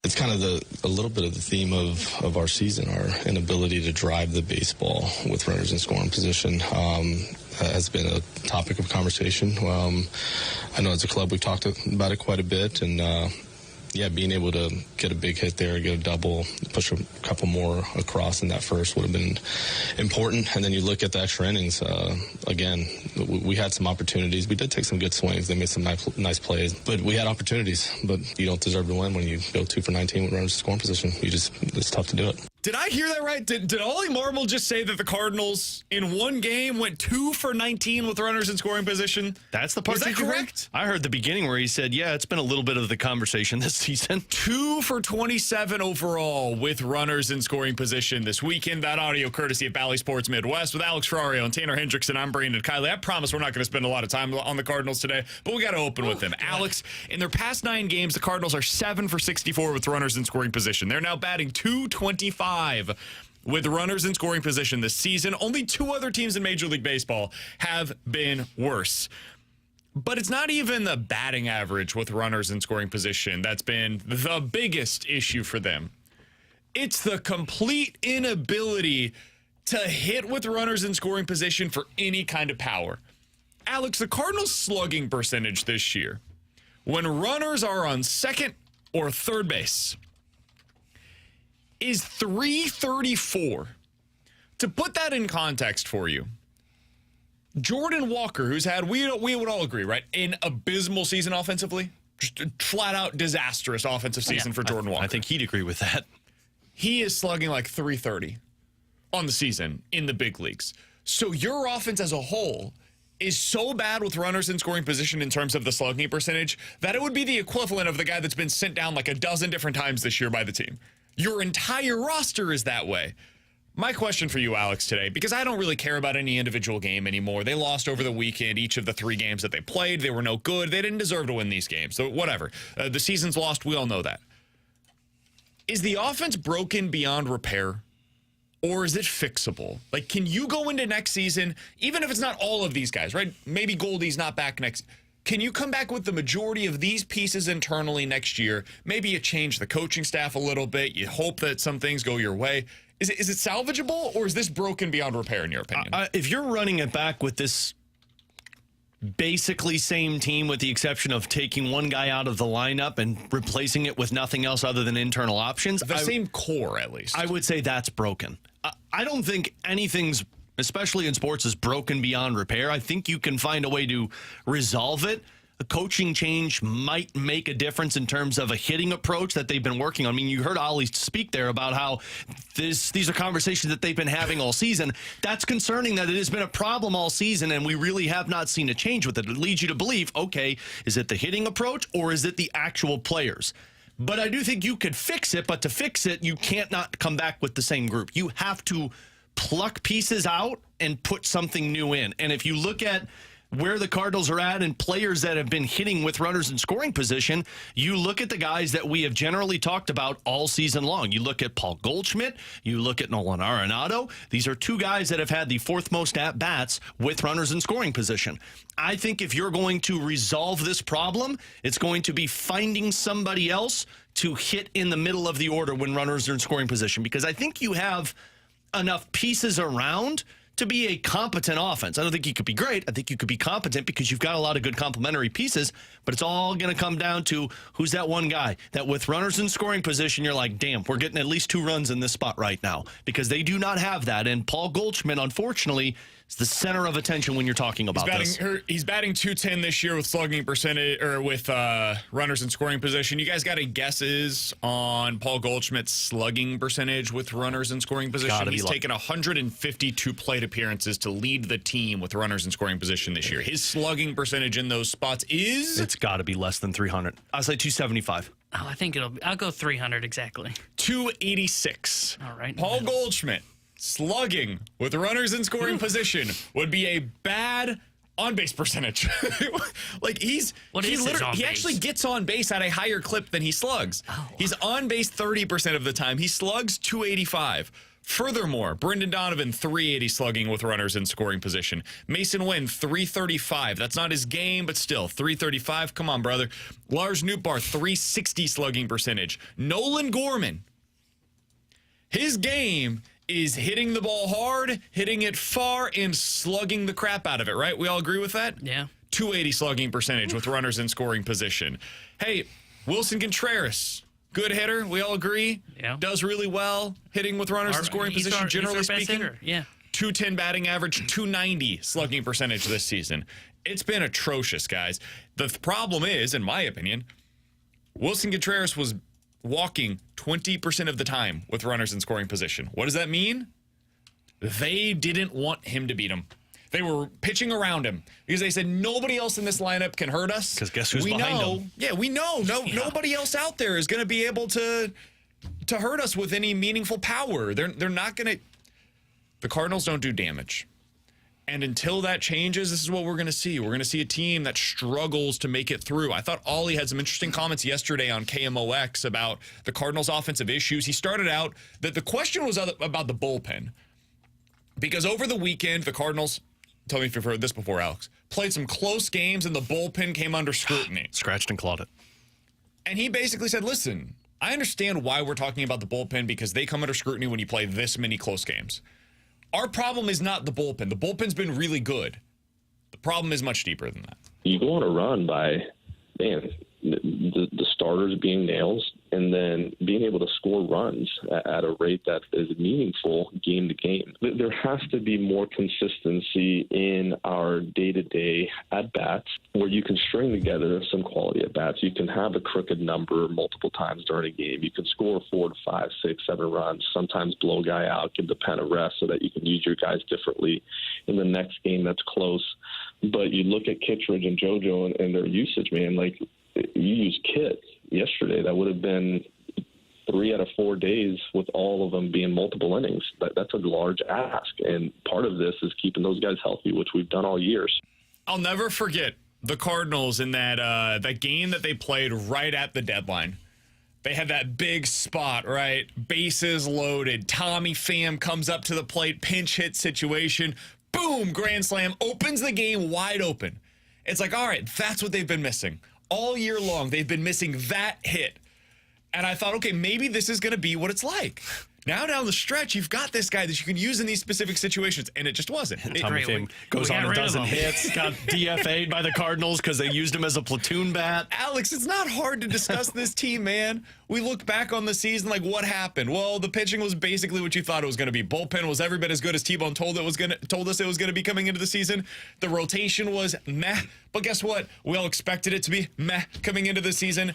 It's kind of a little bit of the theme of our season, our inability to drive the baseball with runners in scoring position. Has been a topic of conversation. I know as a club we've talked about it quite a bit, and being able to get a big hit there, get a double, push a couple more across in that first would have been important. And then you look at the extra innings. Again, we had some opportunities. We did take some good swings. They made some nice plays, but we had opportunities. But you don't deserve to win when you go 2 for 19 with runners in scoring position. It's tough to do it. Did I hear that right? Did Ollie Marble just say that the Cardinals in one game went 2 for 19 with runners in scoring position? That's the part. Is that correct? I heard the beginning where he said, yeah, it's been a little bit of the conversation this season. 2 for 27 overall with runners in scoring position this weekend. That audio courtesy of Bally Sports Midwest with Alex Ferrario and Tanner Hendrickson. I'm Brandon Kiley. I promise we're not going to spend a lot of time on the Cardinals today, but we got to open with them. Alex, in their past 9 games, the Cardinals are 7 for 64 with runners in scoring position. They're now batting .225 with runners in scoring position this season. Only 2 other teams in Major League Baseball have been worse. But it's not even the batting average with runners in scoring position that's been the biggest issue for them. It's the complete inability to hit with runners in scoring position for any kind of power. Alex, the Cardinals' slugging percentage this year, when runners are on second or third base, is .334. To put that in context for you, Jordan Walker, who's had, we would all agree, right, an abysmal season offensively, just a flat-out disastrous offensive season for Jordan Walker. I think he'd agree with that. He is slugging like .330 on the season in the big leagues. So your offense as a whole is so bad with runners in scoring position in terms of the slugging percentage that it would be the equivalent of the guy that's been sent down like a dozen different times this year by the team. Your entire roster is that way. My question for you, Alex, today, because I don't really care about any individual game anymore. They lost over the weekend, each of the 3 games that they played. They were no good. They didn't deserve to win these games. So whatever. The season's lost. We all know that. Is the offense broken beyond repair? Or is it fixable? Like, can you go into next season, even if it's not all of these guys, right? Maybe Goldie's not back next. Can you come back with the majority of these pieces internally next year? Maybe you change the coaching staff a little bit. You hope that some things go your way. Is it salvageable, or is this broken beyond repair, in your opinion? If you're running it back with this basically same team, with the exception of taking one guy out of the lineup and replacing it with nothing else other than internal options. The same core, at least. I would say that's broken. I don't think anything's, especially in sports, is broken beyond repair. I think you can find a way to resolve it. A coaching change might make a difference in terms of a hitting approach that they've been working on. I mean, you heard Ollie speak there about how these are conversations that they've been having all season. That's concerning that it has been a problem all season, and we really have not seen a change with it. It leads you to believe, okay, is it the hitting approach or is it the actual players? But I do think you could fix it, but to fix it, you can't not come back with the same group. You have to pluck pieces out and put something new in. And if you look at where the Cardinals are at and players that have been hitting with runners in scoring position, you look at the guys that we have generally talked about all season long. You look at Paul Goldschmidt, you look at Nolan Arenado. These are 2 guys that have had the 4th most at-bats with runners in scoring position. I think if you're going to resolve this problem, it's going to be finding somebody else to hit in the middle of the order when runners are in scoring position, because I think you have enough pieces around to be a competent offense. I don't think you could be great. I think you could be competent because you've got a lot of good complementary pieces, but it's all going to come down to who's that one guy that with runners in scoring position, you're like, damn, we're getting at least 2 runs in this spot right now, because they do not have that. And Paul Goldschmidt, unfortunately, is the center of attention when you're talking about this. He's batting .210 this year with slugging percentage, or with runners in scoring position. You guys got any guesses on Paul Goldschmidt's slugging percentage with runners in scoring position? He's taken 152 plate appearances to lead the team with runners in scoring position this year. His slugging percentage in those spots is? It's got to be less than 300. I'll say 275. Oh, I think I'll go 300 exactly. 286. All right. Paul Goldschmidt slugging with runners in scoring position would be a bad on-base percentage. Like he actually gets on base at a higher clip than he slugs. Oh. He's on base 30% of the time. He slugs .285. Furthermore, Brendan Donovan, 380 slugging with runners in scoring position. Mason Wynn, 335. That's not his game, but still, 335. Come on, brother. Lars Nootbaar, 360 slugging percentage. Nolan Gorman, his game is hitting the ball hard, hitting it far, and slugging the crap out of it, right? We all agree with that? Yeah. 280 slugging percentage with runners in scoring position. Hey, Wilson Contreras, good hitter. We all agree. Yeah. Does really well hitting with runners in scoring position, generally he's our best speaking. hitter. Yeah. 210 batting average, 290 slugging percentage this season. It's been atrocious, guys. The problem is, in my opinion, Wilson Contreras was walking 20% of the time with runners in scoring position. What does that mean? They didn't want him to beat him. They were pitching around him because they said nobody else in this lineup can hurt us. Because guess who's behind him? Yeah, we know. Nobody else out there is going to be able to hurt us with any meaningful power. They're not going to. The Cardinals don't do damage. And until that changes, this is what we're going to see. We're going to see a team that struggles to make it through. I thought Ollie had some interesting comments yesterday on KMOX about the Cardinals' offensive issues. He started out that the question was about the bullpen. Because over the weekend, the Cardinals, tell me if you've heard this before, Alex, played some close games and the bullpen came under scrutiny. Scratched and clawed it. And he basically said, listen, I understand why we're talking about the bullpen because they come under scrutiny when you play this many close games. Our problem is not the bullpen. The bullpen's been really good. The problem is much deeper than that. You go on a run by, the starters being nails and then being able to score runs at a rate that is meaningful game to game. There has to be more consistency in our day-to-day at-bats where you can string together some quality at-bats. You can have a crooked number multiple times during a game. You can score 4 to 5, 6, 7 runs, sometimes blow a guy out, give the pen a rest so that you can use your guys differently in the next game that's close. But you look at Kittredge and JoJo and their usage, man, like you use Kit yesterday. That would have been 3 out of 4 days with all of them being multiple innings. That's a large ask. And part of this is keeping those guys healthy, which we've done all year. I'll never forget the Cardinals in that game that they played right at the deadline. They had that big spot, right? Bases loaded. Tommy Pham comes up to the plate, pinch hit situation. Boom, grand slam, opens the game wide open. It's like, all right, that's what they've been missing. All year long, they've been missing that hit. And I thought, okay, maybe this is going to be what it's like. Now down the stretch, you've got this guy that you can use in these specific situations, and it just wasn't. Tommy Pham goes on a dozen hits, got DFA'd by the Cardinals because they used him as a platoon bat. Alex, it's not hard to discuss this team, man. We look back on the season like, what happened? Well, the pitching was basically what you thought it was going to be. Bullpen was every bit as good as T-Bone told us it was going to be coming into the season. The rotation was meh, but guess what? We all expected it to be meh coming into the season.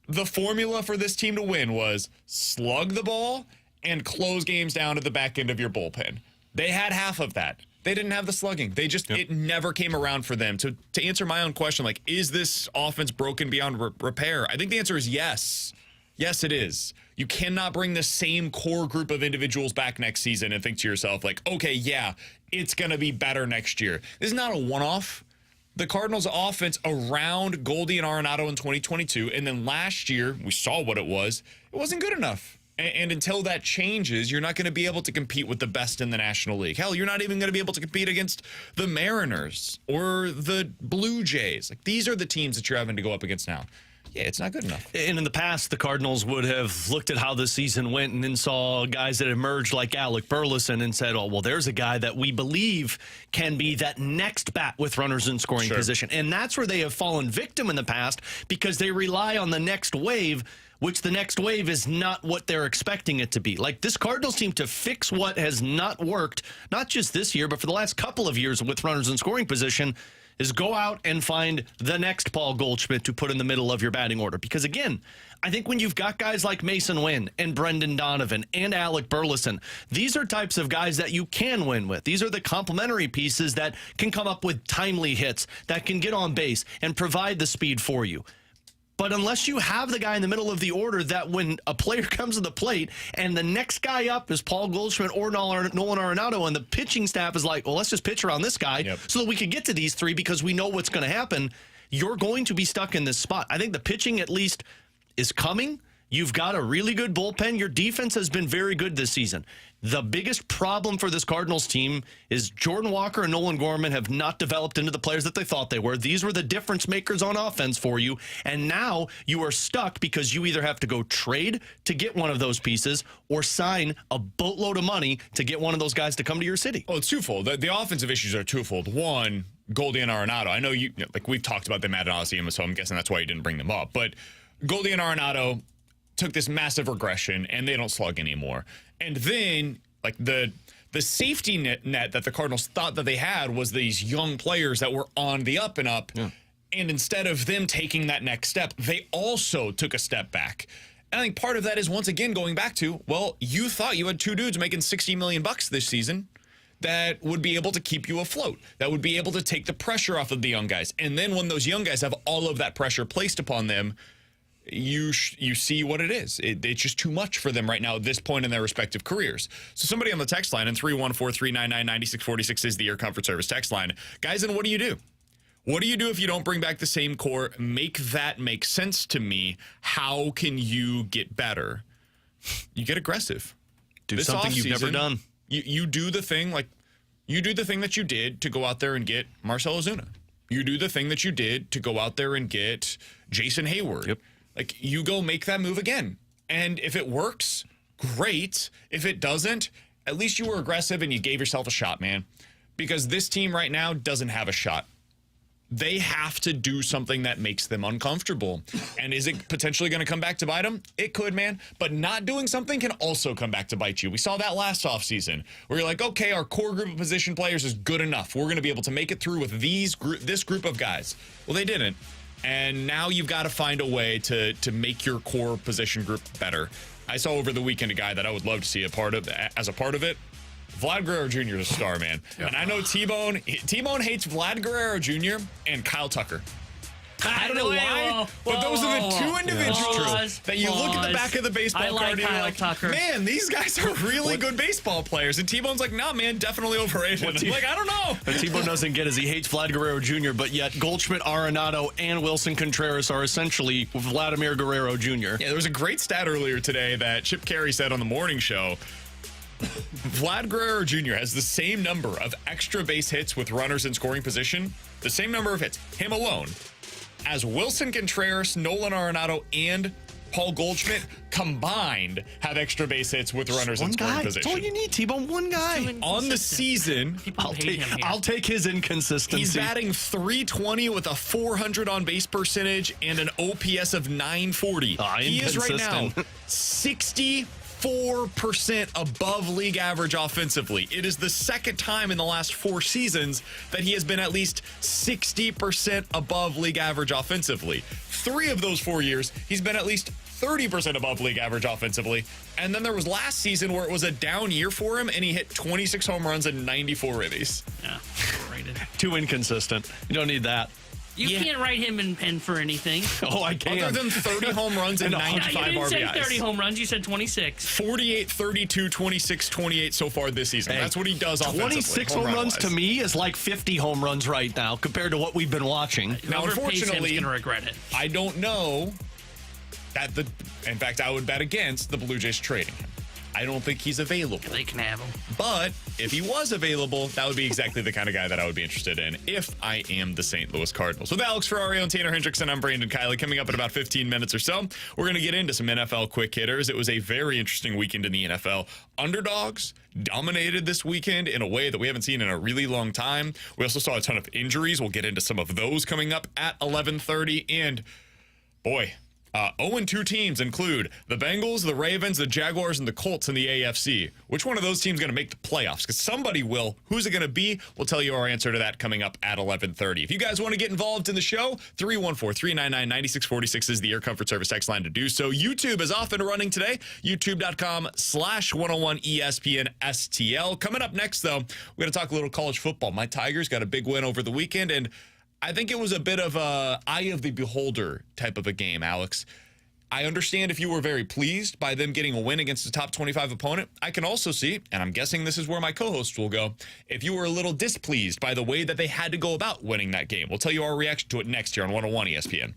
The formula for this team to win was slug the ball and close games down to the back end of your bullpen. They had half of that. They didn't have the slugging. They just, It never came around for them. To answer my own question, like, is this offense broken beyond repair? I think the answer is yes. Yes, it is. You cannot bring the same core group of individuals back next season and think to yourself, like, okay, yeah, it's going to be better next year. This is not a one-off. The Cardinals' offense around Goldie and Arenado in 2022, and then last year, we saw what it wasn't good enough. And until that changes, you're not going to be able to compete with the best in the National League. Hell, you're not even going to be able to compete against the Mariners or the Blue Jays. Like, these are the teams that you're having to go up against now. Yeah, it's not good enough. And in the past, the Cardinals would have looked at how the season went and then saw guys that emerged like Alec Burleson and said, oh, well, there's a guy that we believe can be that next bat with runners in scoring position. And that's where they have fallen victim in the past because they rely on the next wave, which the next wave is not what they're expecting it to be. Like, this Cardinals team, to fix what has not worked, not just this year, but for the last couple of years with runners in scoring position, is go out and find the next Paul Goldschmidt to put in the middle of your batting order. Because, again, I think when you've got guys like Mason Wynn and Brendan Donovan and Alec Burleson, these are types of guys that you can win with. These are the complementary pieces that can come up with timely hits, that can get on base and provide the speed for you. But unless you have the guy in the middle of the order that when a player comes to the plate and the next guy up is Paul Goldschmidt or Nolan Arenado and the pitching staff is like, well, let's just pitch around this guy so that we can get to these three because we know what's going to happen, you're going to be stuck in this spot. I think the pitching at least is coming. You've got a really good bullpen. Your defense has been very good this season. The biggest problem for this Cardinals team is Jordan Walker and Nolan Gorman have not developed into the players that they thought they were. These were the difference makers on offense for you. And now you are stuck because you either have to go trade to get one of those pieces or sign a boatload of money to get one of those guys to come to your city. Well, it's twofold. The offensive issues are twofold. One, Goldie and Arenado. I know we've talked about them ad nauseum, so I'm guessing that's why you didn't bring them up. But Goldie and Arenado took this massive regression, and they don't slug anymore. And then, like, the safety net that the Cardinals thought that they had was these young players that were on the up and up. Yeah. And instead of them taking that next step, they also took a step back. And I think part of that is, once again, going back to, well, you thought you had two dudes making $60 million this season that would be able to keep you afloat, that would be able to take the pressure off of the young guys. And then when those young guys have all of that pressure placed upon them, you see what it is. It's just too much for them right now at this point in their respective careers. So somebody on the text line, and 314-399-9646 is the Air Comfort Service text line. Guys, and what do you do? What do you do if you don't bring back the same core? Make that make sense to me. How can you get better? You get aggressive. Do this something you've never done. You do the thing that you did to go out there and get Marcell Ozuna. You do the thing that you did to go out there and get Jason Hayward. Yep. Like, you go make that move again. And if it works, great. If it doesn't, at least you were aggressive and you gave yourself a shot, man. Because this team right now doesn't have a shot. They have to do something that makes them uncomfortable. And is it potentially going to come back to bite them? It could, man. But not doing something can also come back to bite you. We saw that last offseason where you're like, okay, our core group of position players is good enough. We're going to be able to make it through with this group of guys. Well, they didn't. And now you've got to find a way to make your core position group better. I saw over the weekend a guy that I would love to see as a part of it. Vlad Guerrero Jr. is a star, man. Yeah. And I know T-Bone hates Vlad Guerrero Jr. and Kyle Tucker. I don't know why, but those are the two individuals that you look at the back of the baseball card and you're like, Tucker. Man, these guys are really good baseball players. And T-Bone's like, nah, man, definitely overrated. I'm like, I don't know. What T-Bone doesn't get is he hates Vlad Guerrero Jr., but yet Goldschmidt, Arenado, and Wilson Contreras are essentially Vladimir Guerrero Jr. Yeah, there was a great stat earlier today that Chip Carey said on the morning show. Vlad Guerrero Jr. has the same number of extra base hits with runners in scoring position, the same number of hits, him alone, as Wilson Contreras, Nolan Arenado, and Paul Goldschmidt combined have extra base hits with runners in scoring position. That's all you need, T-Bone. One guy. On the season, I'll take his inconsistency. He's batting .320 with a .400 on base percentage and an OPS of .940. He is right now 64% above league average offensively. It is the second time in the last 4 seasons that he has been at least 60% above league average offensively. 3 of those 4 years, he's been at least 30% above league average offensively. And then there was last season where it was a down year for him, and he hit 26 home runs and 94 ribbies. Yeah, overrated. Too inconsistent. You don't need that. You can't write him in pen for anything. Oh, I can. Other than 30 home runs and 95 RBIs. You didn't say 30 home runs. You said 26. 48, 32, 26, 28 so far this season. Hey, that's what he does offensively. 26 home runs to me is like 50 home runs right now compared to what we've been watching. Now, unfortunately, going to regret it. I don't know that in fact, I would bet against the Blue Jays trading him. I don't think he's available. They can have him. But if he was available, that would be exactly the kind of guy that I would be interested in if I am the St. Louis Cardinals. With Alex Ferrario and Tanner Hendrickson, I'm Brandon Kiley. Coming up in about 15 minutes or so, we're going to get into some NFL quick hitters. It was a very interesting weekend in the NFL. Underdogs dominated this weekend in a way that we haven't seen in a really long time. We also saw a ton of injuries. We'll get into some of those coming up at 11:30. And boy, 0-2 teams include the Bengals, the Ravens, the Jaguars, and the Colts in the AFC. Which one of those teams is going to make the playoffs? Because somebody will. Who's it going to be? We'll tell you our answer to that coming up at 11:30. If you guys want to get involved in the show, 314-399-9646 is the Air Comfort Service text line to do so. YouTube is off and running today. YouTube.com/101ESPN STL. Coming up next, though, we're going to talk a little college football. My Tigers got a big win over the weekend, and I think it was a bit of a eye of the beholder type of a game, Alex. I understand if you were very pleased by them getting a win against a top 25 opponent. I can also see, and I'm guessing this is where my co-host will go, if you were a little displeased by the way that they had to go about winning that game. We'll tell you our reaction to it next year on 101 ESPN.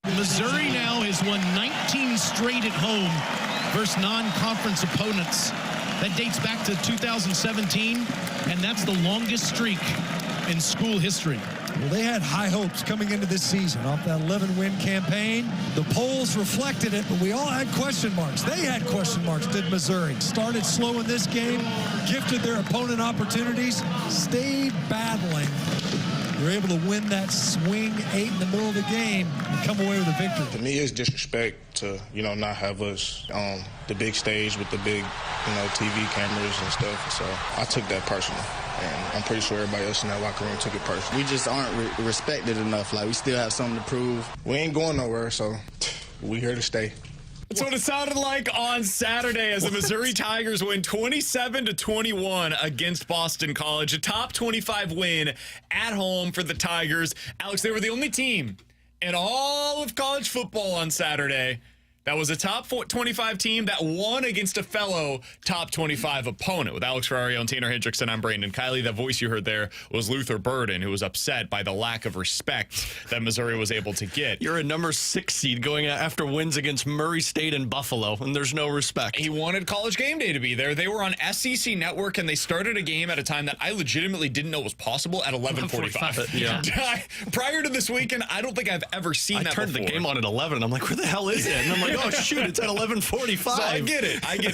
Missouri now has won 19 straight at home versus non-conference opponents. That dates back to 2017, and that's the longest streak in school history. Well, they had high hopes coming into this season off that 11-win campaign. The polls reflected it, but we all had question marks. They had question marks, did Missouri. Started slow in this game, gifted their opponent opportunities, stayed battling. They were able to win that swing 8 in the middle of the game and come away with a victory. To me, it's disrespect to, not have us on the big stage with the big, TV cameras and stuff. So I took that personal. And I'm pretty sure everybody else in that locker room took it personally. We just aren't respected enough. Like, we still have something to prove. We ain't going nowhere, so we here to stay. That's what it sounded like on Saturday as the Missouri Tigers win 27-21 against Boston College. A top 25 win at home for the Tigers. Alex, they were the only team in all of college football on Saturday that was a top 25 team that won against a fellow top 25 opponent. With Alex Ferrario and Tanner Hendrickson, I'm Brandon Kiley. The voice you heard there was Luther Burden, who was upset by the lack of respect that Missouri was able to get. You're a number 6 seed going after wins against Murray State and Buffalo, and there's no respect. He wanted College Game Day to be there. They were on SEC Network, and they started a game at a time that I legitimately didn't know was possible at 11:45. Yeah. Prior to this weekend, I don't think I've ever seen that before. I turned the game on at 11, and I'm like, where the hell is it? And I'm like, oh, shoot, it's at 11:45. So I get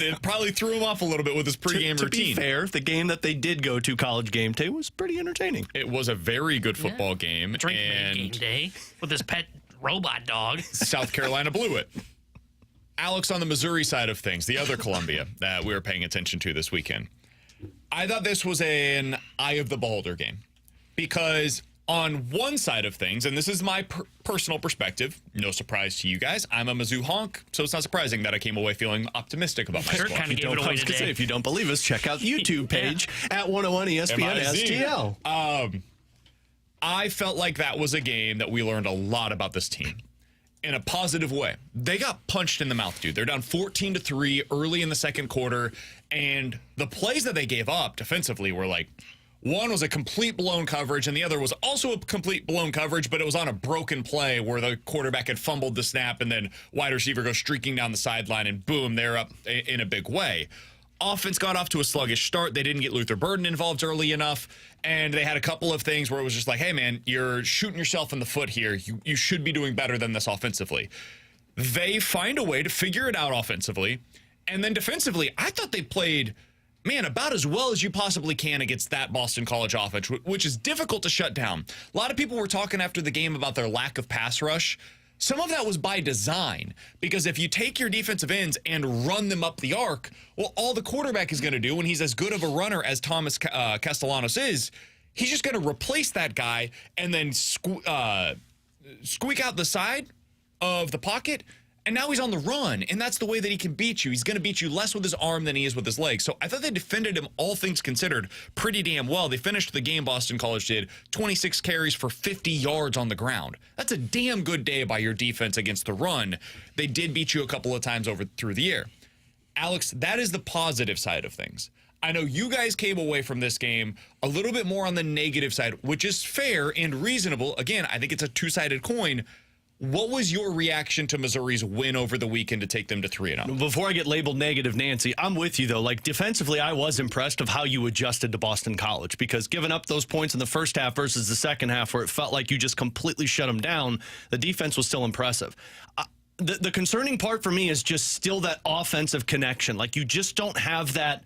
it. Probably threw him off a little bit with his pregame routine. To be fair, the game that they did go to, College Game Day, was pretty entertaining. It was a very good football game. Drink game day with his pet robot dog. South Carolina blew it. Alex, on the Missouri side of things, the other Columbia that we were paying attention to this weekend, I thought this was an eye of the beholder game because on one side of things, and this is my personal perspective, no surprise to you guys, I'm a Mizzou honk, so it's not surprising that I came away feeling optimistic about my Kurt squad. kind of gave it away today. If you don't believe us, check out the YouTube page at 101 ESPN STL. I felt like that was a game that we learned a lot about this team in a positive way. They got punched in the mouth, dude. They're down 14-3 early in the second quarter, and the plays that they gave up defensively were like, one was a complete blown coverage, and the other was also a complete blown coverage, but it was on a broken play where the quarterback had fumbled the snap, and then wide receiver goes streaking down the sideline, and boom, they're up in a big way. Offense got off to a sluggish start. They didn't get Luther Burden involved early enough, and they had a couple of things where it was just like, hey, man, you're shooting yourself in the foot here. You should be doing better than this offensively. They find a way to figure it out offensively, and then defensively, I thought they played about as well as you possibly can against that Boston College offense, which is difficult to shut down. A lot of people were talking after the game about their lack of pass rush. Some of that was by design, because if you take your defensive ends and run them up the arc, well, all the quarterback is going to do when he's as good of a runner as Thomas Castellanos is, he's just going to replace that guy and then squeak out the side of the pocket. And now he's on the run, and that's the way that he can beat you. He's going to beat you less with his arm than he is with his legs. So I thought they defended him, all things considered, pretty damn well. They finished the game, Boston College did, 26 carries for 50 yards on the ground. That's a damn good day by your defense against the run. They did beat you a couple of times through the year. Alex, that is the positive side of things. I know you guys came away from this game a little bit more on the negative side, which is fair and reasonable. Again, I think it's a two-sided coin. What was your reaction to Missouri's win over the weekend to take them to 3-0? Before I get labeled negative, Nancy, I'm with you, though. Like, defensively, I was impressed of how you adjusted to Boston College, because giving up those points in the first half versus the second half where it felt like you just completely shut them down, the defense was still impressive. The concerning part for me is just still that offensive connection. Like, you just don't have that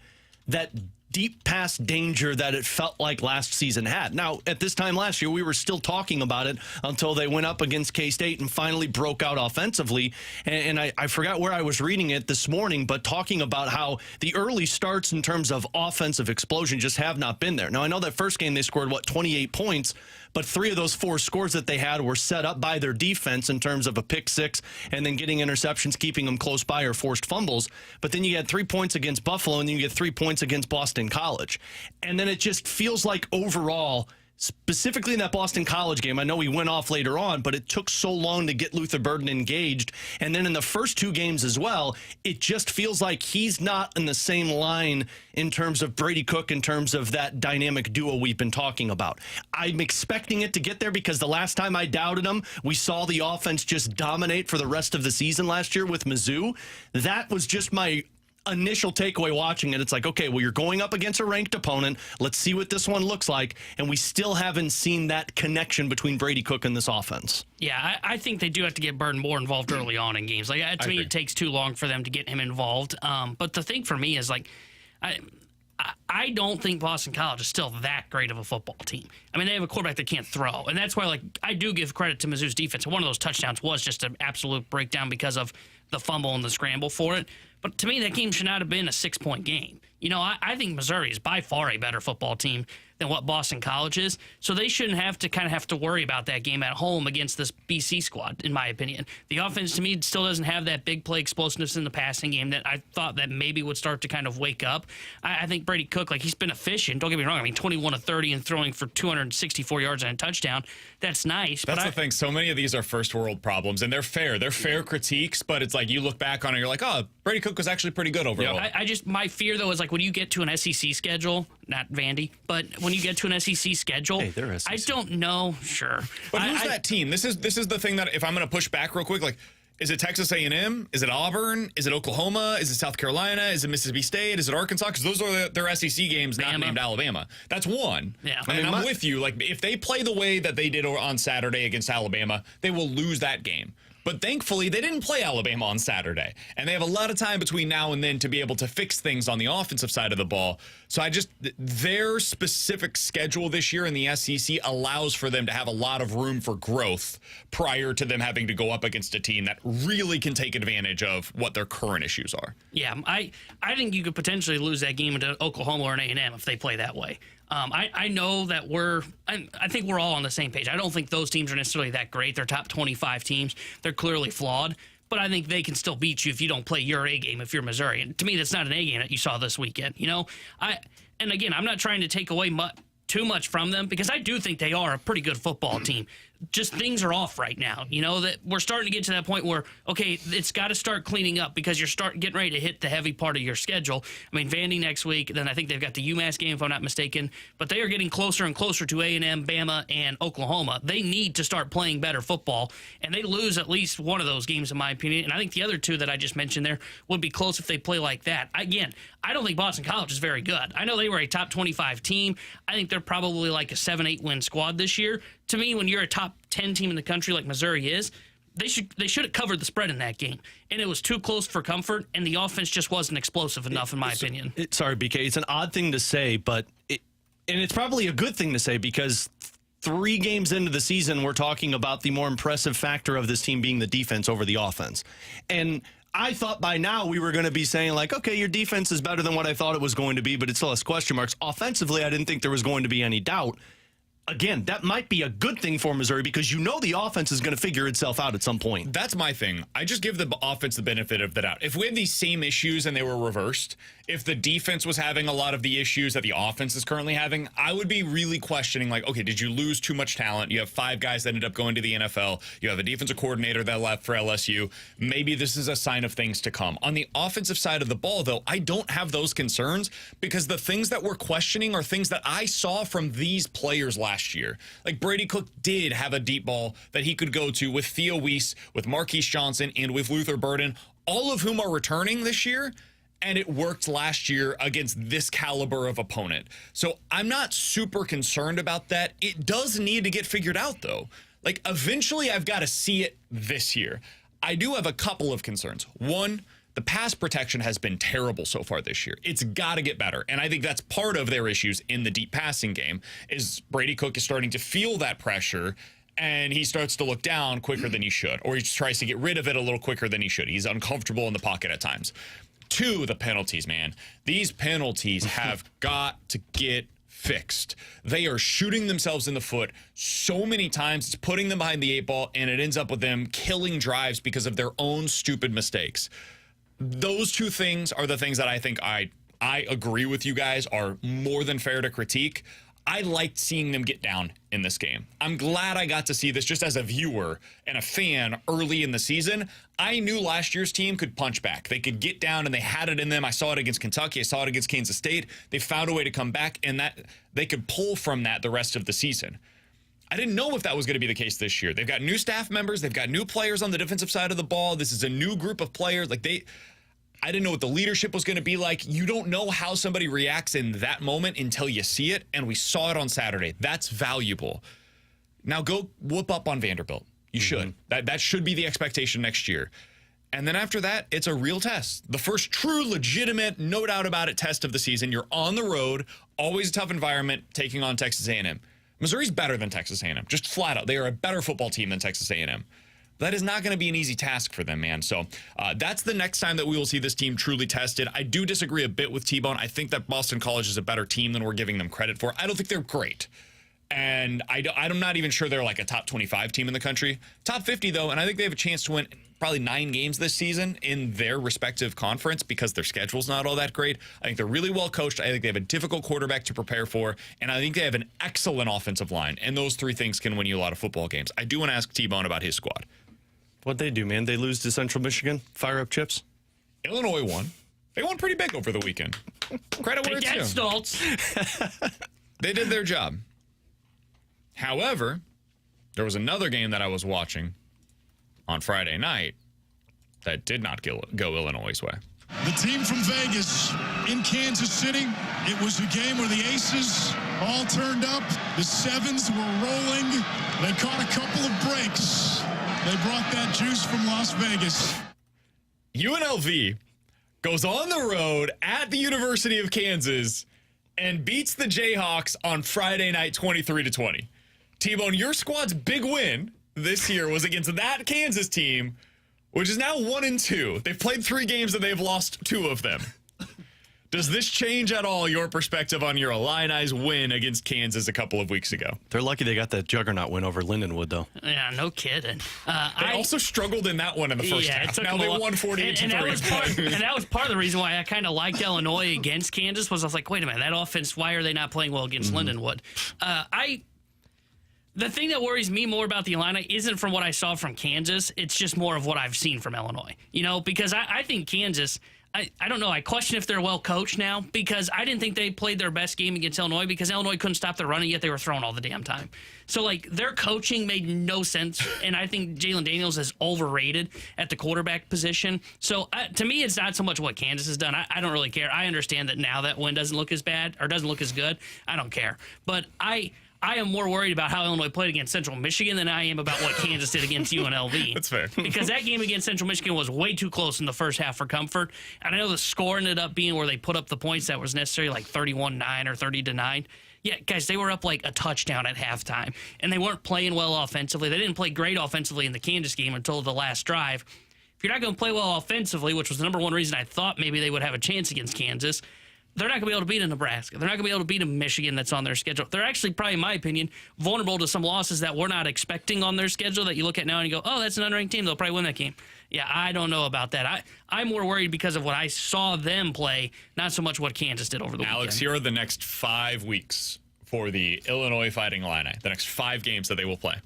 deep pass danger that it felt like last season had. Now, at this time last year, we were still talking about it until they went up against K-State and finally broke out offensively. And I forgot where I was reading it this morning, but talking about how the early starts in terms of offensive explosion just have not been there. Now, I know that first game they scored, 28 points, but 3 of those 4 scores that they had were set up by their defense in terms of a pick 6 and then getting interceptions, keeping them close by, or forced fumbles. But then you had 3 points against Buffalo, and then you get 3 points against Boston College. And then it just feels like overall specifically in that Boston College game. I know he went off later on, but it took so long to get Luther Burden engaged. And then in the first 2 games as well, it just feels like he's not in the same line in terms of Brady Cook, in terms of that dynamic duo we've been talking about. I'm expecting it to get there because the last time I doubted him, we saw the offense just dominate for the rest of the season last year with Mizzou. That was just my initial takeaway watching it. It's like, okay, well, you're going up against a ranked opponent. Let's see what this one looks like. And we still haven't seen that connection between Brady Cook and this offense. Yeah, I think they do have to get Burden more involved early on in games. Like, to me, it takes too long for them to get him involved. But the thing for me is, like, I don't think Boston College is still that great of a football team. I mean, they have a quarterback that can't throw. And that's why, like, I do give credit to Mizzou's defense. One of those touchdowns was just an absolute breakdown because of the fumble and the scramble for it. But to me, that game should not have been a 6-point game. You know, I think Missouri is by far a better football team than what Boston College is. So they shouldn't have to worry about that game at home against this BC squad, in my opinion. The offense, to me, still doesn't have that big play explosiveness in the passing game that I thought that maybe would start to kind of wake up. I think Brady Cook, like, he's been efficient. Don't get me wrong. I mean, 21 of 30 and throwing for 264 yards and a touchdown. That's nice. That's the thing. So many of these are first world problems, and they're fair. They're fair critiques, but it's like you look back on it, you're like, oh, Brady Cook was actually pretty good overall. I just, my fear, though, is like when you get to an SEC schedule, not Vandy, but when you get to an SEC schedule, I don't know. Sure. But who's that team? This is the thing that if I'm going to push back real quick, like, is it Texas A&M? Is it Auburn? Is it Oklahoma? Is it South Carolina? Is it Mississippi State? Is it Arkansas? Because those are their SEC games, not named Alabama. That's one. Yeah. And I'm with you. Like, if they play the way that they did on Saturday against Alabama, they will lose that game. But thankfully, they didn't play Alabama on Saturday. And they have a lot of time between now and then to be able to fix things on the offensive side of the ball. So their specific schedule this year in the SEC allows for them to have a lot of room for growth prior to them having to go up against a team that really can take advantage of what their current issues are. Yeah, I think you could potentially lose that game to Oklahoma or an A&M if they play that way. I know that I think we're all on the same page. I don't think those teams are necessarily that great. They're top 25 teams. They're clearly flawed, but I think they can still beat you if you don't play your A game if you're Missouri. And to me, that's not an A game that you saw this weekend. You know, and again, I'm not trying to take away too much from them because I do think they are a pretty good football team. Just things are off right now. You know, that we're starting to get to that point where, okay, it's got to start cleaning up because you're getting ready to hit the heavy part of your schedule. I mean, Vandy next week, then I think they've got the UMass game, if I'm not mistaken. But they are getting closer and closer to A&M, Bama, and Oklahoma. They need to start playing better football, and they lose at least one of those games, in my opinion. And I think the other two that I just mentioned there would be close if they play like that. Again, I don't think Boston College is very good. I know they were a top 25 team. I think they're probably like a 7-8 win squad this year. To me, when you're a top 10 team in the country like Missouri is, they should have covered the spread in that game. And it was too close for comfort, and the offense just wasn't explosive enough, in my opinion. Sorry, BK. It's an odd thing to say, but it's probably a good thing to say because 3 games into the season, we're talking about the more impressive factor of this team being the defense over the offense. And I thought by now we were going to be saying, like, okay, your defense is better than what I thought it was going to be, but it still has question marks. Offensively, I didn't think there was going to be any doubt. Again, that might be a good thing for Missouri because you know the offense is going to figure itself out at some point. That's my thing. I just give the offense the benefit of the doubt. If we had these same issues and they were reversed, if the defense was having a lot of the issues that the offense is currently having, I would be really questioning, like, okay, did you lose too much talent? You have 5 guys that ended up going to the NFL. You have a defensive coordinator that left for LSU. Maybe this is a sign of things to come. On the offensive side of the ball, though, I don't have those concerns because the things that we're questioning are things that I saw from these players last year. Like, Brady Cook did have a deep ball that he could go to with Theo Weiss, with Marquise Johnson, and with Luther Burden, all of whom are returning this year. And it worked last year against this caliber of opponent. So I'm not super concerned about that. It does need to get figured out, though. Like, eventually I've got to see it this year. I do have a couple of concerns. One, the pass protection has been terrible so far this year. It's got to get better. And I think that's part of their issues in the deep passing game is Brady Cook is starting to feel that pressure and he starts to look down quicker than he should, or he tries to get rid of it a little quicker than he should. He's uncomfortable in the pocket at times. 2, the penalties, man. These penalties have got to get fixed. They are shooting themselves in the foot so many times. It's putting them behind the 8 ball, and it ends up with them killing drives because of their own stupid mistakes. Those 2 things are the things that I think I agree with you guys are more than fair to critique. I liked seeing them get down in this game. I'm glad I got to see this just as a viewer and a fan early in the season. I knew last year's team could punch back. They could get down, and they had it in them. I saw it against Kentucky. I saw it against Kansas State. They found a way to come back, and that they could pull from that the rest of the season. I didn't know if that was going to be the case this year. They've got new staff members. They've got new players on the defensive side of the ball. This is a new group of players. I didn't know what the leadership was going to be like. You don't know how somebody reacts in that moment until you see it, and we saw it on Saturday. That's valuable. Now go whoop up on Vanderbilt. You should. That should be the expectation next year. And then after that, it's a real test. The first true, legitimate, no doubt about it test of the season. You're on the road, always a tough environment, taking on Texas A&M. Missouri's better than Texas A&M, just flat out. They are a better football team than Texas A&M. That is not going to be an easy task for them, man. So that's the next time that we will see this team truly tested. I do disagree a bit with T-Bone. I think that Boston College is a better team than we're giving them credit for. I don't think they're great. And I'm not even sure they're like a top 25 team in the country. Top 50, though, and I think they have a chance to win probably 9 games this season in their respective conference because their schedule's not all that great. I think they're really well coached. I think they have a difficult quarterback to prepare for, and I think they have an excellent offensive line. And those 3 things can win you a lot of football games. I do want to ask T-Bone about his squad. What'd they do, man? They lose to Central Michigan? Fire up chips? Illinois won. They won pretty big over the weekend. Credit where it's due. Stoltz. They did their job. However, there was another game that I was watching on Friday night that did not go Illinois' way. The team from Vegas in Kansas City, it was a game where the aces all turned up. The sevens were rolling. They caught a couple of breaks. They brought that juice from Las Vegas. UNLV goes on the road at the University of Kansas and beats the Jayhawks on Friday night 23-20. T-Bone, your squad's big win this year was against that Kansas team, which is now 1-2. They've played 3 games and they've lost 2 of them. Does this change at all your perspective on your Illini's win against Kansas a couple of weeks ago? They're lucky they got that juggernaut win over Lindenwood, though. Yeah, no kidding. They also struggled in that one in the first half. Now they won 48-3. And that was part of the reason why I kind of liked Illinois against Kansas was I was like, wait a minute, that offense, why are they not playing well against Lindenwood? The thing that worries me more about the Illini isn't from what I saw from Kansas. It's just more of what I've seen from Illinois. Because I think Kansas, I don't know. I question if they're well coached now because I didn't think they played their best game against Illinois because Illinois couldn't stop the run, and yet they were throwing all the damn time. So, their coaching made no sense, and I think Jalen Daniels is overrated at the quarterback position. So, to me, it's not so much what Kansas has done. I don't really care. I understand that now that win doesn't look as bad or doesn't look as good. I don't care. But I am more worried about how Illinois played against Central Michigan than I am about what Kansas did against UNLV. That's fair. Because that game against Central Michigan was way too close in the first half for comfort. And I know the score ended up being where they put up the points that was necessary, like 31-9 or 30-9. Yeah, guys, they were up like a touchdown at halftime. And they weren't playing well offensively. They didn't play great offensively in the Kansas game until the last drive. If you're not going to play well offensively, which was the number one reason I thought maybe they would have a chance against Kansas, they're not going to be able to beat a Nebraska. They're not going to be able to beat a Michigan that's on their schedule. They're actually, probably in my opinion, vulnerable to some losses that we're not expecting on their schedule that you look at now and you go, oh, that's an unranked team. They'll probably win that game. Yeah, I don't know about that. I'm more worried because of what I saw them play, not so much what Kansas did over the weekend. Alex, here are the next 5 weeks for the Illinois Fighting Illini. The next 5 games that they will play.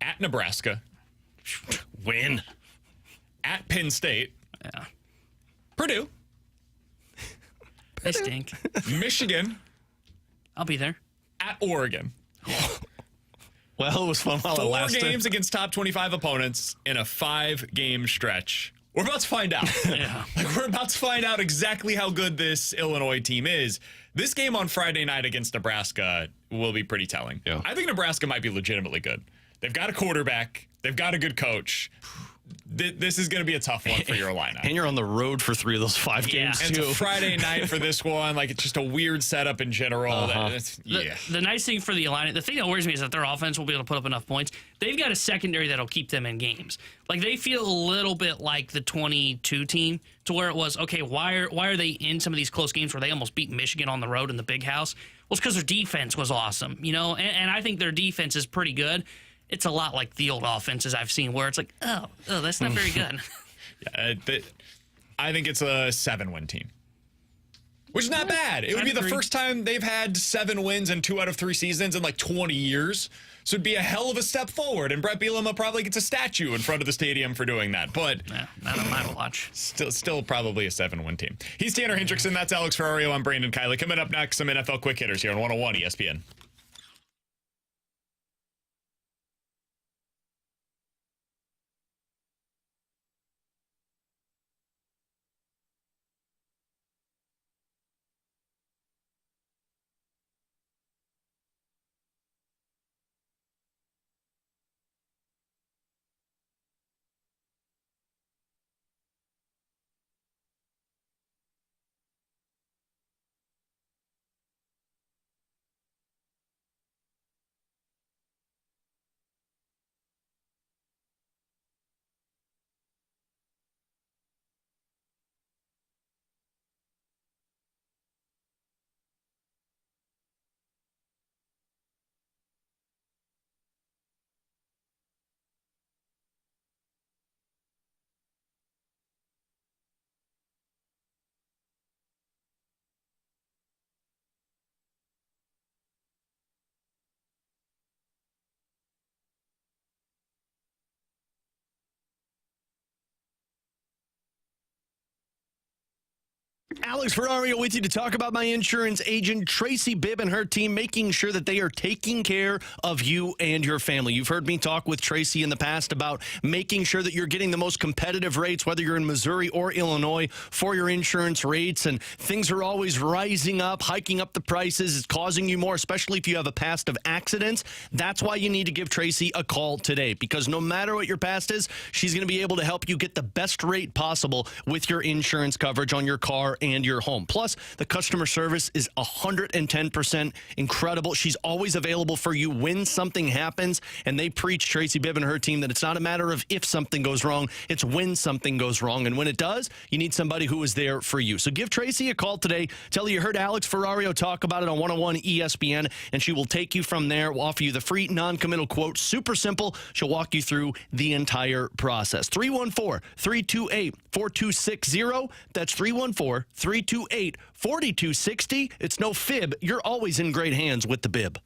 At Nebraska. Win. At Penn State. Yeah. Purdue. They stink. Michigan. I'll be there. At Oregon. Well, it was fun while it 4 lasted. games against top 25 opponents in a 5-game stretch. We're about to find out. Yeah. We're about to find out exactly how good this Illinois team is. This game on Friday night against Nebraska will be pretty telling. Yeah. I think Nebraska might be legitimately good. They've got a quarterback. They've got a good coach. This is going to be a tough one for your Illini. And you're on the road for 3 of those 5 games, and too. it's a Friday night for this one. It's just a weird setup in general. The nice thing for the Illini, the thing that worries me is that their offense will be able to put up enough points. They've got a secondary that'll keep them in games. They feel a little bit like the 22 team to where it was, okay, why are they in some of these close games where they almost beat Michigan on the road in the big house? Well, it's because their defense was awesome, and I think their defense is pretty good. It's a lot like the old offenses I've seen where it's like, oh, that's not very good. I think it's a 7-win team. Which is not bad. It would be the first time they've had 7 wins in 2 out of 3 seasons in like 20 years. So it'd be a hell of a step forward. And Brett Bielema probably gets a statue in front of the stadium for doing that. But not on my watch. Still probably a 7-win team. He's Tanner Hendrickson. That's Alex Ferrario. I'm Brandon Kiley. Coming up next, some NFL quick hitters here on 101 ESPN. Alex Ferrario with you to talk about my insurance agent, Tracy Bibb, and her team, making sure that they are taking care of you and your family. You've heard me talk with Tracy in the past about making sure that you're getting the most competitive rates, whether you're in Missouri or Illinois, for your insurance rates. And things are always rising up, hiking up the prices. It's causing you more, especially if you have a past of accidents. That's why you need to give Tracy a call today, because no matter what your past is, she's going to be able to help you get the best rate possible with your insurance coverage on your car and your home. Plus, the customer service is 110% incredible. She's always available for you when something happens, and they preach, Tracy Bibb and her team, that it's not a matter of if something goes wrong, it's when something goes wrong. And when it does, you need somebody who is there for you. So give Tracy a call today. Tell her you heard Alex Ferrario talk about it on 101 ESPN, and she will take you from there. We'll offer you the free non-committal quote. Super simple. She'll walk you through the entire process. 314-328-4260. That's 314-328-4260. It's no fib. You're always in great hands with the Bib.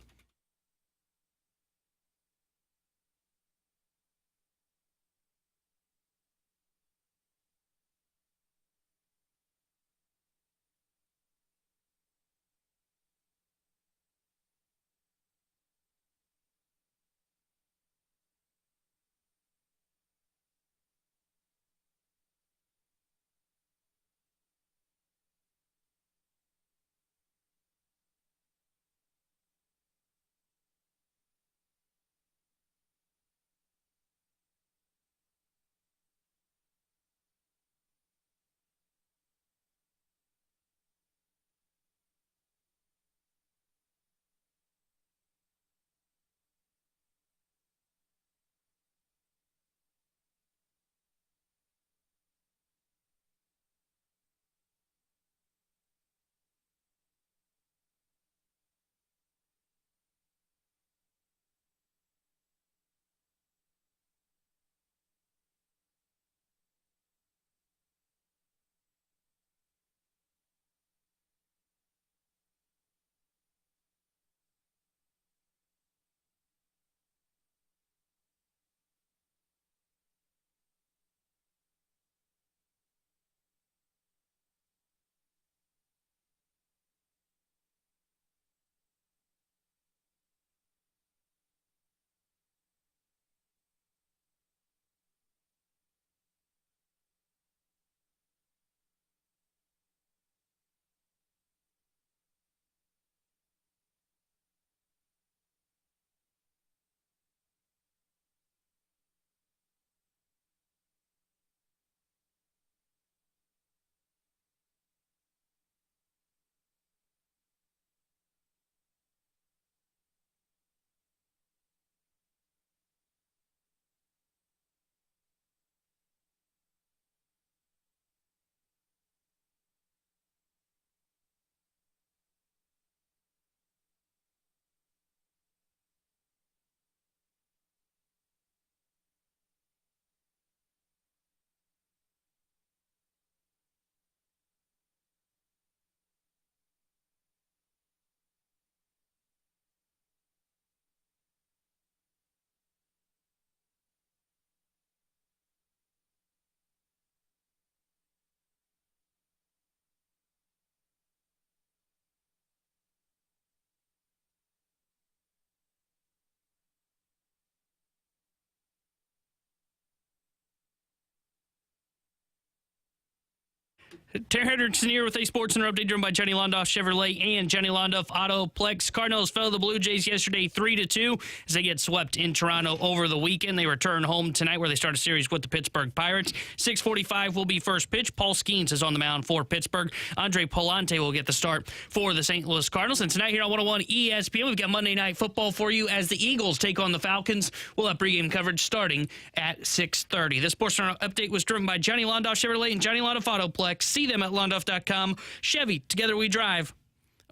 Terry Hendrickson here with a Sports Center update driven by Johnny Londoff Chevrolet and Johnny Londoff Autoplex. Cardinals fell to the Blue Jays yesterday 3-2 as they get swept in Toronto over the weekend. They return home tonight where they start a series with the Pittsburgh Pirates. 6:45 will be first pitch. Paul Skeens is on the mound for Pittsburgh. Andre Polante will get the start for the St. Louis Cardinals. And tonight here on 101 ESPN, we've got Monday Night Football for you as the Eagles take on the Falcons. We'll have pregame coverage starting at 6:30. This Sports Center update was driven by Johnny Londoff Chevrolet and Johnny Londoff Autoplex. See them at Londoff.com. Chevy, together we drive.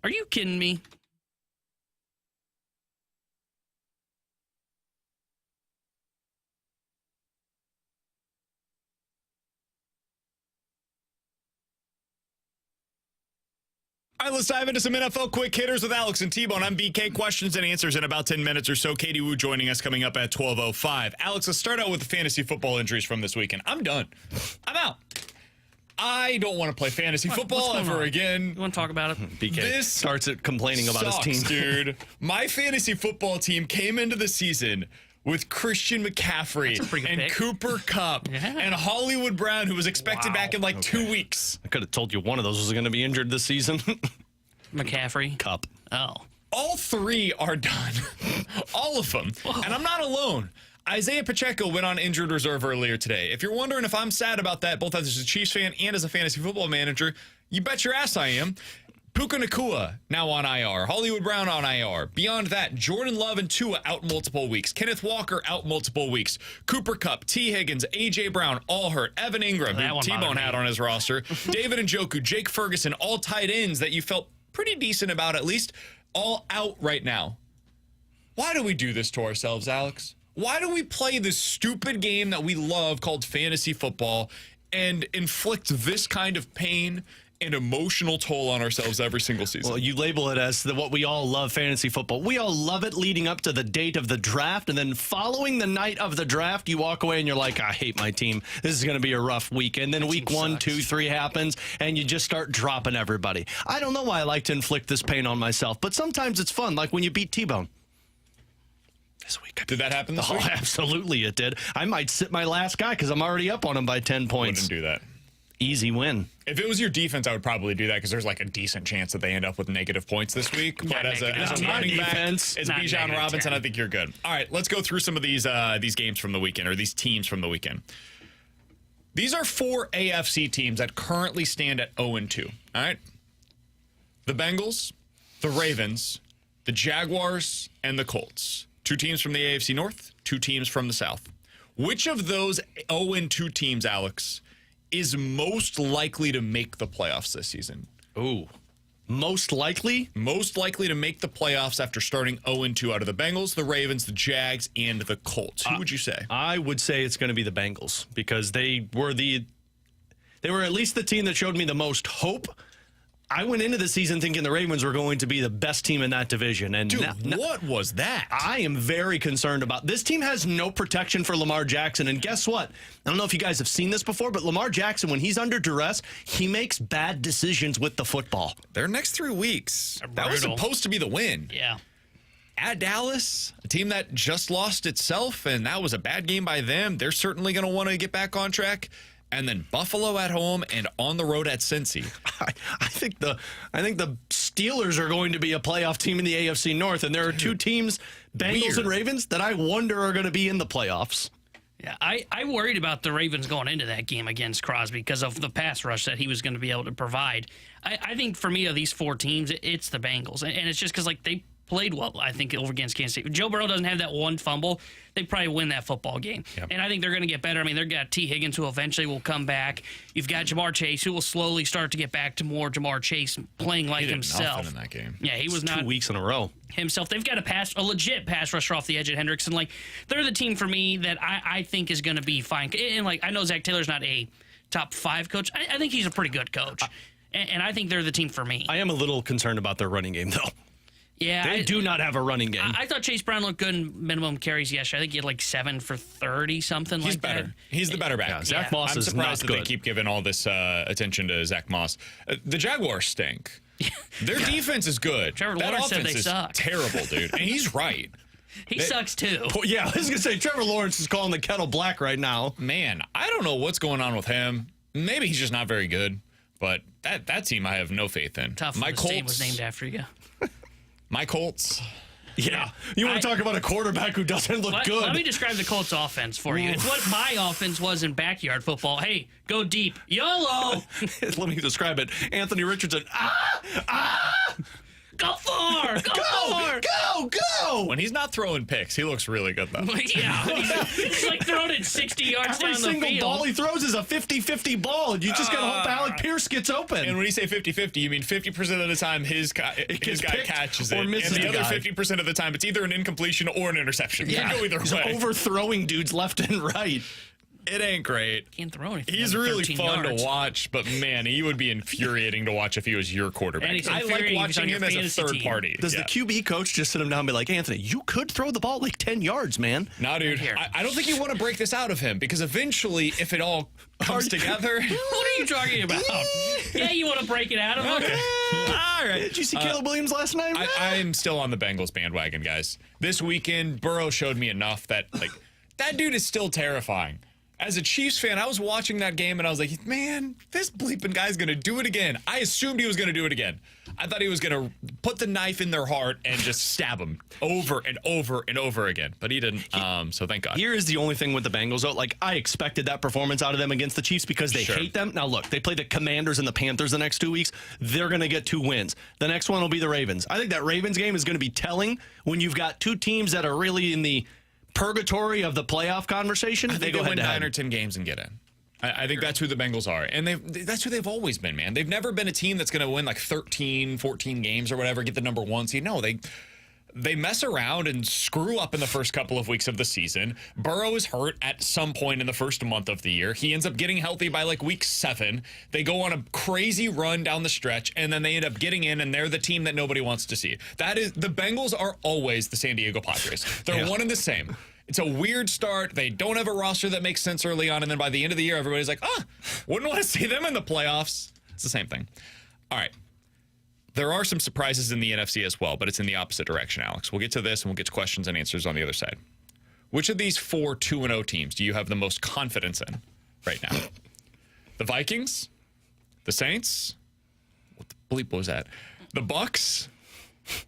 Are you kidding me? All right, let's dive into some NFL quick hitters with Alex and T-Bone. I'm BK. Questions and answers in about 10 minutes or so. Katie Wu joining us coming up at 12:05. Alex, let's start out with the fantasy football injuries from this weekend. I'm done. I'm out. I don't want to play fantasy football ever again. You want to talk about it? BK starts it complaining about his team. Dude. My fantasy football team came into the season with Christian McCaffrey and pick. Cooper Kupp and Hollywood Brown, who was expected back in like 2 weeks. I could have told you one of those was going to be injured this season. McCaffrey? Kupp. Oh. All three are done. All of them. Whoa. And I'm not alone. Isaiah Pacheco went on injured reserve earlier today. If you're wondering if I'm sad about that, both as a Chiefs fan and as a fantasy football manager, you bet your ass I am. Puka Nacua now on IR. Hollywood Brown on IR. Beyond that, Jordan Love and Tua out multiple weeks. Kenneth Walker out multiple weeks. Cooper Kupp, T. Higgins, A.J. Brown all hurt. Evan Ingram, who T-Bone had on his roster. David Njoku, Jake Ferguson, all tight ends that you felt pretty decent about at least, all out right now. Why do we do this to ourselves, Alex? Why do we play this stupid game that we love called fantasy football and inflict this kind of pain and emotional toll on ourselves every single season? Well, you label it as what we all love, fantasy football. We all love it leading up to the date of the draft, and then following the night of the draft, you walk away and you're like, I hate my team. This is going to be a rough week. And then week 1, 2, 3 happens, and you just start dropping everybody. I don't know why I like to inflict this pain on myself, but sometimes it's fun, like when you beat T-Bone. This week. Did that happen this week? Oh, absolutely it did. I might sit my last guy because I'm already up on him by 10 points. Wouldn't do that. Easy win. If it was your defense, I would probably do that because there's like a decent chance that they end up with negative points this week. But as a running back, as Bijan Robinson, 10. I think you're good. All right, let's go through some of these games from the weekend, or these teams from the weekend. These are 4 AFC teams that currently stand at 0-2. All right? The Bengals, the Ravens, the Jaguars, and the Colts. 2 teams from the AFC North, 2 teams from the South. Which of those 0-2 teams, Alex, is most likely to make the playoffs this season? Ooh. Most likely? Most likely to make the playoffs after starting 0-2 out of the Bengals, the Ravens, the Jags, and the Colts. Who would you say? I would say it's going to be the Bengals because they were at least the team that showed me the most hope. I went into the season thinking the Ravens were going to be the best team in that division. And dude, what was that? I am very concerned about this team. Has no protection for Lamar Jackson. And guess what? I don't know if you guys have seen this before, but Lamar Jackson, when he's under duress, he makes bad decisions with the football. Their next 3 weeks, that was supposed to be the win. Yeah. At Dallas, a team that just lost itself, and that was a bad game by them. They're certainly going to want to get back on track. And then Buffalo at home and on the road at Cincy. I think the Steelers are going to be a playoff team in the AFC North, and there are 2 teams, Bengals and Ravens, that I wonder are going to be in the playoffs. Yeah, I worried about the Ravens going into that game against Crosby because of the pass rush that he was going to be able to provide. I think for me, of these 4 teams, it's the Bengals. And it's just because they played well, I think, over against Kansas City. If Joe Burrow doesn't have that one fumble, they probably win that football game. Yep. And I think they're going to get better. I mean, they've got T. Higgins, who eventually will come back. You've got Jamar Chase, who will slowly start to get back to more Jamar Chase playing like himself. In that game. Yeah, he was not 2 weeks in a row. Himself. They've got a legit pass rusher off the edge at Hendrickson. Like, they're the team for me that I think is going to be fine. And I know Zach Taylor's not a top 5 coach. I think he's a pretty good coach. And I think they're the team for me. I am a little concerned about their running game, though. Yeah, they do not have a running game. I thought Chase Brown looked good in minimum carries yesterday. I think he had 7 for 30, something like that. He's better. He's the better back. Yeah, Zach Moss is not good. They keep giving all this attention to Zach Moss. The Jaguars stink. Their defense is good. Trevor Lawrence said they suck. Terrible, dude. And he's right. He sucks, too. Yeah, I was going to say, Trevor Lawrence is calling the kettle black right now. Man, I don't know what's going on with him. Maybe he's just not very good. But that team I have no faith in. Tough. My The Colts name was named after you. My Colts. Yeah. You want to talk about a quarterback who doesn't look good? Let me describe the Colts offense for you. It's what my offense was in backyard football. Hey, go deep. YOLO. Let me describe it. Anthony Richardson. Go far. Go far. Go. When he's not throwing picks, he looks really good, though. Yeah. He's like throwing it 60 yards Every down the single field. ball he throws is a 50-50 ball, and you just got to hope Alec Pierce gets open. And when you say 50-50, you mean 50% of the time his guy catches it. or misses and the the other guy. 50% of the time, it's either an incompletion or an interception. Yeah. You can go either He's way. overthrowing dudes left and right. It ain't great. Can't throw anything. He's under really 13 fun yards. to watch, but man, he would be infuriating to watch if he was your quarterback. And he's I like infuriating if watching he's on him your as a fantasy third team. party. Does the QB coach just sit him down and be like, Anthony, you could throw the ball like 10 yards, man? No, dude. Here. I don't think you want to break this out of him because eventually, if it all comes together. What are you talking about? Yeah, you want to break it out of him? Okay. All right. Did you see Caleb Williams last night? I'm still on the Bengals bandwagon, guys. This weekend, Burrow showed me enough that, that dude is still terrifying. As a Chiefs fan, I was watching that game and I was like, man, this bleeping guy's going to do it again. I assumed he was going to do it again. I thought he was going to put the knife in their heart and just stab them over and over and over again. But he didn't, so thank God. Here is the only thing with the Bengals, though. I expected that performance out of them against the Chiefs because they hate them. Now, look, they play the Commanders and the Panthers the next 2 weeks. They're going to get 2 wins. The next one will be the Ravens. I think that Ravens game is going to be telling when you've got 2 teams that are really in the purgatory of the playoff conversation. I think they go win head to 9 head. or 10 games and get in. I think that's who the Bengals are. And that's who they've always been, man. They've never been a team that's going to win 13, 14 games or whatever, get the number 1 seed. No, they mess around and screw up in the first couple of weeks of the season. Burrow is hurt at some point in the first month of the year. He ends up getting healthy by week 7. They go on a crazy run down the stretch, and then they end up getting in, and they're the team that nobody wants to see. The Bengals are always the San Diego Padres. They're one and the same. It's a weird start. They don't have a roster that makes sense early on, and then by the end of the year, everybody's like, wouldn't want to see them in the playoffs. It's the same thing. All right. There are some surprises in the NFC as well, but it's in the opposite direction, Alex. We'll get to this, and we'll get to questions and answers on the other side. Which of these 4 2-0 teams do you have the most confidence in right now? The Vikings? The Saints? What the bleep was that? The Bucks?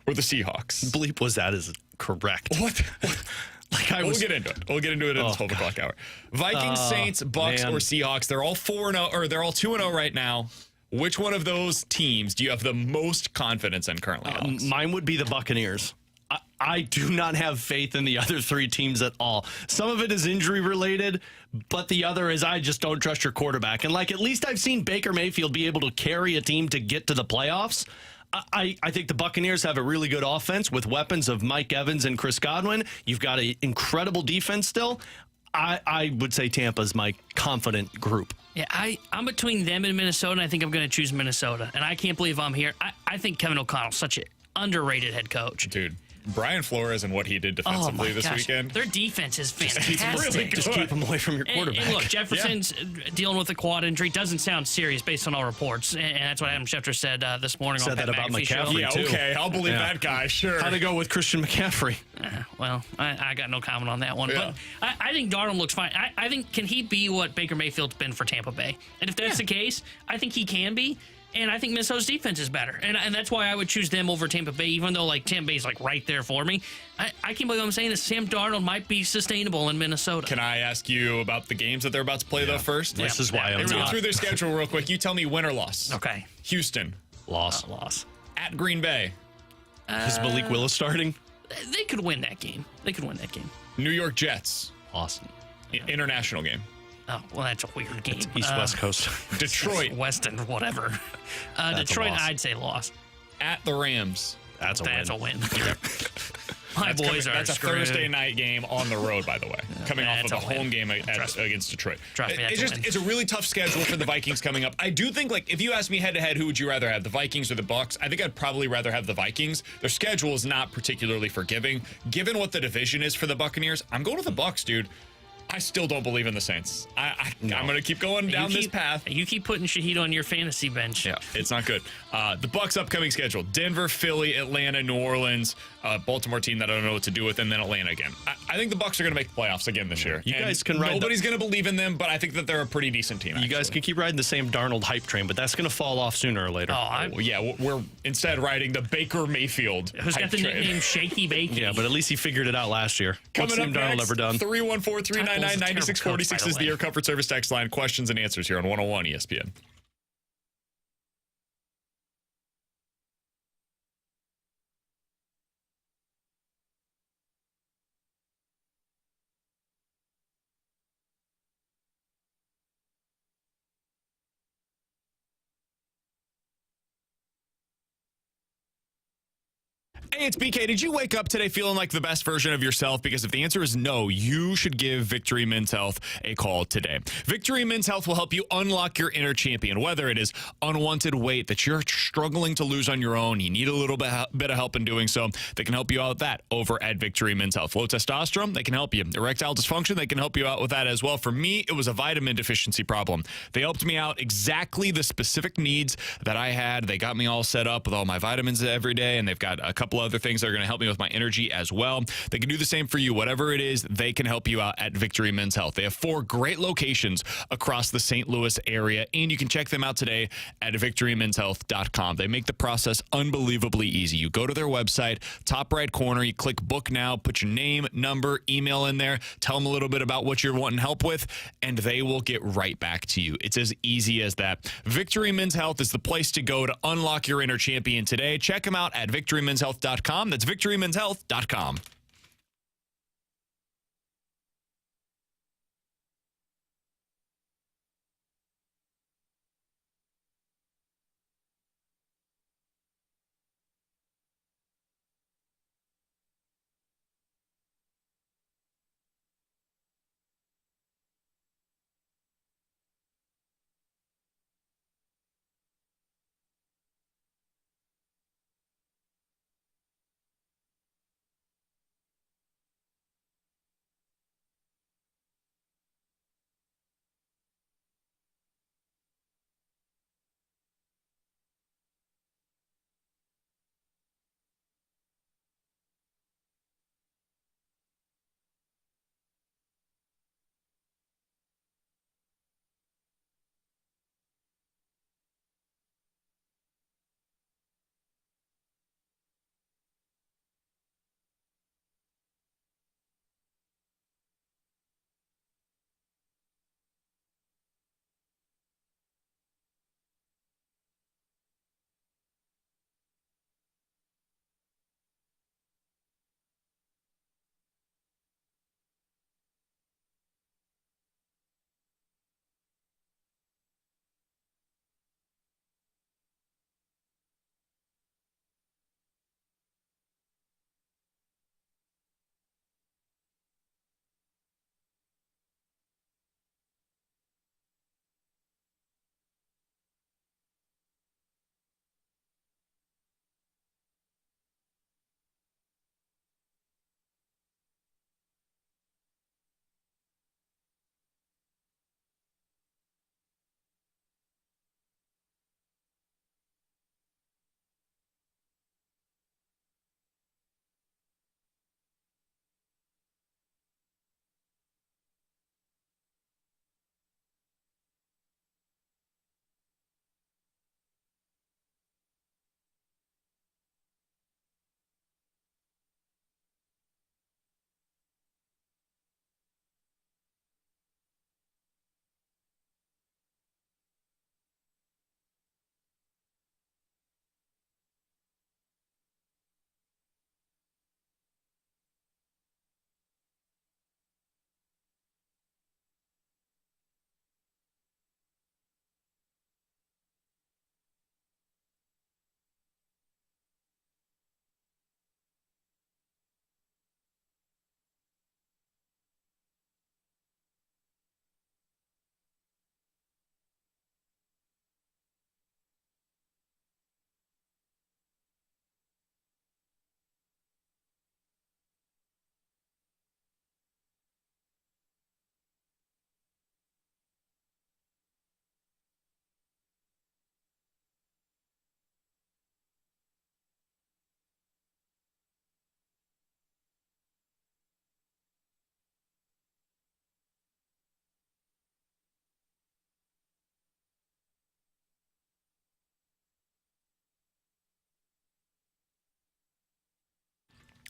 Or the Seahawks? Bleep was that is correct. What? We'll get into it. We'll get into it in the 12 o'clock hour. Vikings, Saints, Bucks, or Seahawks. They're all 4-0, or they're all 2-0 right now. Which one of those teams do you have the most confidence in currently, Alex? Mine would be the Buccaneers. I do not have faith in the other 3 teams at all. Some of it is injury related, but the other is I just don't trust your quarterback. And at least I've seen Baker Mayfield be able to carry a team to get to the playoffs. I think the Buccaneers have a really good offense with weapons of Mike Evans and Chris Godwin. You've got an incredible defense still. I would say Tampa's my confident group. Yeah, I'm between them and Minnesota, and I think I'm going to choose Minnesota. And I can't believe I'm here. I think Kevin O'Connell's such an underrated head coach. Dude, Brian Flores and what he did defensively this weekend. Their defense is fantastic. He's really good. Just keep him away from your quarterback. And look, Jefferson's dealing with a quad injury. Doesn't sound serious based on all reports. And that's what Adam Schefter said this morning on Pat that about McAfee McCaffrey, show. Yeah, too. okay. I'll believe that guy. Sure. How'd it go with Christian McCaffrey? Well, I got no comment on that one. Yeah. But I think Darnold looks fine. I think, can he be what Baker Mayfield's been for Tampa Bay? And if that's the case, I think he can be. And I think Minnesota's defense is better. And that's why I would choose them over Tampa Bay, even though Tampa Bay's right there for me. I can't believe I'm saying this. Sam Darnold might be sustainable in Minnesota. Can I ask you about the games that they're about to play, though, first? This is why I'm Let's go not. through their schedule real quick. You tell me win or loss. Okay. Houston. Loss. Loss. At Green Bay. Is Malik Willis starting? They could win that game. New York Jets. Loss. International game. Oh, well, that's a weird game. East-West Coast. Detroit. Western, whatever. Detroit, loss. I'd say loss. At the Rams. That's a win. My boys are That's a screwed. Thursday night game on the road, by the way. Coming off of that's the a win. home game against Detroit. Trust me, that's a win. It's a really tough schedule for the Vikings coming up. I do think, if you ask me head-to-head, who would you rather have, the Vikings or the Bucs? I think I'd probably rather have the Vikings. Their schedule is not particularly forgiving. Given what the division is for the Buccaneers, I'm going with the Bucs, dude. I still don't believe in the Saints. I'm going to keep going down this path. You keep putting Shaheed on your fantasy bench. Yeah, it's not good. The Bucs' upcoming schedule: Denver, Philly, Atlanta, New Orleans, Baltimore team that I don't know what to do with, and then Atlanta again. I think the Bucs are going to make the playoffs again this year. You guys can ride. Nobody's going to believe in them, but I think that they're a pretty decent team. You guys can keep riding the same Darnold hype train, but that's going to fall off sooner or later. Yeah, we're instead riding the Baker Mayfield. Who's got the nickname Shaky Bakey? Yeah, but at least he figured it out last year. Coming up Darnold next, ever done? 314-399-9646 is the Air Comfort Service text line. Questions and answers here on 101 ESPN. Hey, it's BK. Did you wake up today feeling like the best version of yourself? Because if the answer is no, you should give Victory Men's Health a call today. Victory Men's Health will help you unlock your inner champion, whether it is unwanted weight that you're struggling to lose on your own. You need a little bit of help in doing so. They can help you out with that over at Victory Men's Health. Low testosterone, they can help you. Erectile dysfunction, they can help you out with that as well. For me, it was a vitamin deficiency problem. They helped me out exactly the specific needs that I had. They got me all set up with all my vitamins every day, and they've got a couple other things that are going to help me with my energy as well. They can do the same for you. Whatever it is, they can help you out at Victory Men's Health. They have 4 great locations across the St. Louis area, and you can check them out today at victorymenshealth.com. They make the process unbelievably easy. You go to their website, top right corner, you click book now, put your name, number, email in there, tell them a little bit about what you're wanting help with, and they will get right back to you. It's as easy as that. Victory Men's Health is the place to go to unlock your inner champion today. Check them out at victorymenshealth.com. That's victorymenshealth.com.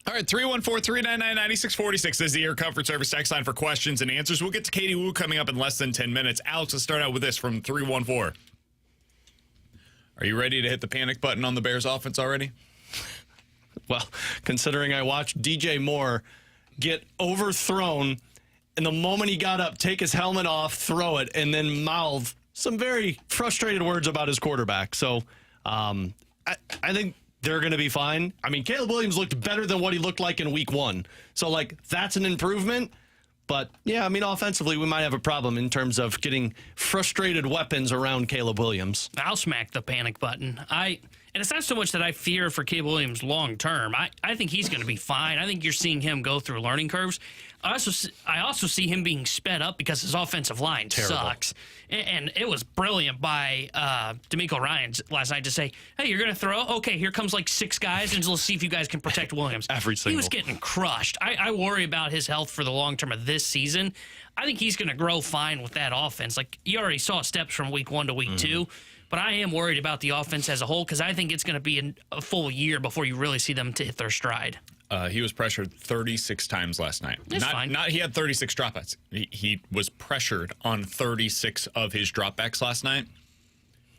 All right, 314-399-9646 is the Air Comfort Service text line for questions and answers. We'll get to Katie Wu coming up in less than 10 minutes. Alex, let's start out with this from 314. Are you ready to hit the panic button on the Bears offense already? Well, considering I watched DJ Moore get overthrown, and the moment he got up, take his helmet off, throw it, and then mouth some very frustrated words about his quarterback. So I think they're going to be fine. I mean, Caleb Williams looked better than what he looked like in week 1. So, that's an improvement. But, yeah, I mean, offensively, we might have a problem in terms of getting frustrated weapons around Caleb Williams. I'll smack the panic button. And it's not so much that I fear for Caleb Williams long term. I think he's going to be fine. I think you're seeing him go through learning curves. I also see him being sped up because his offensive line sucks. And it was brilliant by D'Amico Ryans last night to say, hey, you're going to throw? Okay, here comes 6 guys, and let's see if you guys can protect Williams. He was getting crushed. I worry about his health for the long term of this season. I think he's going to grow fine with that offense. You already saw steps from week 1 to week 2. But I am worried about the offense as a whole because I think it's going to be a full year before you really see them to hit their stride. He was pressured 36 times last night. That's fine. Not he had 36 dropbacks. He was pressured on 36 of his dropbacks last night.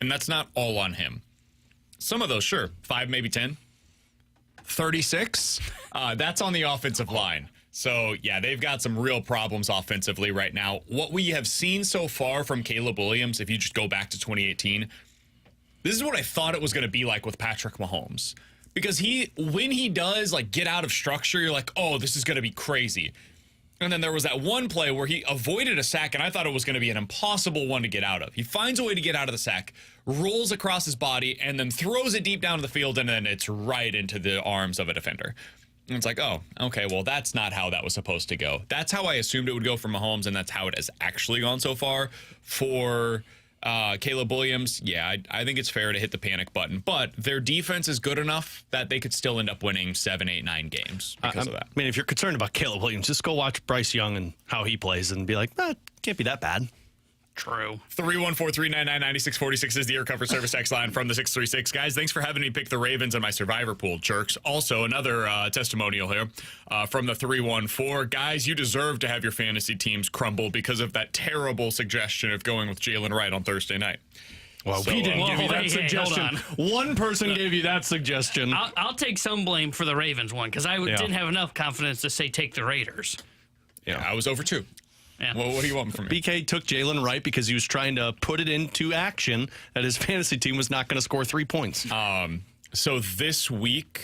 And that's not all on him. Some of those, sure. 5, maybe 10. 36? That's on the offensive line. So, yeah, they've got some real problems offensively right now. What we have seen so far from Caleb Williams, if you just go back to 2018, this is what I thought it was going to be like with Patrick Mahomes. Because when he does, get out of structure, you're like, oh, this is going to be crazy. And then there was that one play where he avoided a sack, and I thought it was going to be an impossible one to get out of. He finds a way to get out of the sack, rolls across his body, and then throws it deep down the field, and then it's right into the arms of a defender. And it's like, oh, okay, well, that's not how that was supposed to go. That's how I assumed it would go for Mahomes, and that's how it has actually gone so far. For Caleb Williams, yeah, I think it's fair to hit the panic button. But their defense is good enough that they could still end up winning 7, 8, 9 games because of that. I mean, if you're concerned about Caleb Williams, just go watch Bryce Young and how he plays and be like, can't be that bad. True. 314-399-9646 is the Air Comfort Service text line from the 636. Guys, thanks for having me pick the Ravens in my Survivor pool, jerks. Also, another testimonial here from the 314. Guys, you deserve to have your fantasy teams crumble because of that terrible suggestion of going with Jalen Wright on Thursday night. Well, we didn't give you that suggestion. One person gave you that suggestion. I'll take some blame for the Ravens one because I didn't have enough confidence to say take the Raiders. Yeah, I was over 2. Yeah. Well, what do you want from me? BK took Jalen Wright because he was trying to put it into action that his fantasy team was not going to score 3 points. So this week,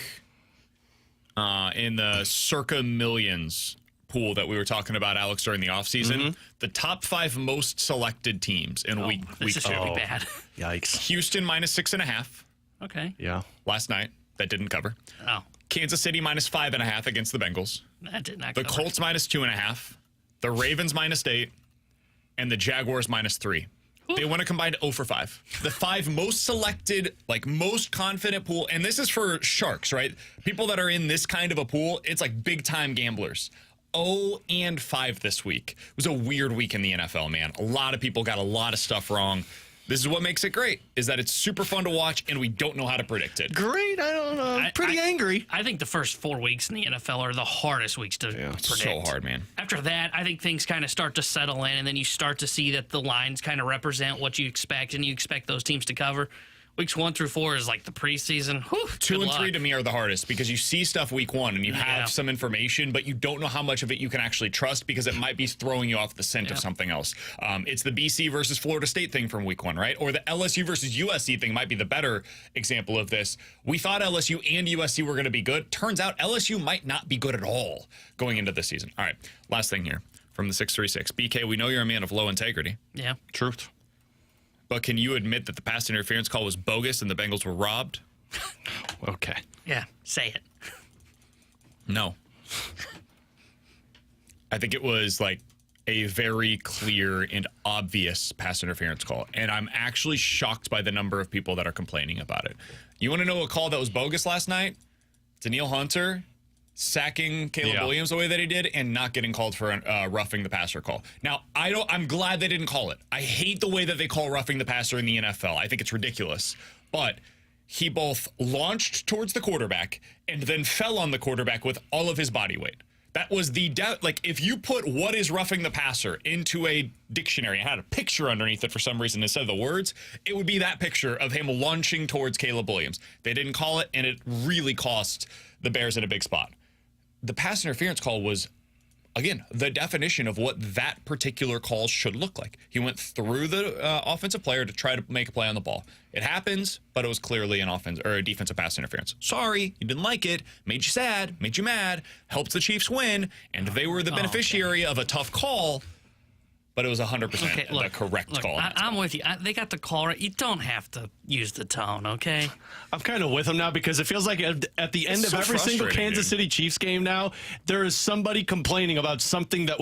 in the circa millions pool that we were talking about, Alex, during the offseason, the top 5 most selected teams in week 2. This is really bad. Yikes. Houston -6.5. Okay. Yeah. Last night. That didn't cover. Oh. Kansas City -5.5 against the Bengals. That did not The cover. Colts -2.5. The Ravens -8, and the Jaguars -3. They went a combined 0 for 5. The 5 most selected, most confident pool, and this is for sharks, right? People that are in this kind of a pool, it's big time gamblers. 0 and 5 this week. It was a weird week in the NFL, man. A lot of people got a lot of stuff wrong. This is what makes it great, is that it's super fun to watch, and we don't know how to predict it. Great. I don't know. I'm pretty angry. I think the first 4 weeks in the NFL are the hardest weeks to predict. So hard, man. After that, I think things kind of start to settle in, and then you start to see that the lines kind of represent what you expect, and you expect those teams to cover. Weeks 1 through 4 is the preseason. Whew, 2 and 3 to me are the hardest because you see stuff week 1 and you have some information, but you don't know how much of it you can actually trust because it might be throwing you off the scent of something else. It's the BC versus Florida State thing from week 1, right? Or the LSU versus USC thing might be the better example of this. We thought LSU and USC were going to be good. Turns out LSU might not be good at all going into this season. All right, last thing here from the 636. BK, we know you're a man of low integrity. Yeah. Truth. But can you admit that the pass interference call was bogus and the Bengals were robbed? Okay. Yeah, say it. No. I think it was a very clear and obvious pass interference call. And I'm actually shocked by the number of people that are complaining about it. You want to know a call that was bogus last night? Danielle Hunter sacking Caleb Williams the way that he did and not getting called for roughing the passer call. Now, I'm glad they didn't call it. I hate the way that they call roughing the passer in the NFL. I think it's ridiculous. But he both launched towards the quarterback and then fell on the quarterback with all of his body weight. That was like, if you put what is roughing the passer into a dictionary and had a picture underneath it for some reason instead of the words, it would be that picture of him launching towards Caleb Williams. They didn't call it, and it really cost the Bears in a big spot. The pass interference call was, again, the definition of what that particular call should look like. He went through the offensive player to try to make a play on the ball. It happens, but it was clearly an offense or a defensive pass interference. Sorry, you didn't like it, made you sad, made you mad, helped the Chiefs win, and they were the beneficiary of a tough call. But it was 100% the correct call. I'm with you. They got the call right. You don't have to use the tone, okay? I'm kind of with him now because it feels like at the end of every single Kansas City Chiefs game now, there is somebody complaining about something that,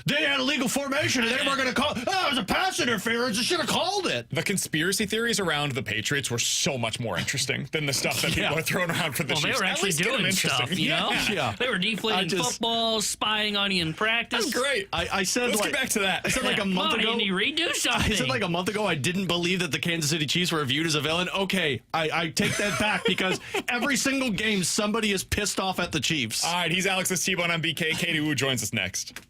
they had a legal formation and they were going to call, it was a pass interference. They should have called it. The conspiracy theories around the Patriots were so much more interesting than the stuff that people are throwing around for the Chiefs. They were actually doing stuff, you know? Yeah. They were deflating footballs, spying on you in practice. That's great. I said, let's get back to that. I said like a month ago. Andy, redo something. I said like a month ago I didn't believe that the Kansas City Chiefs were viewed as a villain. Okay, I take that back because every single game somebody is pissed off at the Chiefs. All right, he's Alex's T-Bone on BK. Katie Wu joins us next.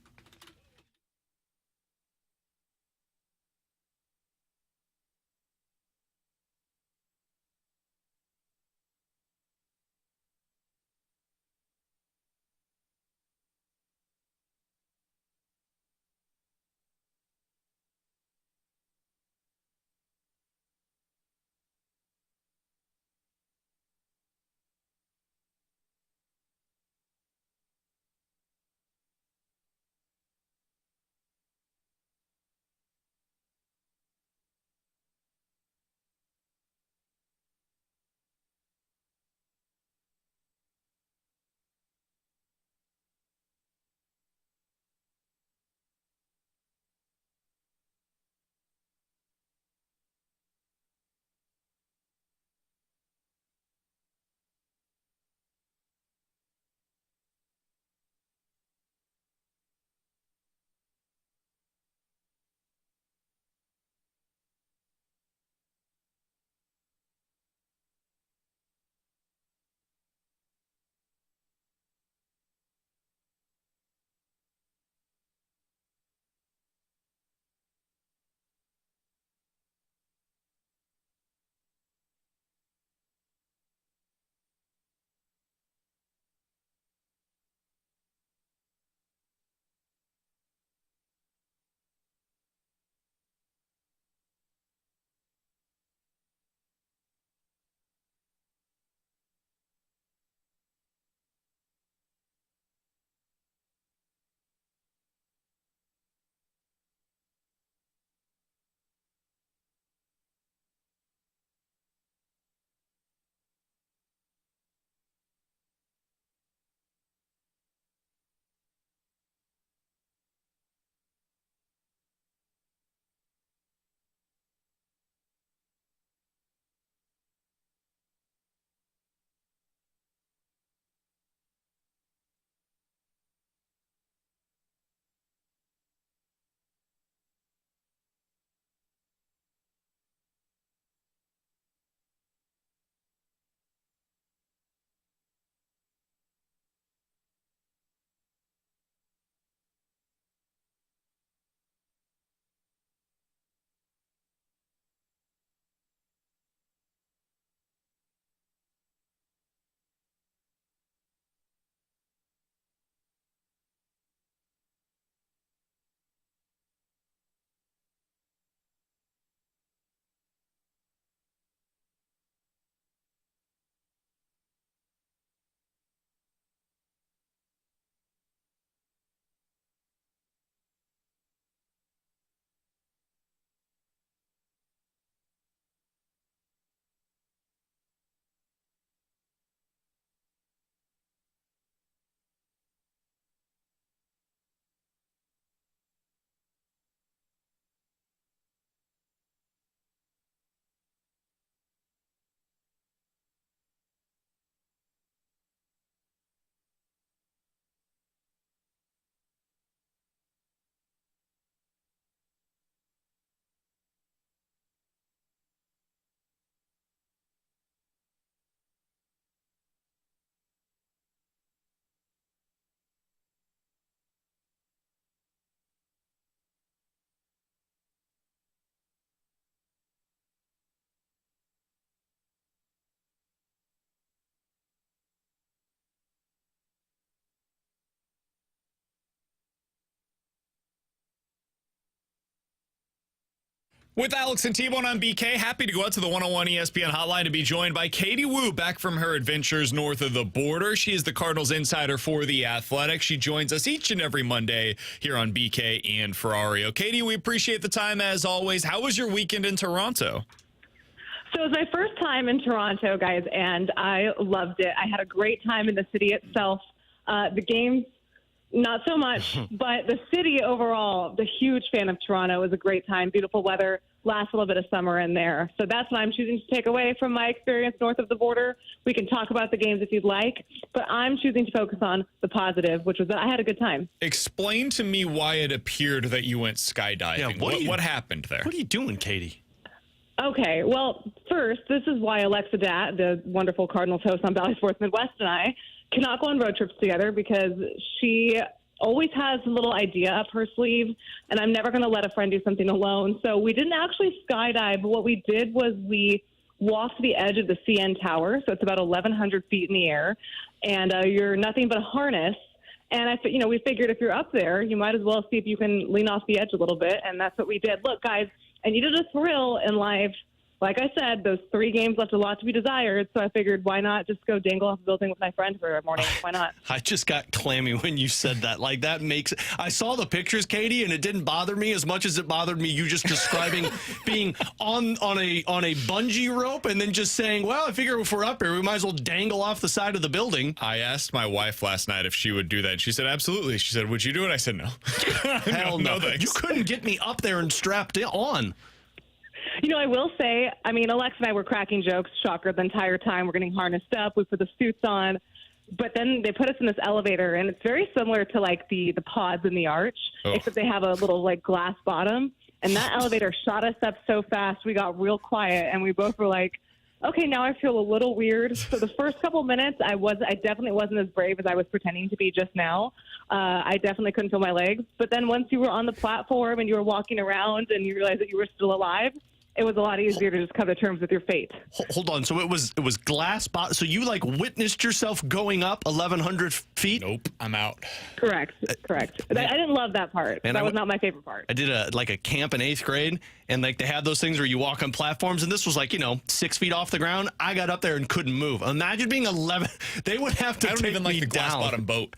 With Alex and T-Bone on BK, happy to go out to the 101 ESPN hotline to be joined by Katie Woo, back from her adventures north of the border. She is the Cardinals insider for The Athletic. She joins us each and every Monday here on BK and Ferrario. Katie, we appreciate the time as always. How was your weekend in Toronto? So it was my first time in Toronto, guys, and I loved it. I had a great time in the city itself. The games, not so much, but the city overall, the huge fan of Toronto. It was a great time. Beautiful weather, last little bit of summer in there. So that's what I'm choosing to take away from my experience north of the border. We can talk about the games if you'd like, but I'm choosing to focus on the positive, which was that I had a good time. Explain to me why it appeared that you went skydiving. Yeah, what happened there? What are you doing, Katie? Okay, well, first, this is why Alexa Datt, the wonderful Cardinals host on Valley Sports Midwest, and I cannot go on road trips together because she always has a little idea up her sleeve, and I'm never going to let a friend do something alone. So we didn't actually skydive. What we did was we walked the edge of the CN Tower, so it's about 1,100 feet in the air, and you're nothing but a harness. And we figured if you're up there, you might as well see if you can lean off the edge a little bit, and that's what we did. Look, guys, I needed a thrill in life. Like I said, those 3 games left a lot to be desired, so I figured why not just go dangle off the building with my friend for a morning? Why not? I just got clammy when you said that. Like, that makes – I saw the pictures, Katie, and it didn't bother me as much as it bothered me you just describing being on a bungee rope and then just saying, well, I figure if we're up here, we might as well dangle off the side of the building. I asked my wife last night if she would do that. She said, absolutely. She said, would you do it? I said, no. Hell no. Thanks. You couldn't get me up there and strapped on. I will say, Alex and I were cracking jokes, shocker, the entire time. We're getting harnessed up. We put the suits on. But then they put us in this elevator, and it's very similar to, like, the pods in the arch, except they have a little, like, glass bottom. And that elevator shot us up so fast, we got real quiet, and we both were like, okay, now I feel a little weird. So the first couple minutes, I definitely wasn't as brave as I was pretending to be just now. I definitely couldn't feel my legs. But then once you were on the platform and you were walking around and you realized that you were still alive, it was a lot easier to just come to terms with your fate. Hold on. So it was glass bottom. So you witnessed yourself going up 1,100 feet? Nope. I'm out. Correct. I didn't love that part. That was not my favorite part. I did a camp in 8th grade, and they had those things where you walk on platforms, and this was 6 feet off the ground. I got up there and couldn't move. Imagine being 11. They would have to I don't even like the glass bottom boat.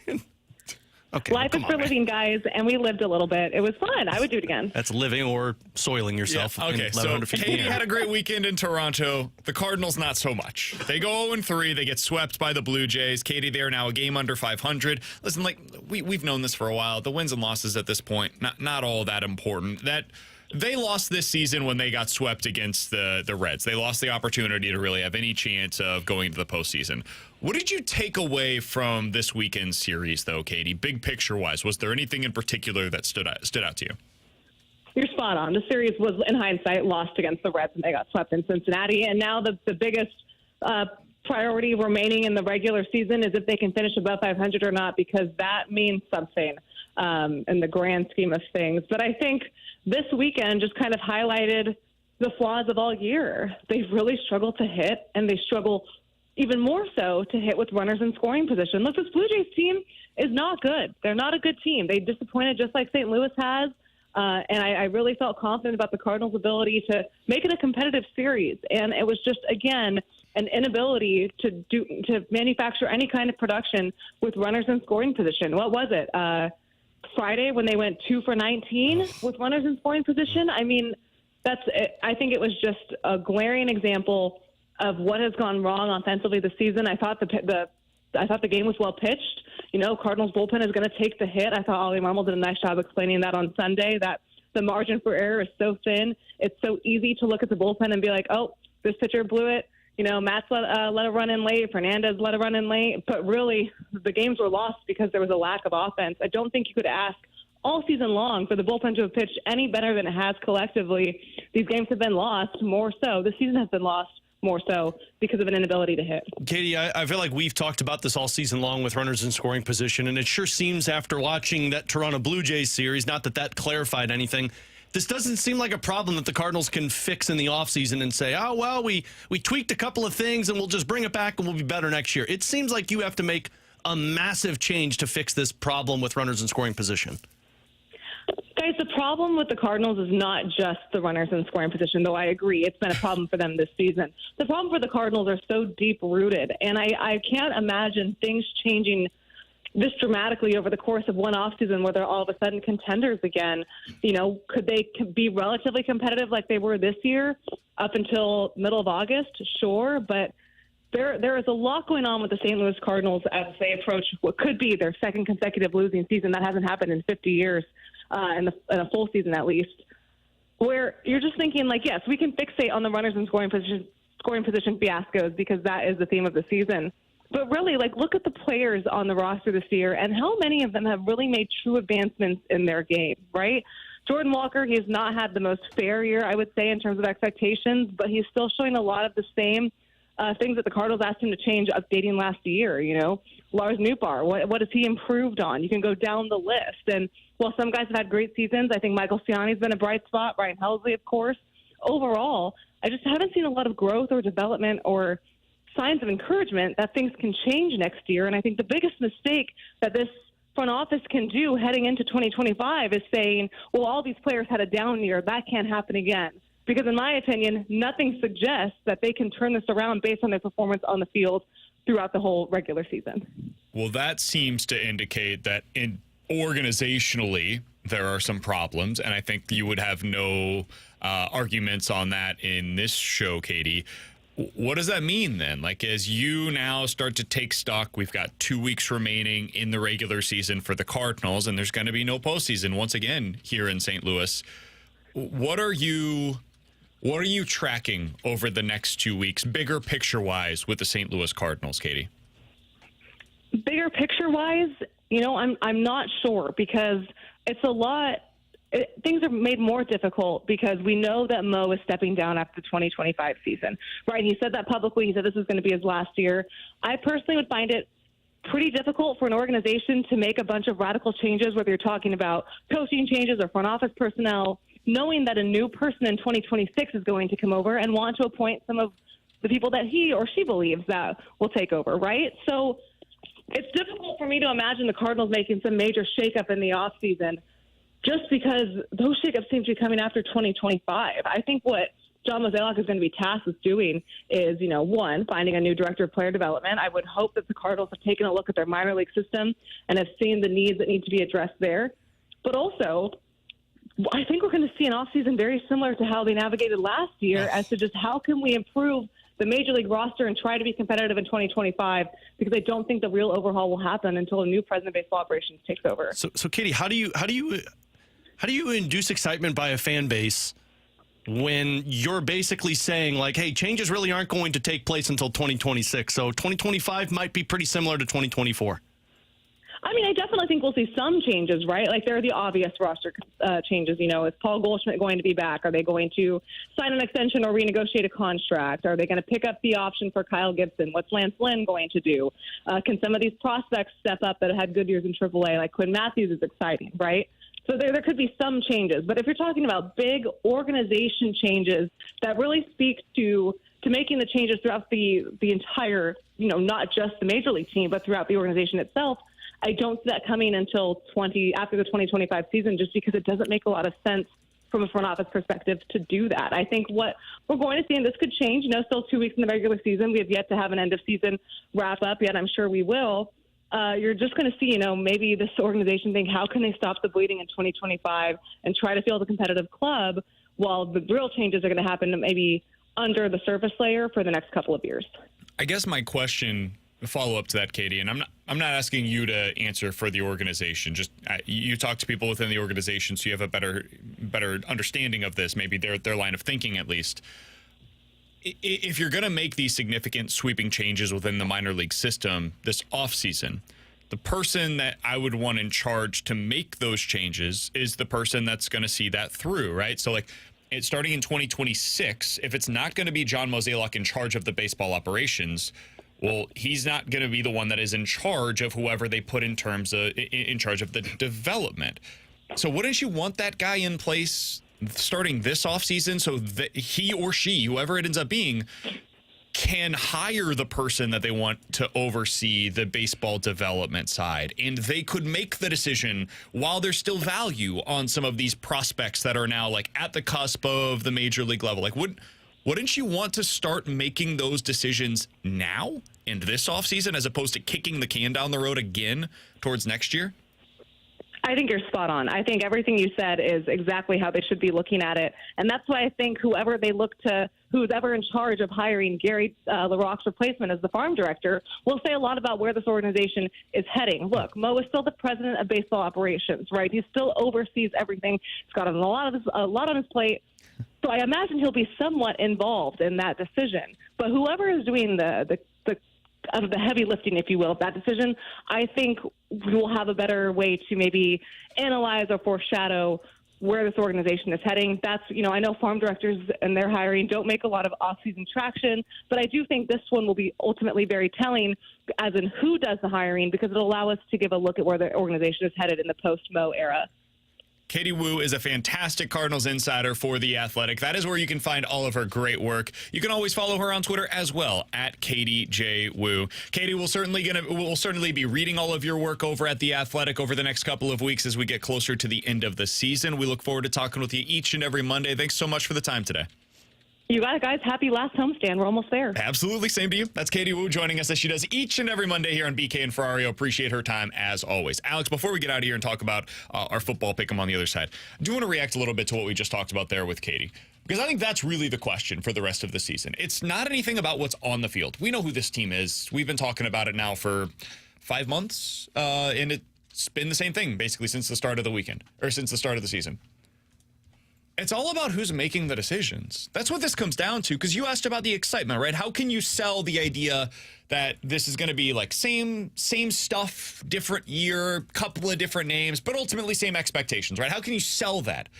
Okay, Life is for living, guys, and we lived a little bit. It was fun. I would do it again. That's living or soiling yourself. Yeah. Okay, so Katie had a great weekend in Toronto. The Cardinals, not so much. They go 0-3. They get swept by the Blue Jays. Katie, they are now a game under 500. Listen, we've known this for a while. The wins and losses at this point, not all that important. That they lost this season when they got swept against the Reds. They lost the opportunity to really have any chance of going to the postseason. What did you take away from this weekend's series, though, Katie? Big picture-wise, was there anything in particular that stood out to you? You're spot on. The series was, in hindsight, lost against the Reds, and they got swept in Cincinnati. And now the biggest priority remaining in the regular season is if they can finish above 500 or not, because that means something in the grand scheme of things. But I think this weekend just kind of highlighted the flaws of all year. They've really struggled to hit, and they struggle even more so to hit with runners in scoring position. Look, this Blue Jays team is not good. They're not a good team. They disappointed just like St. Louis has. And I really felt confident about the Cardinals' ability to make it a competitive series. And it was just, again, an inability to manufacture any kind of production with runners in scoring position. What was it? Friday when they went 2 for 19 with runners in scoring position? I mean, I think it was just a glaring example of what has gone wrong offensively this season. I thought the game was well pitched. Cardinals bullpen is going to take the hit. I thought Ollie Marmol did a nice job explaining that on Sunday, that the margin for error is so thin. It's so easy to look at the bullpen and be like, oh, this pitcher blew it. Matt's let a run in late. Fernandez let a run in late. But really, the games were lost because there was a lack of offense. I don't think you could ask all season long for the bullpen to have pitched any better than it has collectively. These games have been lost more so. The season has been lost more so because of an inability to hit. Katie, I feel like we've talked about this all season long with runners in scoring position, and it sure seems after watching that Toronto Blue Jays series, not that clarified anything, this doesn't seem like a problem that the Cardinals can fix in the offseason and say, oh, well, we tweaked a couple of things and we'll just bring it back and we'll be better next year. It seems like you have to make a massive change to fix this problem with runners in scoring position. Guys, the problem with the Cardinals is not just the runners in scoring position, though I agree it's been a problem for them this season. The problem for the Cardinals are so deep-rooted, and I can't imagine things changing this dramatically over the course of one offseason where they're all of a sudden contenders again. You know, could they be relatively competitive like they were this year up until middle of August? Sure, but there is a lot going on with the St. Louis Cardinals as they approach what could be their second consecutive losing season. That hasn't happened in 50 years, in a full season at least, where you're just thinking, like, yes, we can fixate on the runners and scoring position fiascos because that is the theme of the season. But really, like, look at the players on the roster this year and how many of them have really made true advancements in their game, right? Jordan Walker, he has not had the most fair year, I would say, in terms of expectations, but he's still showing a lot of the same things that the Cardinals asked him to change updating last year, you know. Lars Nootbaar, what has he improved on? You can go down the list. And while some guys have had great seasons, I think Michael Siani's been a bright spot, Ryan Helsley, of course. Overall, I just haven't seen a lot of growth or development or signs of encouragement that things can change next year. And I think the biggest mistake that this front office can do heading into 2025 is saying, well, all these players had a down year. That can't happen again. Because in my opinion, nothing suggests that they can turn this around based on their performance on the field throughout the whole regular season. Well, that seems to indicate that organizationally there are some problems, and I think you would have no arguments on that in this show, Katie. What does that mean then? Like, as you now start to take stock, we've got 2 weeks remaining in the regular season for the Cardinals, and there's going to be no postseason once again here in St. Louis. What are you tracking over the next 2 weeks, bigger picture-wise, with the St. Louis Cardinals, Katie? Bigger picture-wise, you know, I'm not sure because it's a lot. Things are made more difficult because we know that Mo is stepping down after the 2025 season, right? He said that publicly. He said this is going to be his last year. I personally would find it pretty difficult for an organization to make a bunch of radical changes, whether you're talking about coaching changes or front office personnel, knowing that a new person in 2026 is going to come over and want to appoint some of the people that he or she believes that will take over, right? So it's difficult for me to imagine the Cardinals making some major shakeup in the offseason just because those shakeups seem to be coming after 2025. I think what John Mozeliak is going to be tasked with doing is, you know, one, finding a new director of player development. I would hope that the Cardinals have taken a look at their minor league system and have seen the needs that need to be addressed there. But also, I think we're going to see an offseason very similar to how they navigated last year as to just how can we improve the major league roster and try to be competitive in 2025, because I don't think the real overhaul will happen until a new president of baseball operations takes over. So Katie, how do you induce excitement by a fan base when you're basically saying, like, hey, changes really aren't going to take place until 2026, so 2025 might be pretty similar to 2024? I mean, I definitely think we'll see some changes, right? Like, there are the obvious roster changes. You know, is Paul Goldschmidt going to be back? Are they going to sign an extension or renegotiate a contract? Are they going to pick up the option for Kyle Gibson? What's Lance Lynn going to do? Can some of these prospects step up that had good years in AAA? Like Quinn Matthews is exciting, right? So there could be some changes. But if you're talking about big organization changes that really speak to making the changes throughout the entire, you know, not just the major league team, but throughout the organization itself, I don't see that coming until after the 2025 season, just because it doesn't make a lot of sense from a front office perspective to do that. I think what we're going to see, and this could change, you know, still 2 weeks in the regular season. We have yet to have an end of season wrap up yet. I'm sure we will. You're just going to see, you know, maybe this organization think, how can they stop the bleeding in 2025 and try to field a competitive club while the real changes are going to happen maybe under the surface layer for the next couple of years. I guess my question, follow up to that, Katie, and I'm not asking you to answer for the organization. Just you talk to people within the organization, so you have a better understanding of this, maybe their line of thinking at least. If you're going to make these significant sweeping changes within the minor league system this offseason, the person that I would want in charge to make those changes is the person that's going to see that through, right? So, like, it's starting in 2026, if it's not going to be John Mozeliak in charge of the baseball operations, well, he's not going to be the one that is in charge of whoever they put in charge of the development. So wouldn't you want that guy in place starting this offseason so that he or she, whoever it ends up being, can hire the person that they want to oversee the baseball development side, and they could make the decision while there's still value on some of these prospects that are now like at the cusp of the major league level. Like, wouldn't you want to start making those decisions now in this offseason as opposed to kicking the can down the road again towards next year? I think you're spot on. I think everything you said is exactly how they should be looking at it. And that's why I think whoever they look to, who's ever in charge of hiring Gary LaRocque's replacement as the farm director, will say a lot about where this organization is heading. Look, Mo is still the president of baseball operations, right? He still oversees everything. He's got a lot on his plate. So I imagine he'll be somewhat involved in that decision. But whoever is doing the heavy lifting, if you will, of that decision, I think we will have a better way to maybe analyze or foreshadow where this organization is heading. That's, I know farm directors and their hiring don't make a lot of off-season traction, but I do think this one will be ultimately very telling as in who does the hiring, because it'll allow us to give a look at where the organization is headed in the post-Mo era. Katie Woo is a fantastic Cardinals insider for The Athletic. That is where you can find all of her great work. You can always follow her on Twitter as well, at Katie J. Woo. Katie, we'll certainly be reading all of your work over at The Athletic over the next couple of weeks as we get closer to the end of the season. We look forward to talking with you each and every Monday. Thanks so much for the time today. You got it, guys. Happy last homestand. We're almost there. Absolutely. Same to you. That's Katie Woo joining us as she does each and every Monday here on BK and Ferrario. Appreciate her time as always. Alex, before we get out of here and talk about our football pick 'em on the other side, I do want to react a little bit to what we just talked about there with Katie, because I think that's really the question for the rest of the season. It's not anything about what's on the field. We know who this team is. We've been talking about it now for 5 months, and it's been the same thing basically since the start of the season. It's all about who's making the decisions. That's what this comes down to, because you asked about the excitement, right? How can you sell the idea that this is going to be like same stuff, different year, couple of different names, but ultimately same expectations, right? How can you sell that?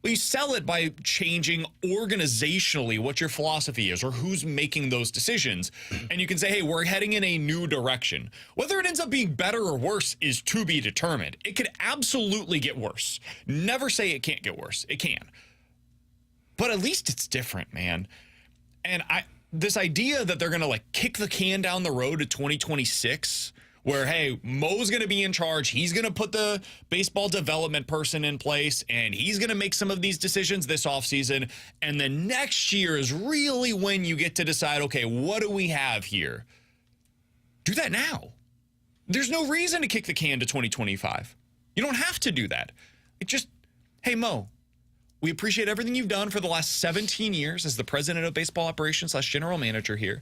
Well, you sell it by changing organizationally what your philosophy is or who's making those decisions. And you can say, hey, we're heading in a new direction. Whether it ends up being better or worse is to be determined. It could absolutely get worse. Never say it can't get worse. It can. But at least it's different, man. And this idea that they're going to like kick the can down the road to 2026, where, hey, Mo's going to be in charge. He's going to put the baseball development person in place, and he's going to make some of these decisions this offseason. And then next year is really when you get to decide, okay, what do we have here? Do that now. There's no reason to kick the can to 2025. You don't have to do that. It just, hey, Mo, we appreciate everything you've done for the last 17 years as the president of baseball operations / general manager here.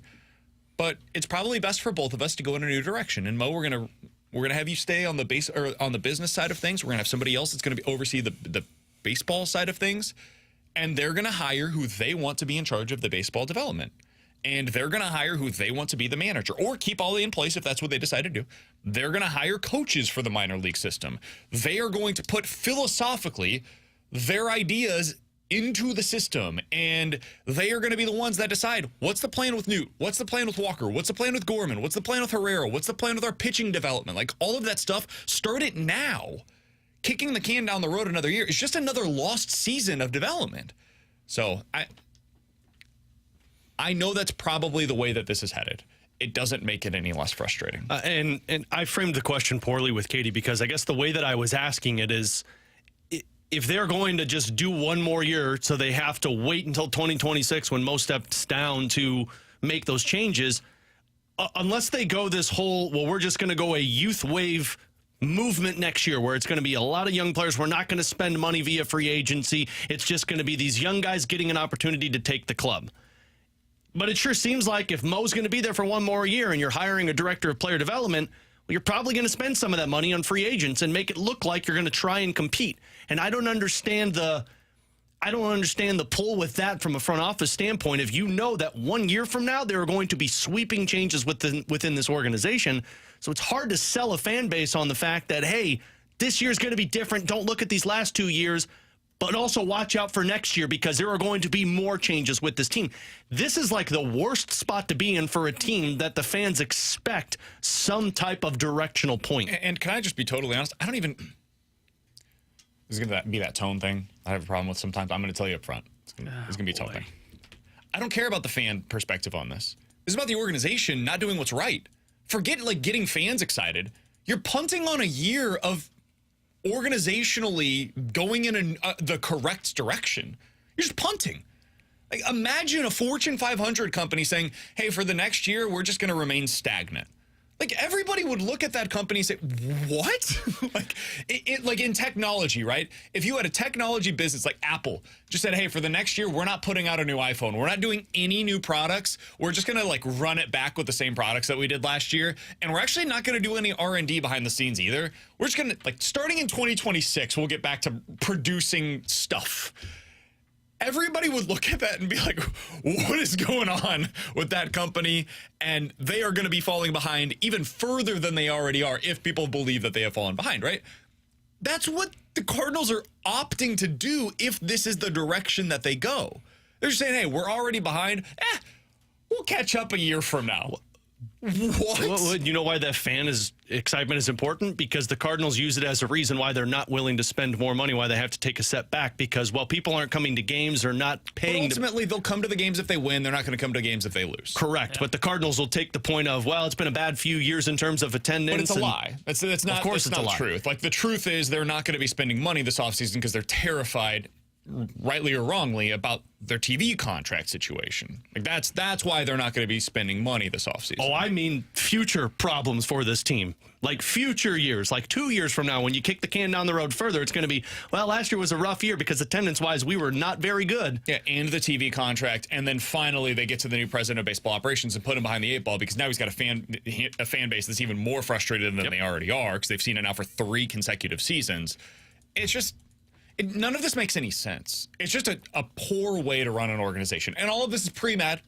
But it's probably best for both of us to go in a new direction. And Mo, we're gonna have you stay on the on the business side of things. We're gonna have somebody else that's gonna oversee the baseball side of things, and they're gonna hire who they want to be in charge of the baseball development. And they're gonna hire who they want to be the manager, or keep all in place if that's what they decide to do. They're gonna hire coaches for the minor league system. They are going to put philosophically their ideas into the system, and they are going to be the ones that decide what's the plan with Newt, what's the plan with Walker, what's the plan with Gorman, what's the plan with Herrera, what's the plan with our pitching development. Like, all of that stuff, start it now. Kicking the can down the road another year is just another lost season of development. So I know that's probably the way that this is headed. It doesn't make it any less frustrating. And I framed the question poorly with Katie, because I guess the way that I was asking it is, if they're going to just do one more year, so they have to wait until 2026 when Mo steps down to make those changes, unless they go this whole, well, we're just going to go a youth wave movement next year where it's going to be a lot of young players. We're not going to spend money via free agency. It's just going to be these young guys getting an opportunity to take the club. But it sure seems like if Mo's going to be there for one more year and you're hiring a director of player development, well, you're probably going to spend some of that money on free agents and make it look like you're going to try and compete. And I don't understand the pull with that from a front office standpoint. If you know that 1 year from now there are going to be sweeping changes within this organization, so it's hard to sell a fan base on the fact that, hey, this year's going to be different. Don't look at these last 2 years, but also watch out for next year because there are going to be more changes with this team. This is like the worst spot to be in for a team that the fans expect some type of directional point. And can I just be totally honest? I don't even... This is going to be that tone thing I have a problem with sometimes. I'm going to tell you up front. It's going to be a tone thing. I don't care about the fan perspective on this. This is about the organization not doing what's right. Forget like getting fans excited. You're punting on a year of organizationally going in the correct direction. You're just punting. Like, imagine a Fortune 500 company saying, hey, for the next year, we're just going to remain stagnant. Like, everybody would look at that company and say, what? like in technology, right? If you had a technology business like Apple just said, hey, for the next year, we're not putting out a new iPhone. We're not doing any new products. We're just going to like run it back with the same products that we did last year. And we're actually not going to do any R&D behind the scenes either. We're just going to, like, starting in 2026, we'll get back to producing stuff. Everybody would look at that and be like, what is going on with that company? And they are going to be falling behind even further than they already are if people believe that they have fallen behind, right? That's what the Cardinals are opting to do if this is the direction that they go. They're saying, hey, we're already behind. We'll catch up a year from now. What? Well, you know why that excitement is important? Because the Cardinals use it as a reason why they're not willing to spend more money, why they have to take a step back, because, well, people aren't coming to games, they're not paying. But ultimately, they'll come to the games if they win. They're not going to come to games if they lose. Correct. Yeah. But the Cardinals will take the point of, well, it's been a bad few years in terms of attendance. But it's a lie. That's not, of course, it's not a lie. Truth. Like, the truth is they're not going to be spending money this offseason because they're terrified, rightly or wrongly, about their TV contract situation. Like, that's why they're not going to be spending money this offseason. Oh, I mean future problems for this team. Like future years, like 2 years from now, when you kick the can down the road further, it's going to be, well, last year was a rough year because attendance-wise, we were not very good. Yeah, and the TV contract, and then finally they get to the new president of baseball operations and put him behind the 8 ball because now he's got a fan base that's even more frustrated than they already are because they've seen it now for 3 consecutive seasons. It's just... none of this makes any sense. It's just a poor way to run an organization. And all of this is pre-Mad.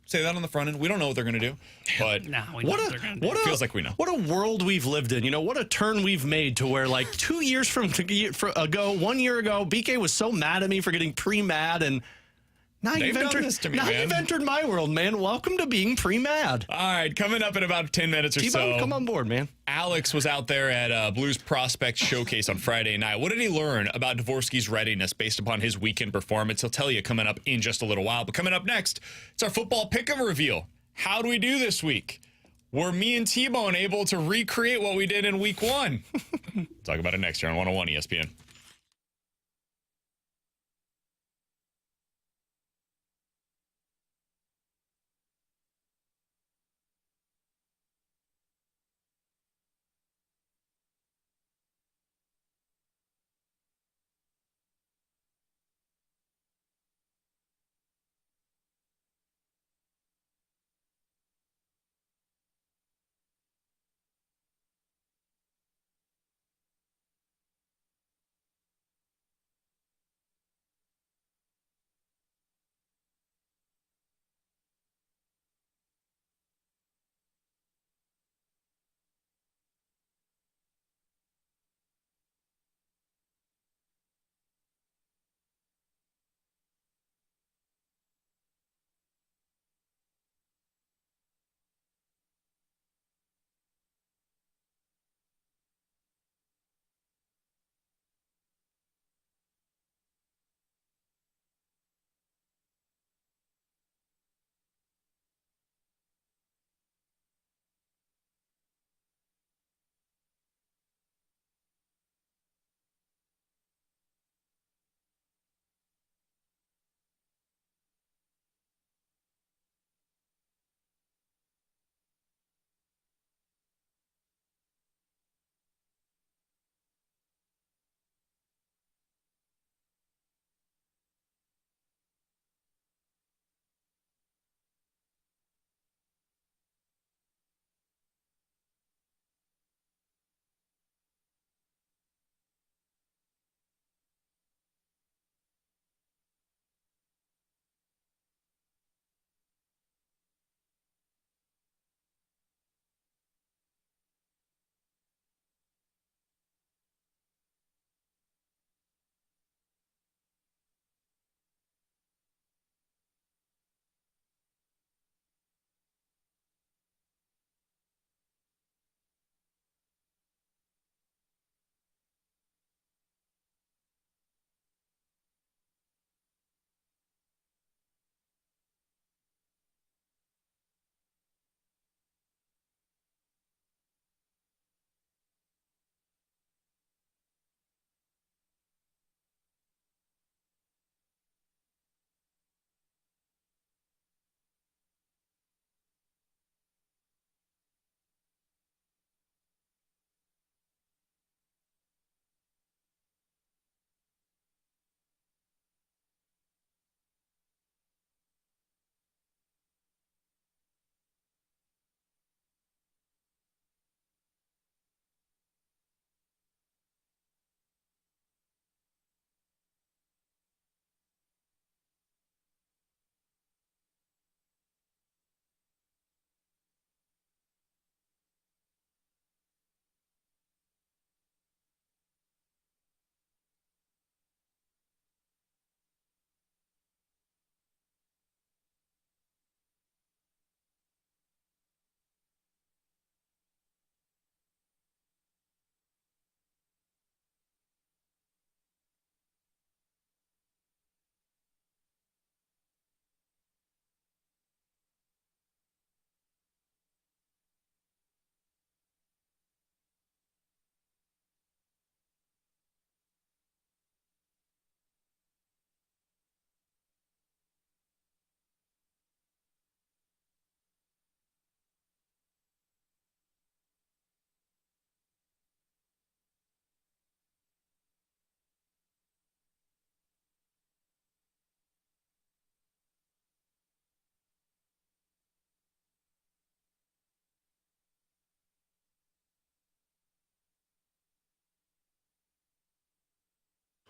Say that on the front end. We don't know what they're going to do. But we know what they're going to do. It feels like we know. What a world we've lived in. You know, what a turn we've made to where, like, 2 years ago, 1 year ago, BK was so mad at me for getting pre-Mad, and now you've entered my world, man. Welcome to being pre-Mad. All right, coming up in about 10 minutes or T-Bone, so. come on board, man. Alex was out there at Blues Prospect Showcase on Friday night. What did he learn about Dvorsky's readiness based upon his weekend performance? He'll tell you coming up in just a little while. But coming up next, it's our football pick'em reveal. How do we do this week? Were me and T-Bone able to recreate what we did in week 1? Talk about it next year on 101 ESPN.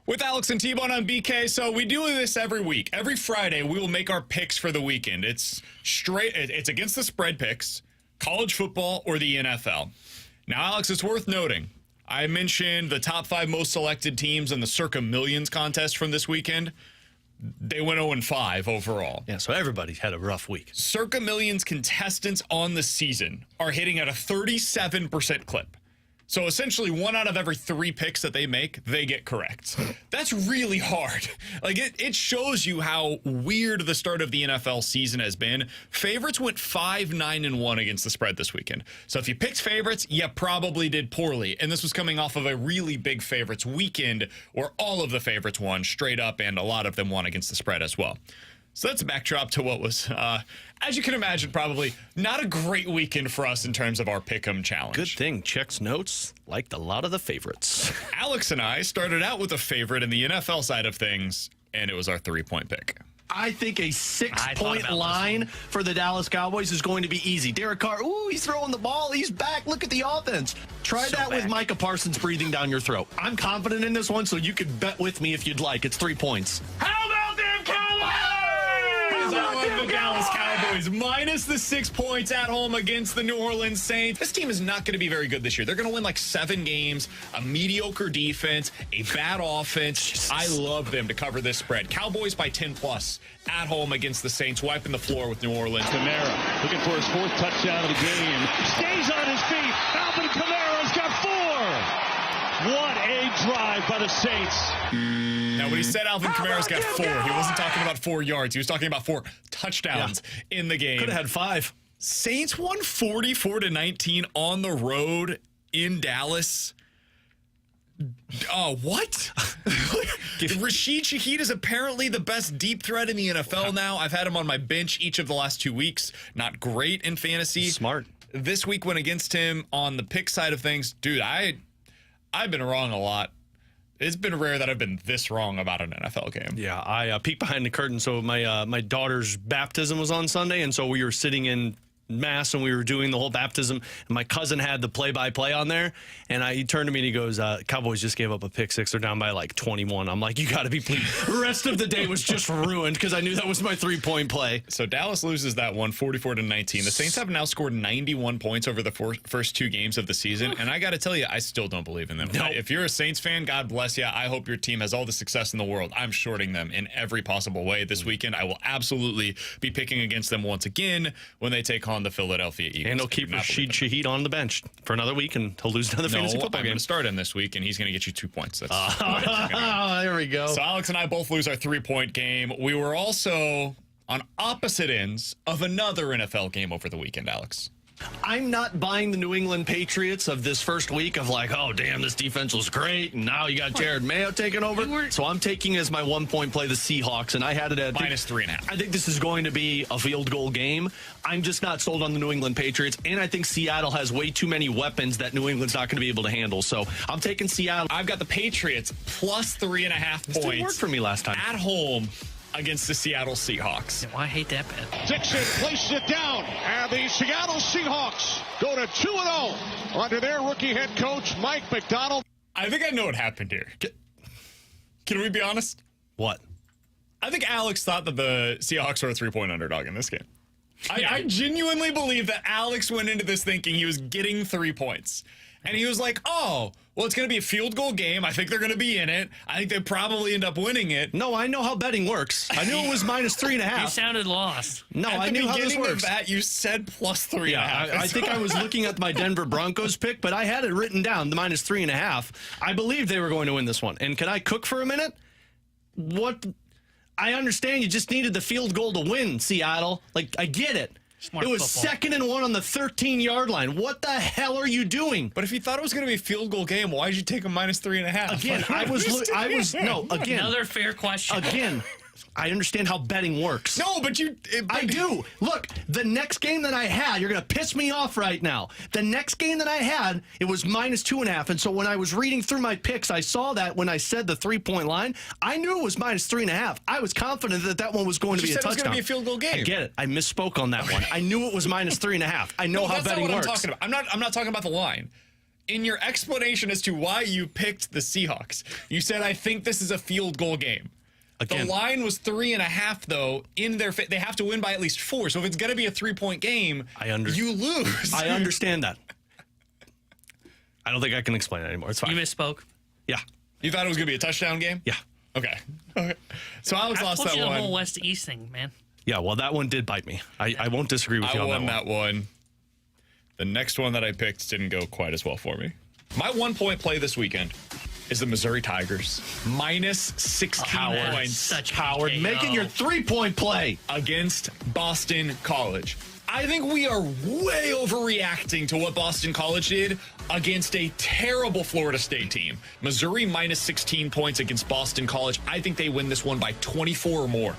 With Alex and T-Bone on BK, so we do this every week. Every Friday, we will make our picks for the weekend. It's against the spread picks, college football, or the NFL. Now, Alex, it's worth noting, I mentioned the top 5 most selected teams in the Circa Millions contest from this weekend. They went 0-5 overall. Yeah, so everybody had a rough week. Circa Millions contestants on the season are hitting at a 37% clip. So essentially 1 out of every 3 picks that they make, they get correct. That's really hard. Like it shows you how weird the start of the NFL season has been. Favorites went 5-9-1 against the spread this weekend. So if you picked favorites, you probably did poorly. And this was coming off of a really big favorites weekend where all of the favorites won straight up and a lot of them won against the spread as well. So that's a backdrop to what was, as you can imagine, probably not a great weekend for us in terms of our Pick'em challenge. Good thing Check's notes liked a lot of the favorites. Alex and I started out with a favorite in the NFL side of things, and it was our 3-point pick. I think a 6-point line for the Dallas Cowboys is going to be easy. Derek Carr, he's throwing the ball. He's back. Look at the offense. Try that with Micah Parsons breathing down your throat. I'm confident in this one, so you could bet with me if you'd like. It's 3 points. How about them Cowboys? I love the Dallas Cowboys. Minus the 6 points at home against the New Orleans Saints. This team is not going to be very good this year. They're going to win like 7 games, a mediocre defense, a bad offense. Jesus. I love them to cover this spread. Cowboys by 10+ at home against the Saints, wiping the floor with New Orleans. Kamara looking for his 4th touchdown of the game. Stays on his feet. Alvin Kamara's got 4. What a drive by the Saints. Now, when he said Alvin Kamara's got 4, he wasn't talking about 4 yards. He was talking about 4 touchdowns in the game. Could have had 5. Saints won 44-19 on the road in Dallas. What? Rashid Shaheed is apparently the best deep threat in the NFL now. I've had him on my bench each of the last 2 weeks. Not great in fantasy. Smart. This week went against him on the pick side of things. Dude, I've been wrong a lot. It's been rare that I've been this wrong about an NFL game. Yeah, I peeked behind the curtain. So my daughter's baptism was on Sunday, and so we were sitting in Mass and we were doing the whole baptism, and my cousin had the play-by-play on there, and he turned to me and he goes, Cowboys just gave up a pick 6. They're down by like 21. I'm like, you got to be pleased. The rest of the day was just ruined because I knew that was my 3-point play. So Dallas loses that one 44-19. The Saints have now scored 91 points over the first 2 games of the season, and I got to tell you, I still don't believe in them. Nope. If you're a Saints fan, God bless you. I hope your team has all the success in the world. I'm shorting them in every possible way this weekend. I will absolutely be picking against them once again when they take on the Philadelphia Eagles. And he'll keep Rashid Shaheed on the bench for another week, and he'll lose another fantasy football game. I'm going to start him this week, and he's going to get you 2 points. That's there we go. So Alex and I both lose our 3-point game. We were also on opposite ends of another NFL game over the weekend, Alex. I'm not buying the New England Patriots of this first week of like, oh, damn, this defense was great, and now you got Jared Mayo taking over. So I'm taking as my 1-point play the Seahawks, and I had it at minus 3.5. I think this is going to be a field goal game. I'm just not sold on the New England Patriots, and I think Seattle has way too many weapons that New England's not going to be able to handle. So I'm taking Seattle. I've got the Patriots plus 3.5 points. This didn't work for me last time. At home against the Seattle Seahawks. Well, I hate that bet. Dixon places it down, and the Seattle Seahawks go to 2-0 under their rookie head coach, Mike McDonald. I think I know what happened here. Can we be honest? What? I think Alex thought that the Seahawks were a 3-point underdog in this game. I genuinely believe that Alex went into this thinking he was getting 3 points. And he was like, oh, well, it's going to be a field goal game. I think they're going to be in it. I think they probably end up winning it. No, I know how betting works. I knew it was minus 3.5. You sounded lost. No, I knew how this works. At the beginning of that, you said plus 3.5. Yeah, I think I was looking at my Denver Broncos pick, but I had it written down, the minus 3.5. I believed they were going to win this one. And can I cook for a minute? What? I understand you just needed the field goal to win, Seattle. Like, I get it. It was football. 2nd and 1 on the 13-yard line. What the hell are you doing? But if you thought it was going to be a field goal game, why did you take a minus 3.5? Again, another fair question. Again, I understand how betting works. No, but I do. Look, the next game that I had, you're going to piss me off right now. The next game that I had, it was minus 2.5. And so when I was reading through my picks, I saw that when I said the 3-point line, I knew it was minus 3.5. I was confident that one was going to be a touchdown. It was going to be a field goal game. I get it. I misspoke on that one. I knew it was minus 3.5. I know how betting works. I'm not talking about the line. in your explanation as to why you picked the Seahawks, you said, I think this is a field goal game. Again, the line was 3.5, though. They have to win by at least 4. So if it's going to be a 3-point game, you lose. I understand that. I don't think I can explain it anymore. It's fine. You misspoke. Yeah. You thought it was going to be a touchdown game? Yeah. Okay. So Alex lost that the one. whole West to East thing, man. Yeah, well, that one did bite me. I won't disagree with you on that one. I won that one. The next one that I picked didn't go quite as well for me. My 1-point play this weekend is the Missouri Tigers. Minus 16 points. Such Howard making your 3-point play against Boston College. I think we are way overreacting to what Boston College did against a terrible Florida State team. Missouri minus 16 points against Boston College. I think they win this one by 24 or more.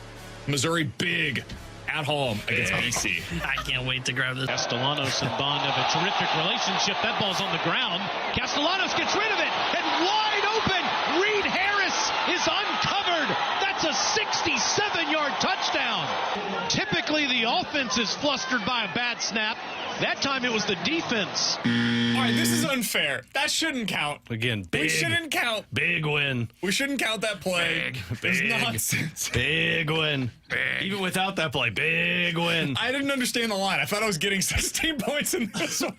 Missouri big at home against BC. I can't wait to grab this. Castellanos and Bond have a terrific relationship. That ball's on the ground. Castellanos gets rid of it, and wide open. Reed Harris is uncovered. That's a 67-yard touchdown. Typically, the offense is flustered by a bad snap. That time it was the defense. All right, this is unfair. That shouldn't count. Again, we shouldn't count. Big win. We shouldn't count that play. It's nonsense. Big win. Even without that play, big win. I didn't understand the line. I thought I was getting 16 points in this one.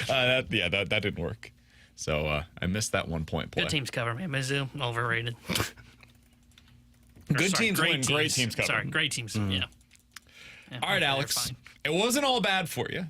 That didn't work. So I missed that 1-point play. Good teams cover, man. Mizzou, overrated. Good teams win. Great teams cover. Sorry, great teams. Yeah. All right, Alex. It wasn't all bad for you.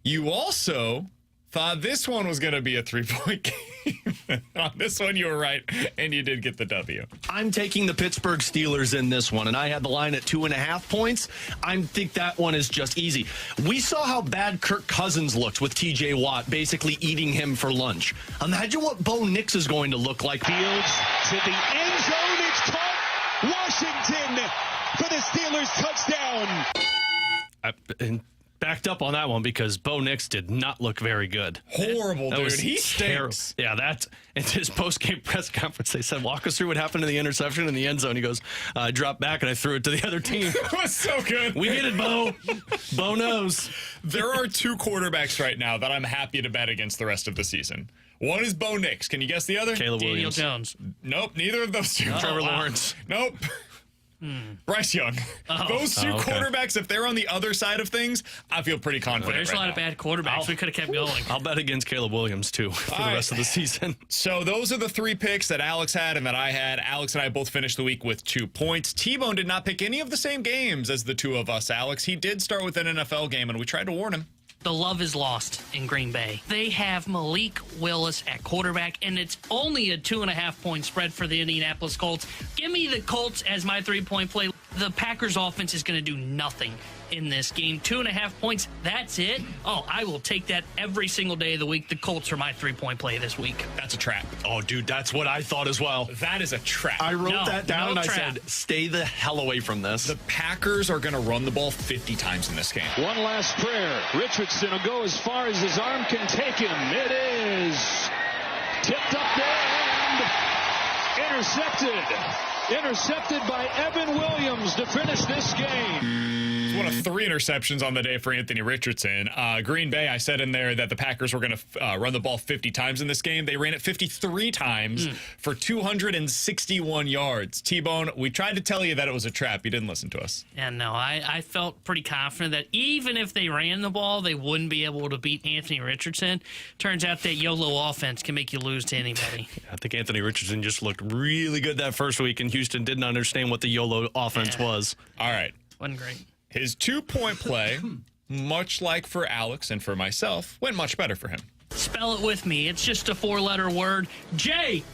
You also thought this one was going to be a 3-point game. On this one, you were right, and you did get the W. I'm taking the Pittsburgh Steelers in this one, and I had the line at 2.5 points. I think that one is just easy. We saw how bad Kirk Cousins looked with T.J. Watt basically eating him for lunch. Imagine what Bo Nix is going to look like. Fields to the end zone. It's caught. Washington for the Steelers touchdown. And backed up on that one because Bo Nix did not look very good. Horrible, dude. He stinks. Yeah, that in his post-game press conference, they said, walk us through what happened to the interception in the end zone. He goes, I dropped back and I threw it to the other team. It was so good. We get it, Bo. Bo knows. There are 2 quarterbacks right now that I'm happy to bet against the rest of the season. One is Bo Nix. Can you guess the other? Caleb Daniel Williams. Jones. Nope, neither of those 2. Trevor Lawrence. Nope. Bryce Young. Those 2 quarterbacks, if they're on the other side of things, I feel pretty confident. There's a lot of bad quarterbacks. We could have kept going. I'll bet against Caleb Williams, too, for the rest of the season. So those are the 3 picks that Alex had and that I had. Alex and I both finished the week with 2 points. T-Bone did not pick any of the same games as the 2 of us, Alex. He did start with an NFL game, and we tried to warn him. The love is lost in Green Bay. They have Malik Willis at quarterback, and it's only a 2.5-point spread for the Indianapolis Colts. Give me the Colts as my 3-point play. The Packers offense is going to do nothing in this game. 2.5 points, that's it? Oh, I will take that every single day of the week. The Colts are my 3-point play this week. That's a trap. Oh, dude, that's what I thought as well. That is a trap. I wrote that down and I said, stay the hell away from this. The Packers are going to run the ball 50 times in this game. One last prayer. Richardson will go as far as his arm can take him. It is tipped up there and intercepted. Intercepted by Evan Williams to finish this game. It's one of 3 interceptions on the day for Anthony Richardson. Green Bay, I said in there that the Packers were going to run the ball 50 times in this game. They ran it 53 times for 261 yards. T-Bone, we tried to tell you that it was a trap. You didn't listen to us. Yeah, no, I felt pretty confident that even if they ran the ball, they wouldn't be able to beat Anthony Richardson. Turns out that YOLO offense can make you lose to anybody. I think Anthony Richardson just looked really good that first week, and Houston didn't understand what the YOLO offense was. All right. Wasn't great. His 2-point play, much like for Alex and for myself, went much better for him. Spell it with me. It's just a 4-letter word. Jets.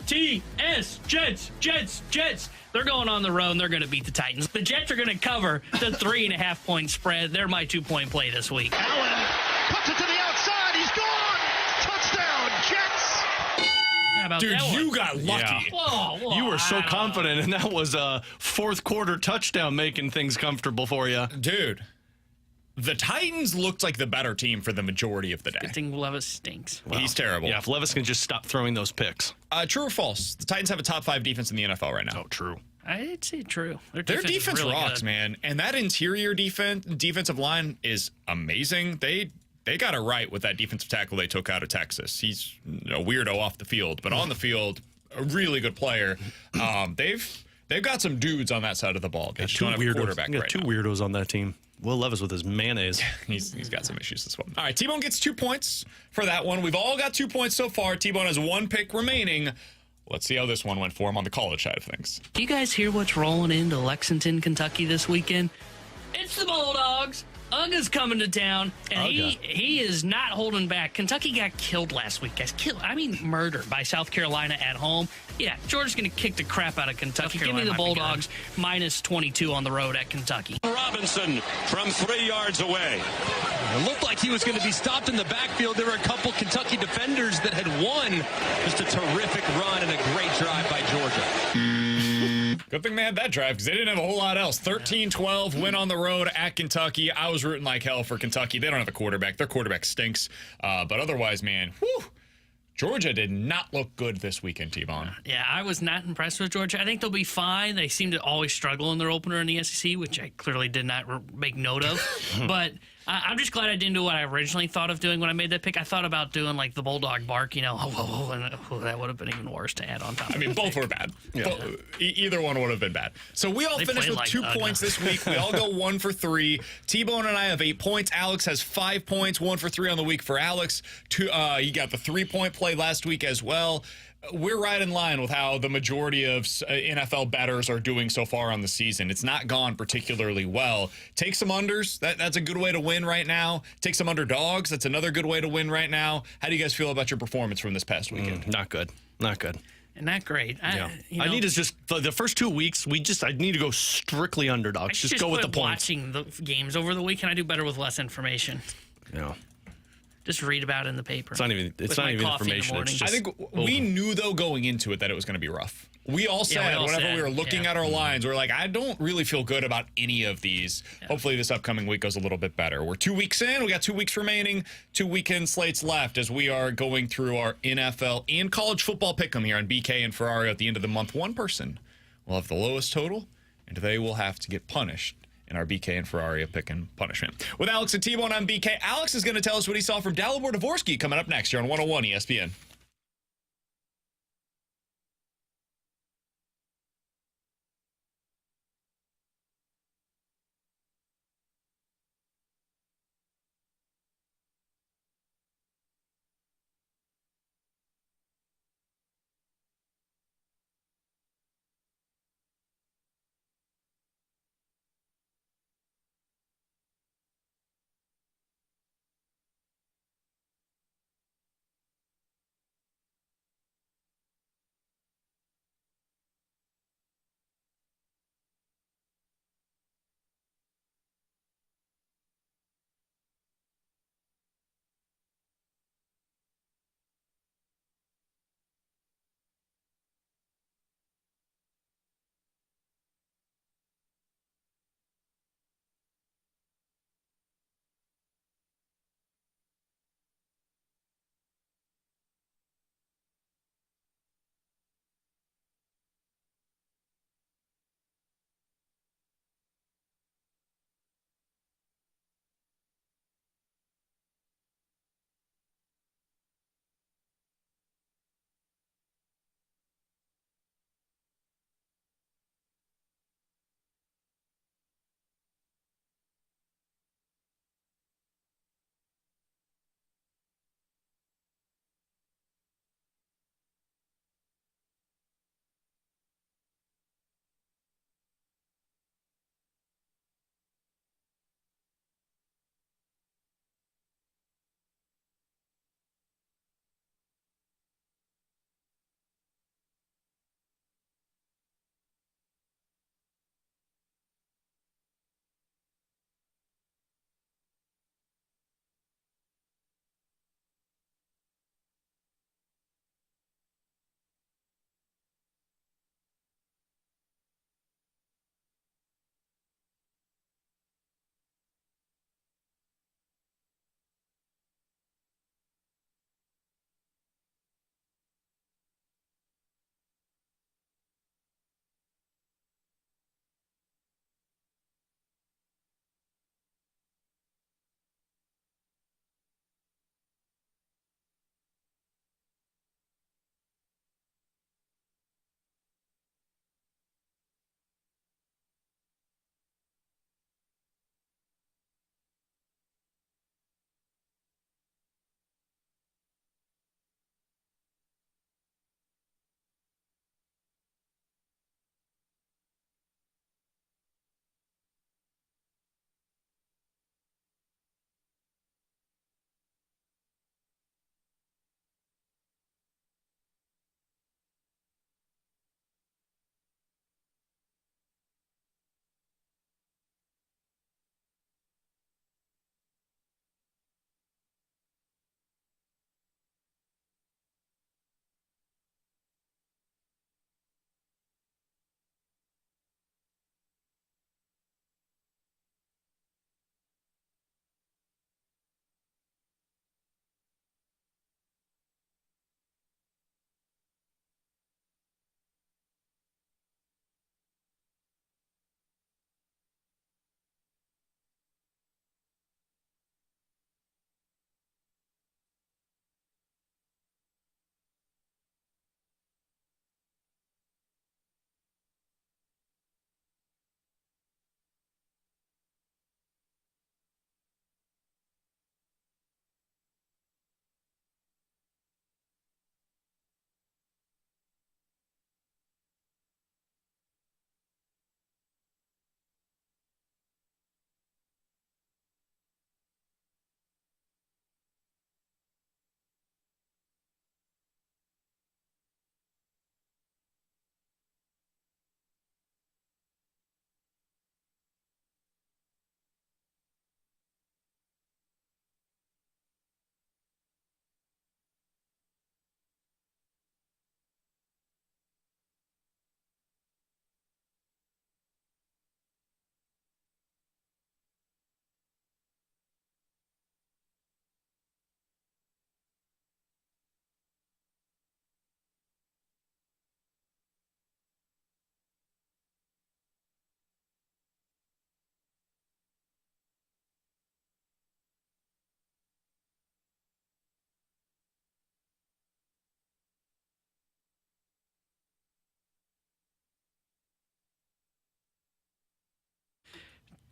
Jets. Jets. Jets. They're going on the road, and they're going to beat the Titans. The Jets are going to cover the 3.5-point spread. They're my 2-point play this week. Allen puts it to the outside. He's gone. Touchdown, Jets. Dude, you got lucky. Yeah. Whoa, you were so confident, and that was a 4th-quarter touchdown making things comfortable for you. Dude, the Titans looked like the better team for the majority of the day. Good thing Levis stinks. Well, he's terrible. Yeah, if Levis can just stop throwing those picks. True or false? The Titans have a top 5 defense in the NFL right now. Oh, true. I'd say true. Their defense really rocks, good. man. And that interior defensive line is amazing. They they got it right with that defensive tackle they took out of Texas. He's a weirdo off the field, but on the field, a really good player. They've got some dudes on that side of the ball. They just don't have a quarterback right two now. weirdos on that team. Will Levis with his mayonnaise. He's got some issues as well. All right, T-Bone gets 2 points for that one. We've all got 2 points so far. T-Bone has 1 pick remaining. Let's see how this one went for him on the college side of things. Do you guys hear what's rolling into Lexington, Kentucky this weekend? It's the Bulldogs. Uga's coming to town, and he is not holding back. Kentucky got killed last week, guys. Murdered by South Carolina at home. Yeah, Georgia's going to kick the crap out of Kentucky. Give me the Bulldogs minus 22 on the road at Kentucky. Robinson from 3 yards away. It looked like he was going to be stopped in the backfield. There were a couple Kentucky defenders that had won. Just a terrific run and a great drive by Georgia. Good thing they had that drive because they didn't have a whole lot else. 13-12, win on the road at Kentucky. I was rooting like hell for Kentucky. They don't have a quarterback. Their quarterback stinks. But otherwise, man, Georgia did not look good this weekend, T-Bone. Yeah, I was not impressed with Georgia. I think they'll be fine. They seem to always struggle in their opener in the SEC, which I clearly did not make note of. But I'm just glad I didn't do what I originally thought of doing when I made that pick. I thought about doing like the Bulldog bark, and that would have been even worse to add on top. Both were bad. Yeah. Either one would have been bad. So we all finished with 2 points this week. We all go 1 for 3. T-Bone and I have 8 points. Alex has 5 points. 1 for 3 on the week for Alex. You got the 3-point play last week as well. We're right in line with how the majority of NFL bettors are doing so far on the season. It's not gone particularly well. Take some unders. That's a good way to win right now. Take some underdogs. That's another good way to win right now. How do you guys feel about your performance from this past weekend? Not good. And not great. I need to just, for the first 2 weeks, I need to go strictly underdogs. Just go with the points. Watching the games over the weekend, I do better with less information. Yeah. Just read about it in the paper. It's not even information. It's just, I think we knew, though, going into it that it was going to be rough. We all said, whenever we were looking at our lines, we were like, I don't really feel good about any of these. Yeah. Hopefully this upcoming week goes a little bit better. We're 2 weeks in. We got 2 weeks remaining, 2 weekend slates left as we are going through our NFL and college football pick'em here on BK and Ferrario at the end of the month. One person will have the lowest total, and they will have to get punished in our BK and Ferrario pick and punishment. With Alex and T-Bone on BK, Alex is going to tell us what he saw from Dalibor Dvorsky coming up next here on 101 ESPN.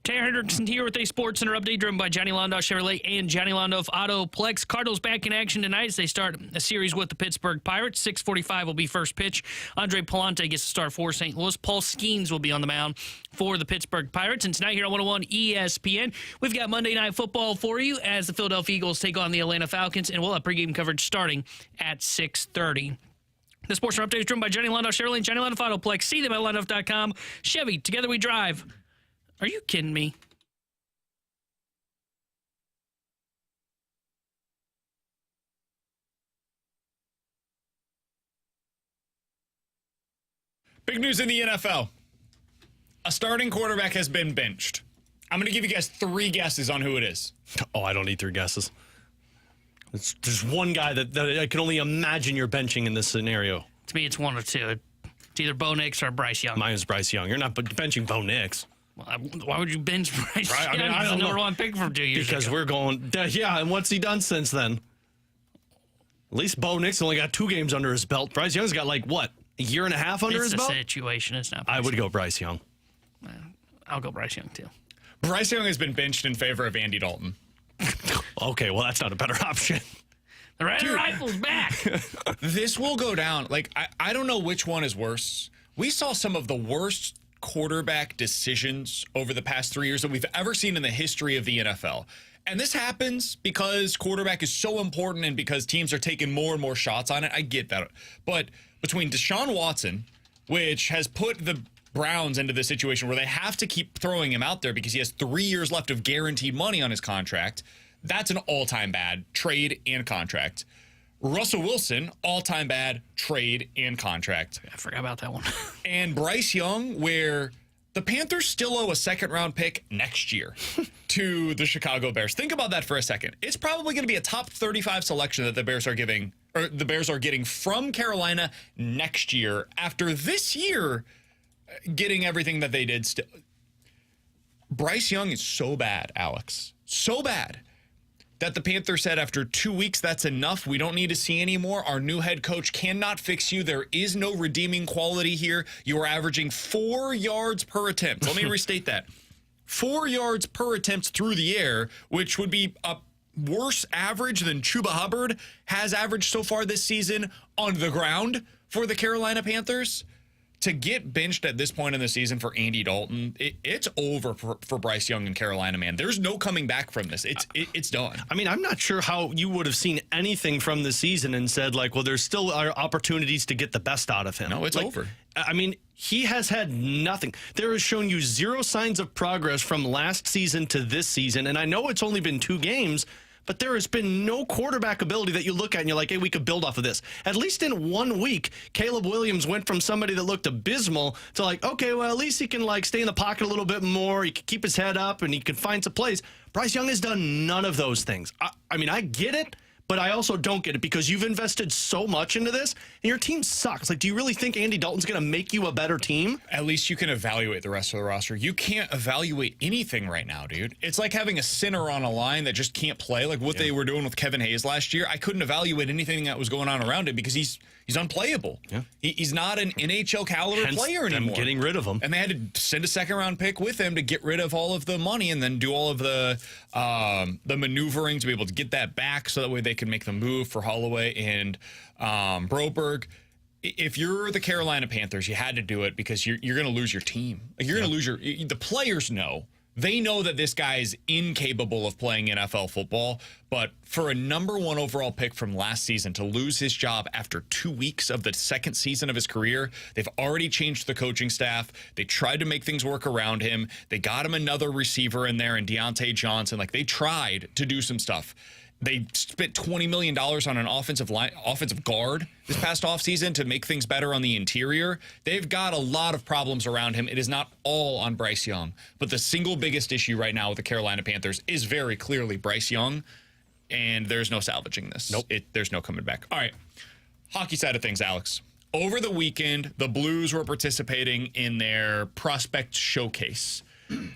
Taylor Hendrickson here with a Sports Center update driven by Johnny Londoff Chevrolet and Johnny Londoff Autoplex. Cardinals back in action tonight as they start a series with the Pittsburgh Pirates. 6:45 will be first pitch. Andre Palante gets to start for St. Louis. Paul Skeens will be on the mound for the Pittsburgh Pirates. And tonight here on 101 ESPN, we've got Monday Night Football for you as the Philadelphia Eagles take on the Atlanta Falcons, and we'll have pregame coverage starting at 6:30. The Sports Center update is driven by Johnny Londoff Chevrolet and Johnny Londoff Autoplex. See them at londoff.com. Chevy, together we drive. Are you kidding me? Big news in the NFL. A starting quarterback has been benched. I'm going to give you guys 3 guesses on who it is. Oh, I don't need 3 guesses. There's one guy that I can only imagine you're benching in this scenario. To me, it's one or two. It's either Bo Nix or Bryce Young. Mine is Bryce Young. You're not benching Bo Nix. Well, why would you bench Bryce Young? I mean, I don't the number know. 1 pick from 2 years Because ago. we're going, yeah, and what's he done since then? At least Bo Nix only got 2 games under his belt. Bryce Young's got, like, what, a year and a half under his belt? It's a situation. It's not Bryce I would go Bryce Young. I'll go Bryce Young, too. Bryce Young has been benched in favor of Andy Dalton. Okay, well, that's not a better option. The Red Rifle's back. This will go down. Like, I don't know which one is worse. We saw some of the worst quarterback decisions over the past 3 years that we've ever seen in the history of the NFL. And this happens because quarterback is so important and because teams are taking more and more shots on it. I get that. But between Deshaun Watson, which has put the Browns into the situation where they have to keep throwing him out there because he has 3 years left of guaranteed money on his contract, that's an all-time bad trade and contract. Russell Wilson, all-time bad trade and contract. I forgot about that one. And Bryce Young, where the Panthers still owe a second-round pick next year to the Chicago Bears. Think about that for a second. It's probably going to be a top 35 selection that the Bears are giving, or the Bears are getting from Carolina next year after this year getting everything that they did still. Bryce Young is so bad, Alex. So bad that the Panthers said after 2 weeks, that's enough. We don't need to see anymore. Our new head coach cannot fix you. There is no redeeming quality here. You are averaging 4 yards per attempt. Let me restate that. 4 yards per attempt through the air, which would be a worse average than Chuba Hubbard has averaged so far this season on the ground for the Carolina Panthers. To get benched at this point in the season for Andy Dalton, it's over for Bryce Young in Carolina, man. There's no coming back from this. It's done. I mean, I'm not sure how you would have seen anything from the season and said, like, well, there's still opportunities to get the best out of him. No, it's over. I mean, he has had nothing. There has shown you 0 signs of progress from last season to this season. And I know it's only been 2 games, but there has been no quarterback ability that you look at and you're like, hey, we could build off of this. At least in 1 week, Caleb Williams went from somebody that looked abysmal to like, okay, well, at least he can like stay in the pocket a little bit more. He can keep his head up and he can find some plays. Bryce Young has done none of those things. I mean, I get it, but I also don't get it because you've invested so much into this and your team sucks. Like, do you really think Andy Dalton's going to make you a better team? At least you can evaluate the rest of the roster. You can't evaluate anything right now, dude. It's like having a center on a line that just can't play, like what they were doing with Kevin Hayes last year. I couldn't evaluate anything that was going on around him because he's unplayable. Yeah. He's not an NHL caliber player anymore. Them getting rid of him. And they had to send a second-round pick with him to get rid of all of the money and then do all of the maneuvering to be able to get that back so that way they can make the move for Holloway and Broberg. If you're the Carolina Panthers, you had to do it because you're going to lose your team. Like, you're going to lose the players know. They know that this guy is incapable of playing NFL football, but for a number 1 overall pick from last season to lose his job after 2 weeks of the second season of his career, they've already changed the coaching staff. They tried to make things work around him. They got him another receiver in there and Deontay Johnson. Like, they tried to do some stuff. They spent $20 million on an offensive guard this past offseason to make things better on the interior. They've got a lot of problems around him. It is not all on Bryce Young. But the single biggest issue right now with the Carolina Panthers is very clearly Bryce Young, and there's no salvaging this. Nope. There's no coming back. All right, hockey side of things, Alex. Over the weekend, the Blues were participating in their prospect showcase.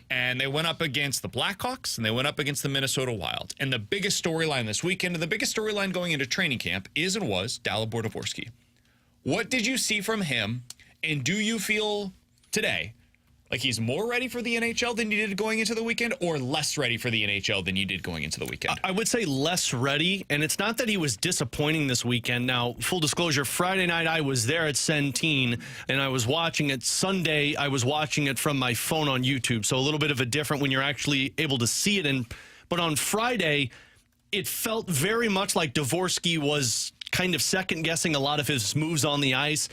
And they went up against the Blackhawks, and they went up against the Minnesota Wild. And the biggest storyline this weekend, and the biggest storyline going into training camp, is and was Dalibor Dvorsky. What did you see from him, and do you feel today Like he's more ready for the NHL than you did going into the weekend, or less ready for the NHL than you did going into the weekend? I would say less ready, and it's not that he was disappointing this weekend. Now, full disclosure, Friday night I was there at Centene, and I was watching it. Sunday, I was watching it from my phone on YouTube, so a little bit of a different when you're actually able to see it. But on Friday, it felt very much like Dvorsky was kind of second-guessing a lot of his moves on the ice.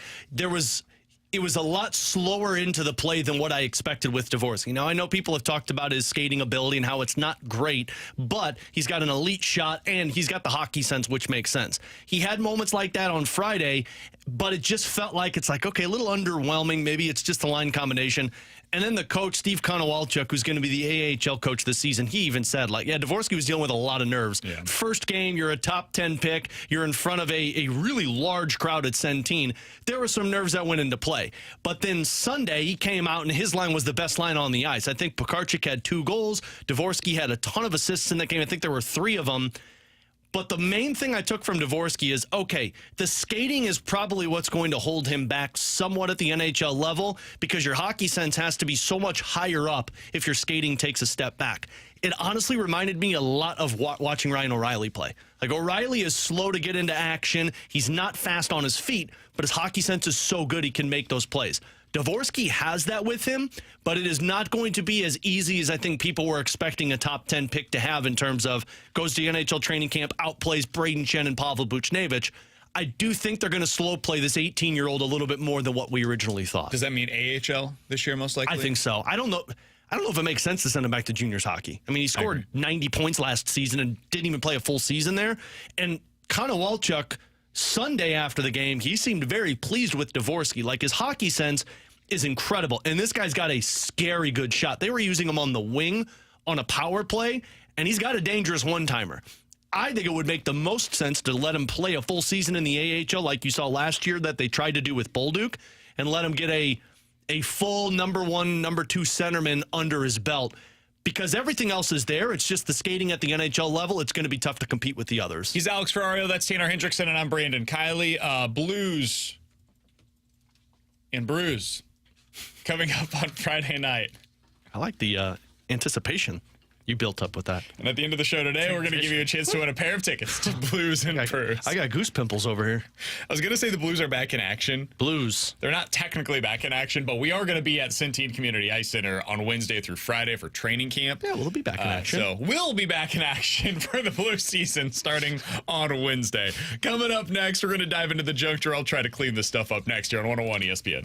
It was a lot slower into the play than what I expected with Dvorsky. Now, I know people have talked about his skating ability and how it's not great, but he's got an elite shot and he's got the hockey sense, which makes sense. He had moments like that on Friday, but it just felt like it's like, okay, a little underwhelming. Maybe it's just a line combination. And then the coach, Steve Konowalchuk, who's going to be the AHL coach this season, he even said, like, yeah, Dvorsky was dealing with a lot of nerves. Yeah. First game, you're a top 10 pick. You're in front of a really large crowd at Centene. There were some nerves that went into play. But then Sunday, he came out, and his line was the best line on the ice. I think Pekarchik had 2 goals. Dvorsky had a ton of assists in that game. I think there were 3 of them. But the main thing I took from Dvorsky is, okay, the skating is probably what's going to hold him back somewhat at the NHL level because your hockey sense has to be so much higher up if your skating takes a step back. It honestly reminded me a lot of watching Ryan O'Reilly play. Like, O'Reilly is slow to get into action. He's not fast on his feet, but his hockey sense is so good he can make those plays. Dvorsky has that with him, but it is not going to be as easy as I think people were expecting a top 10 pick to have in terms of goes to NHL training camp, outplays Braden Shen and Pavel Buchnevich. I do think they're going to slow play this 18-year-old a little bit more than what we originally thought. Does that mean AHL this year most likely? I think so. I don't know if it makes sense to send him back to juniors hockey. I mean, he scored 90 points last season and didn't even play a full season there. And Konowalchuk, Sunday after the game, he seemed very pleased with Dvorsky. Like, his hockey sense is incredible. And this guy's got a scary good shot. They were using him on the wing on a power play, and he's got a dangerous one-timer. I think it would make the most sense to let him play a full season in the AHL like you saw last year that they tried to do with Bolduc, and let him get a full number 1, number 2 centerman under his belt. Because everything else is there. It's just the skating at the NHL level. It's going to be tough to compete with the others. He's Alex Ferrario. That's Tanner Hendrickson, and I'm Brandon Kiley. Blues and Brews coming up on Friday night. I like the anticipation you built up with that. And at the end of the show today, we're going to give you a chance to win a pair of tickets to Blues and Brews. I got goose pimples over here. I was going to say the Blues are back in action. Blues. They're not technically back in action, but we are going to be at Centene Community Ice Center on Wednesday through Friday for training camp. Yeah, we'll be back in action. So we'll be back in action for the Blues season starting on Wednesday. Coming up next, we're going to dive into the junk drawer. I'll try to clean this stuff up next here on 101 ESPN.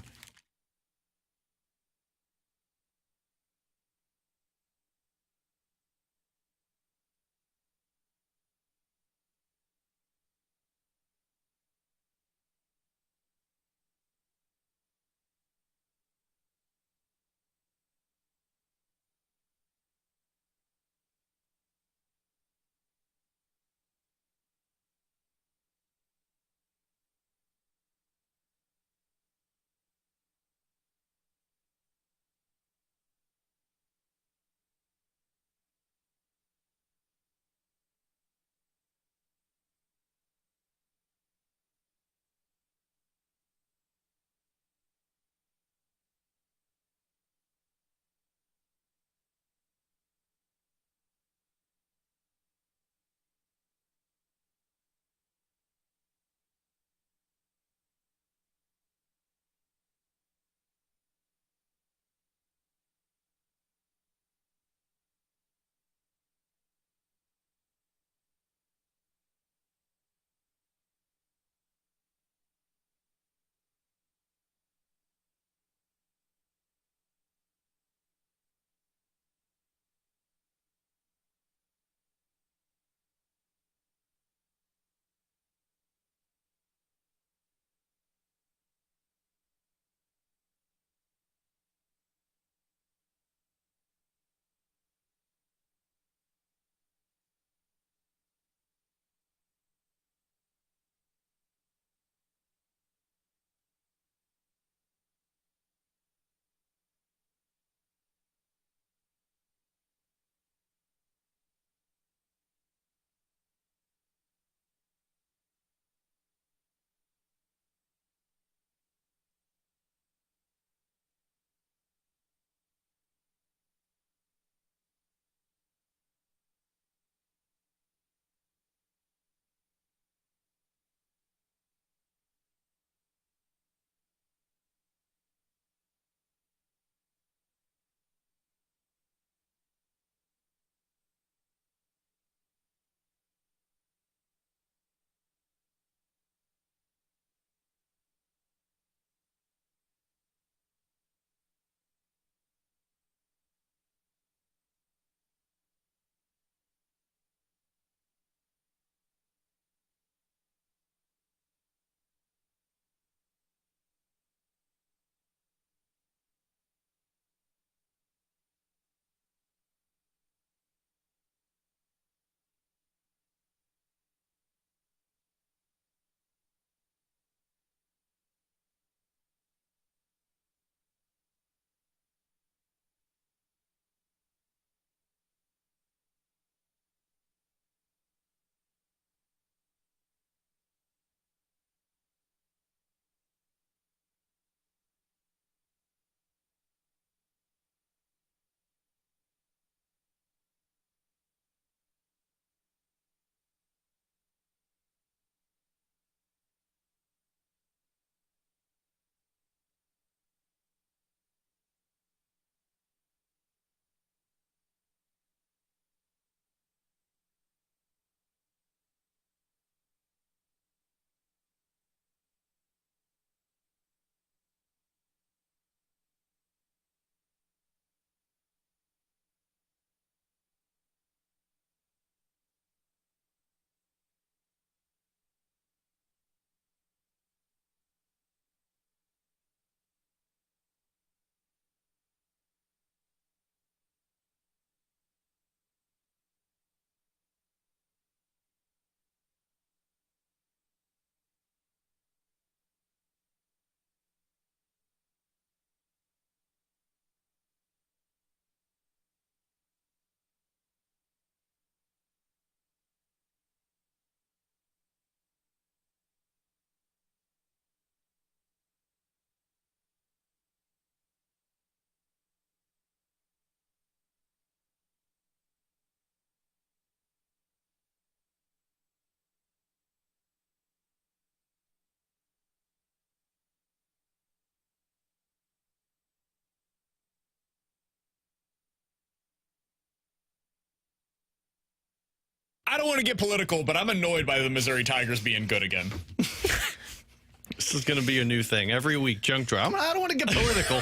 I don't want to get political, but I'm annoyed by the Missouri Tigers being good again. This is going to be a new thing. Every week, junk drawer. I don't want to get political,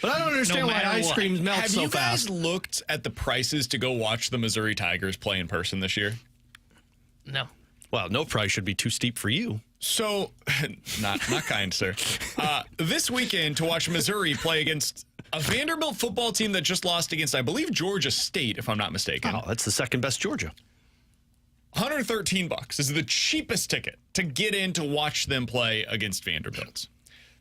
but I don't understand why ice cream melts so fast. Have you guys looked at the prices to go watch the Missouri Tigers play in person this year? No. Well, no price should be too steep for you. So, not kind, sir. This weekend to watch Missouri play against a Vanderbilt football team that just lost against, I believe, Georgia State, if I'm not mistaken. Oh, that's the second best Georgia. $113 is the cheapest ticket to get in to watch them play against Vanderbilt.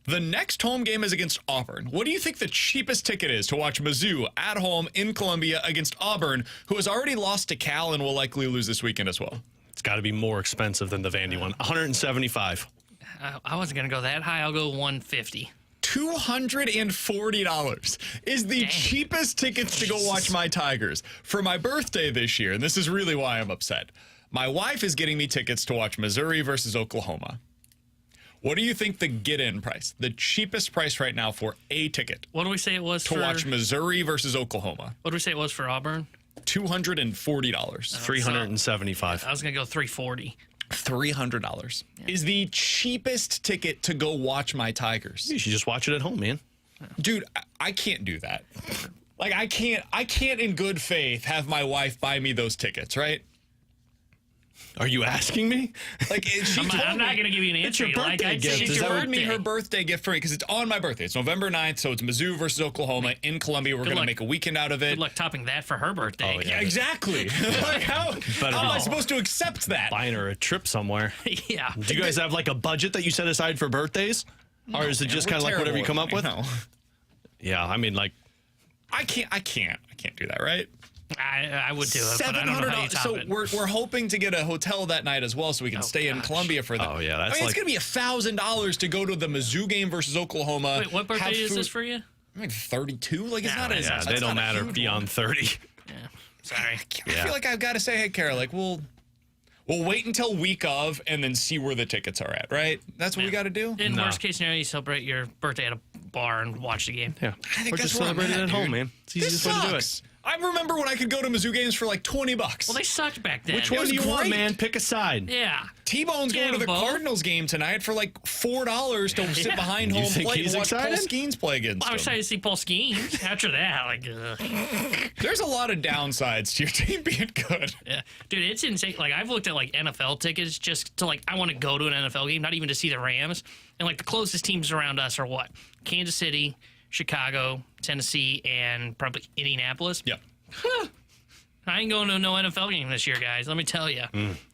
The next home game is against Auburn. What do you think the cheapest ticket is to watch Mizzou at home in Columbia against Auburn, who has already lost to Cal and will likely lose this weekend as well? It's got to be more expensive than the Vandy one. $175. I wasn't going to go that high. I'll go $150. $240 is the cheapest tickets to go watch my Tigers. For my birthday this year, and this is really why I'm upset, my wife is getting me tickets to watch Missouri versus Oklahoma. What do you think the get-in price, the cheapest price right now for a ticket? What do we say it was to watch Missouri versus Oklahoma? What do we say it was for Auburn? $240. $375. I was going to go $340. $300 is the cheapest ticket to go watch my Tigers. You should just watch it at home, man. Dude, I can't do that. Like, I can't in good faith have my wife buy me those tickets, right? Are you asking me? Like, I'm not going to give you an answer. It's your birthday gift. She deferred me her birthday gift for me because it's on my birthday. It's November 9th, so it's Mizzou versus Oklahoma in Columbia. We're going to make a weekend out of it. Good luck topping that for her birthday. Oh, yeah, exactly. Like, how am I supposed to accept that? Buying her a trip somewhere. Yeah. Do you guys have like a budget that you set aside for birthdays? Or is it just kind of like whatever you come up with? No. Yeah, I mean, like, I can't do that, right? I would do it, but I don't know how you top so it. we're hoping to get a hotel that night as well, so we can stay in Columbia for that. Oh yeah, that's it's gonna be $1,000 to go to the Mizzou game versus Oklahoma. Wait, what birthday is this for you? I'm like 32. Like it's not. Yeah, they don't matter beyond 30. Yeah, sorry. I feel like I've got to say, hey, Kara, like we'll wait until week of and then see where the tickets are at. Right? That's what we got to do. In worst case scenario, you celebrate your birthday at a bar and watch the game. Yeah, I think or that's just celebrate it at home, man. It's the easiest way to do it. I remember when I could go to Mizzou games for like $20. Well, they sucked back then. Which one do you want, man? Pick a side. Yeah. T-Bone's going to the Cardinals game tonight for like $4 to sit behind home plate and watch Paul Skeens play against I'm excited to see Paul Skeens. After that, like, there's a lot of downsides to your team being good. Yeah, dude, it's insane. Like, I've looked at like NFL tickets just to like, I want to go to an NFL game, not even to see the Rams. And like the closest teams around us are what? Kansas City, Chicago, Tennessee, and probably Indianapolis. Yep. I ain't going to no NFL game this year, guys. Let me tell you.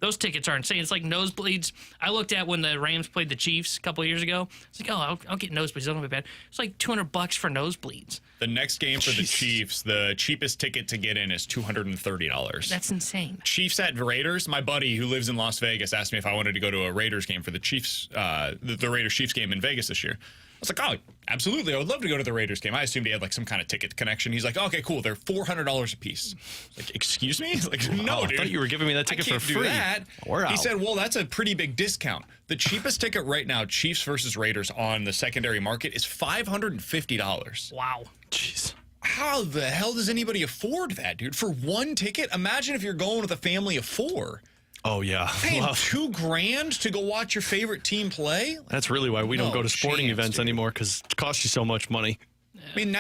Those tickets are insane. It's like nosebleeds. I looked at when the Rams played the Chiefs a couple of years ago. It's like, oh, I'll get nosebleeds. Don't be bad. It's like $200 for nosebleeds. The next game for the Chiefs, the cheapest ticket to get in is $230. That's insane. Chiefs at Raiders. My buddy who lives in Las Vegas asked me if I wanted to go to a Raiders game for the Chiefs, the Raiders-Chiefs game in Vegas this year. I was like, oh, absolutely. I would love to go to the Raiders game. I assumed he had like some kind of ticket connection. He's like, okay, cool. They're $400 a piece. Like, excuse me? Like, no, dude. I thought you were giving me that ticket for free. Do that. We're out. He said, well, that's a pretty big discount. The cheapest ticket right now, Chiefs versus Raiders on the secondary market, is $550. Wow. Jeez. How the hell does anybody afford that, dude? For one ticket? Imagine if you're going with a family of 4. Oh, yeah. Paying $2,000 to go watch your favorite team play? That's really why we don't go to sporting events anymore, because it costs you so much money. Yeah. I mean,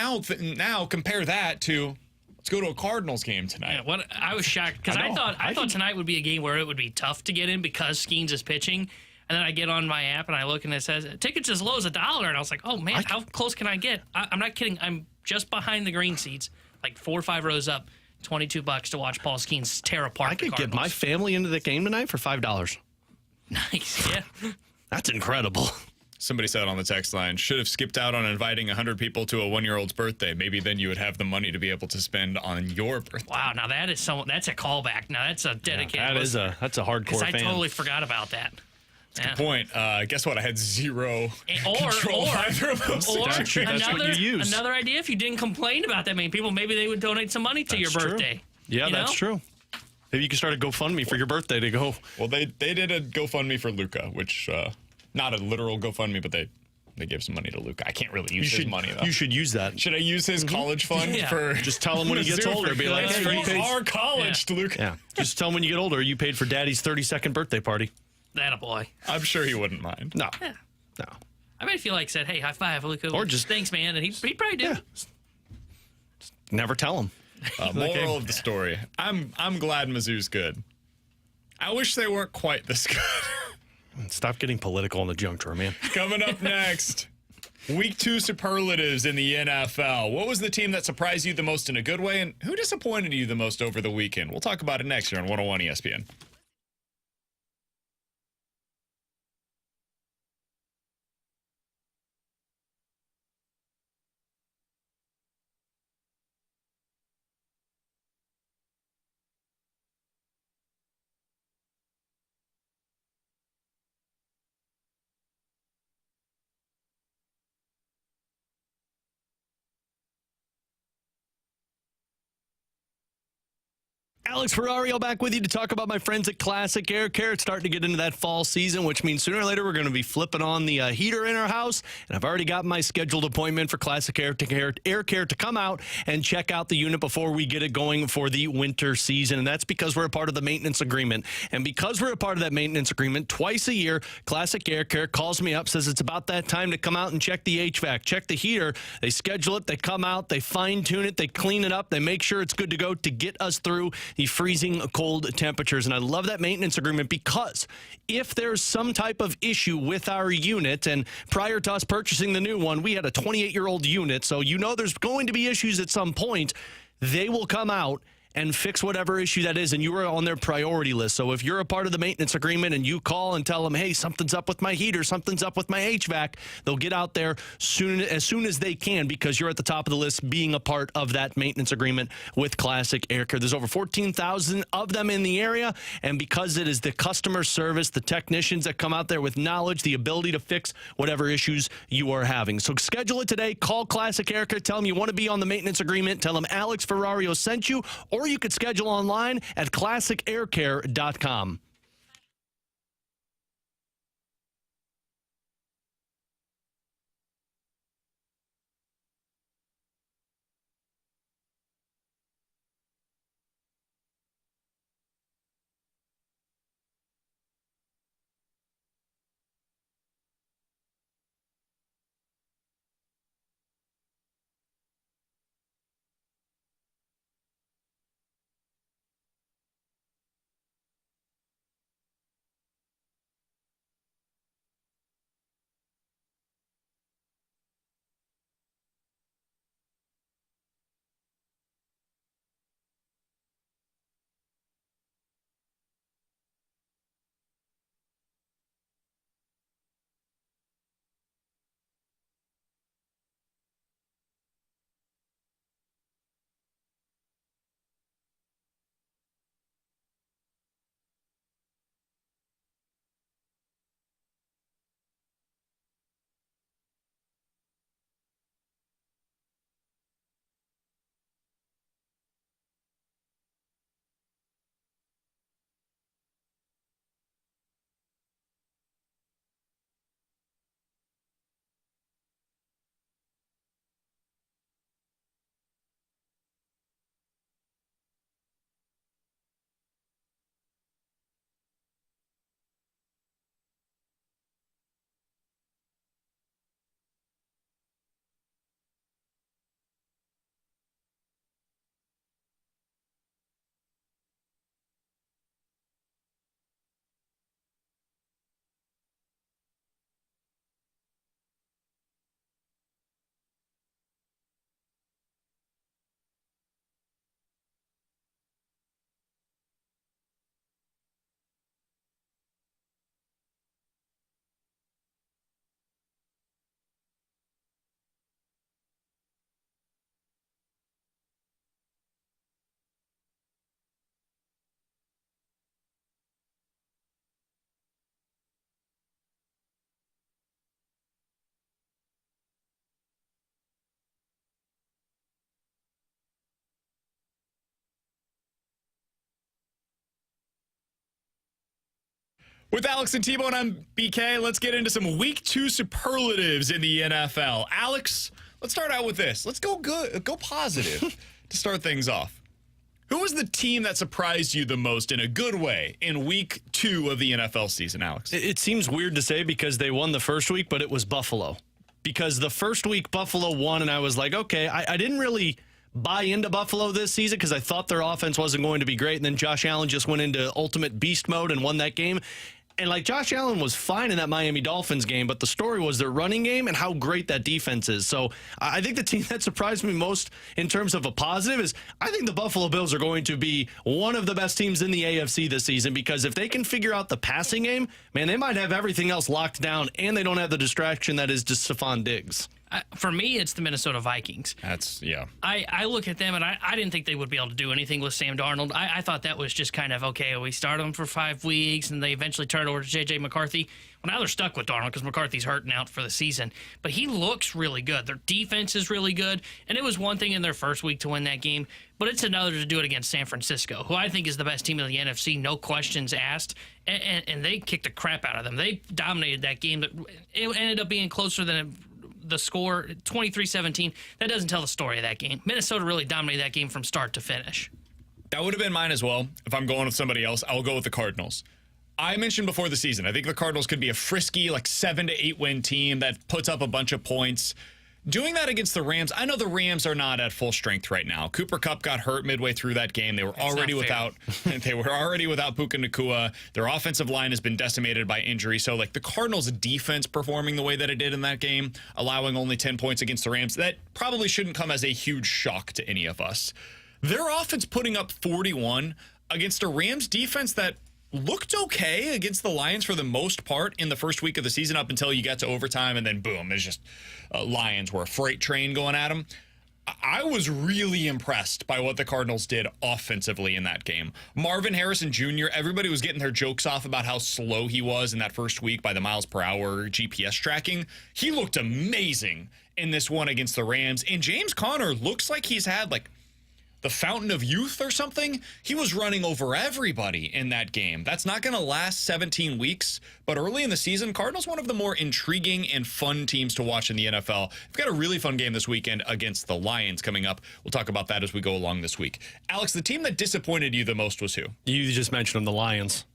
now compare that to let's go to a Cardinals game tonight. Yeah, I was shocked because I thought tonight would be a game where it would be tough to get in because Skeens is pitching. And then I get on my app and I look and it says tickets as low as $1. And I was like, oh, man, how close can I get? I'm not kidding. I'm just behind the green seats, like 4 or 5 rows up. $22 to watch Paul Skeens tear apart. I could get my family into the game tonight for $5. Nice, yeah. That's incredible. Somebody said on the text line, should have skipped out on inviting 100 people to a 1-year-old's birthday. Maybe then you would have the money to be able to spend on your birthday. Wow, now that's a callback. Now that's a dedicated. That's a hardcore fan. I totally forgot about that. That's a good point. Guess what? I had zero control of either of those. Or that's what you use. Another idea, if you didn't complain about that many people, maybe they would donate some money to your birthday. Yeah, that's true. Maybe you can start a GoFundMe for your birthday to go. Well, they did a GoFundMe for Luca, which not a literal GoFundMe, but they they gave some money to Luke. I can't really use his money, though. You should use that. Should I use his college fund for... Just tell him when he gets older. Be like, hey, you paid our college, Luke. Yeah. Just tell him when you get older, you paid for Daddy's 32nd birthday party. That a boy. I'm sure he wouldn't mind. No. Yeah. No. I bet if you said, "Hey, high five, Luke," or just thanks, man, and he'd probably do. Yeah. Just never tell him. Moral of the story: I'm glad Mizzou's good. I wish they weren't quite this good. Stop getting political in the junk drawer, man. Coming up next, Week 2 superlatives in the NFL. What was the team that surprised you the most in a good way, and who disappointed you the most over the weekend? We'll talk about it next here on 101 ESPN. Alex Ferrario back with you to talk about my friends at Classic Air Care. It's starting to get into that fall season, which means sooner or later we're going to be flipping on the heater in our house. And I've already got my scheduled appointment for Classic Air Care to come out and check out the unit before we get it going for the winter season. And that's because we're a part of the maintenance agreement. And because we're a part of that maintenance agreement, twice a year, Classic Air Care calls me up, says it's about that time to come out and check the HVAC, check the heater. They schedule it, they come out, they fine tune it, they clean it up, they make sure it's good to go to get us through the freezing cold temperatures. And I love that maintenance agreement because if there's some type of issue with our unit, and prior to us purchasing the new one, we had a 28-year-old unit, so there's going to be issues at some point, they will come out and fix whatever issue that is, and you are on their priority list. So if you're a part of the maintenance agreement and you call and tell them, hey, something's up with my heater, something's up with my HVAC, they'll get out there as soon as they can because you're at the top of the list being a part of that maintenance agreement with Classic Air Care. There's over 14,000 of them in the area, and because it is the customer service, the technicians that come out there with knowledge, the ability to fix whatever issues you are having. So schedule it today. Call Classic Air Care. Tell them you want to be on the maintenance agreement. Tell them Alex Ferrario sent you, or you could schedule online at classicaircare.com. With Alex and T-Bone, I'm BK. Let's get into some Week 2 superlatives in the NFL. Alex, let's start out with this. Let's go good, go positive to start things off. Who was the team that surprised you the most in a good way in Week 2 of the NFL season, Alex? It seems weird to say because they won the first week, but it was Buffalo. Because the first week, Buffalo won, and I was like, okay, I didn't really buy into Buffalo this season because I thought their offense wasn't going to be great, and then Josh Allen just went into ultimate beast mode and won that game. And, like, Josh Allen was fine in that Miami Dolphins game, but the story was their running game and how great that defense is. So I think the team that surprised me most in terms of a positive is I think the Buffalo Bills are going to be one of the best teams in the AFC this season because if they can figure out the passing game, man, they might have everything else locked down, and they don't have the distraction that is just Stephon Diggs. For me, it's the Minnesota Vikings. I look at them, and I didn't think they would be able to do anything with Sam Darnold. I thought that was just kind of, okay, we start them for 5 weeks, and they eventually turn it over to J.J. McCarthy. Well, now they're stuck with Darnold because McCarthy's hurting out for the season. But he looks really good. Their defense is really good, and it was one thing in their first week to win that game, but it's another to do it against San Francisco, who I think is the best team in the NFC, no questions asked, and they kicked the crap out of them. They dominated that game. It ended up being closer than the score, 23-17. That doesn't tell the story of that game. Minnesota really dominated that game from start to finish. That would have been mine as well. If I'm going with somebody else, I'll go with the Cardinals. I mentioned before the season, I think the Cardinals could be a frisky, 7 to 8 win team that puts up a bunch of points. Doing that against the Rams, I know the Rams are not at full strength right now. Cooper Kupp got hurt midway through that game. They were already without Puka Nacua. Their offensive line has been decimated by injury. So, the Cardinals' defense performing the way that it did in that game, allowing only 10 points against the Rams, that probably shouldn't come as a huge shock to any of us. Their offense putting up 41 against a Rams defense that looked okay against the Lions for the most part in the first week of the season up until you got to overtime, and then boom, it's just Lions were a freight train going at them. I was really impressed by what the Cardinals did offensively in that game. Marvin Harrison Jr., everybody was getting their jokes off about how slow he was in that first week by the miles per hour GPS tracking. He looked amazing in this one against the Rams, and James Conner looks like he's had the fountain of youth or something. He was running over everybody in that game. That's not going to last 17 weeks, but early in the season, Cardinals one of the more intriguing and fun teams to watch in the NFL. We've got a really fun game this weekend against the Lions coming up. We'll talk about that as we go along this week. Alex, the team that disappointed you the most was who? You just mentioned them, the Lions.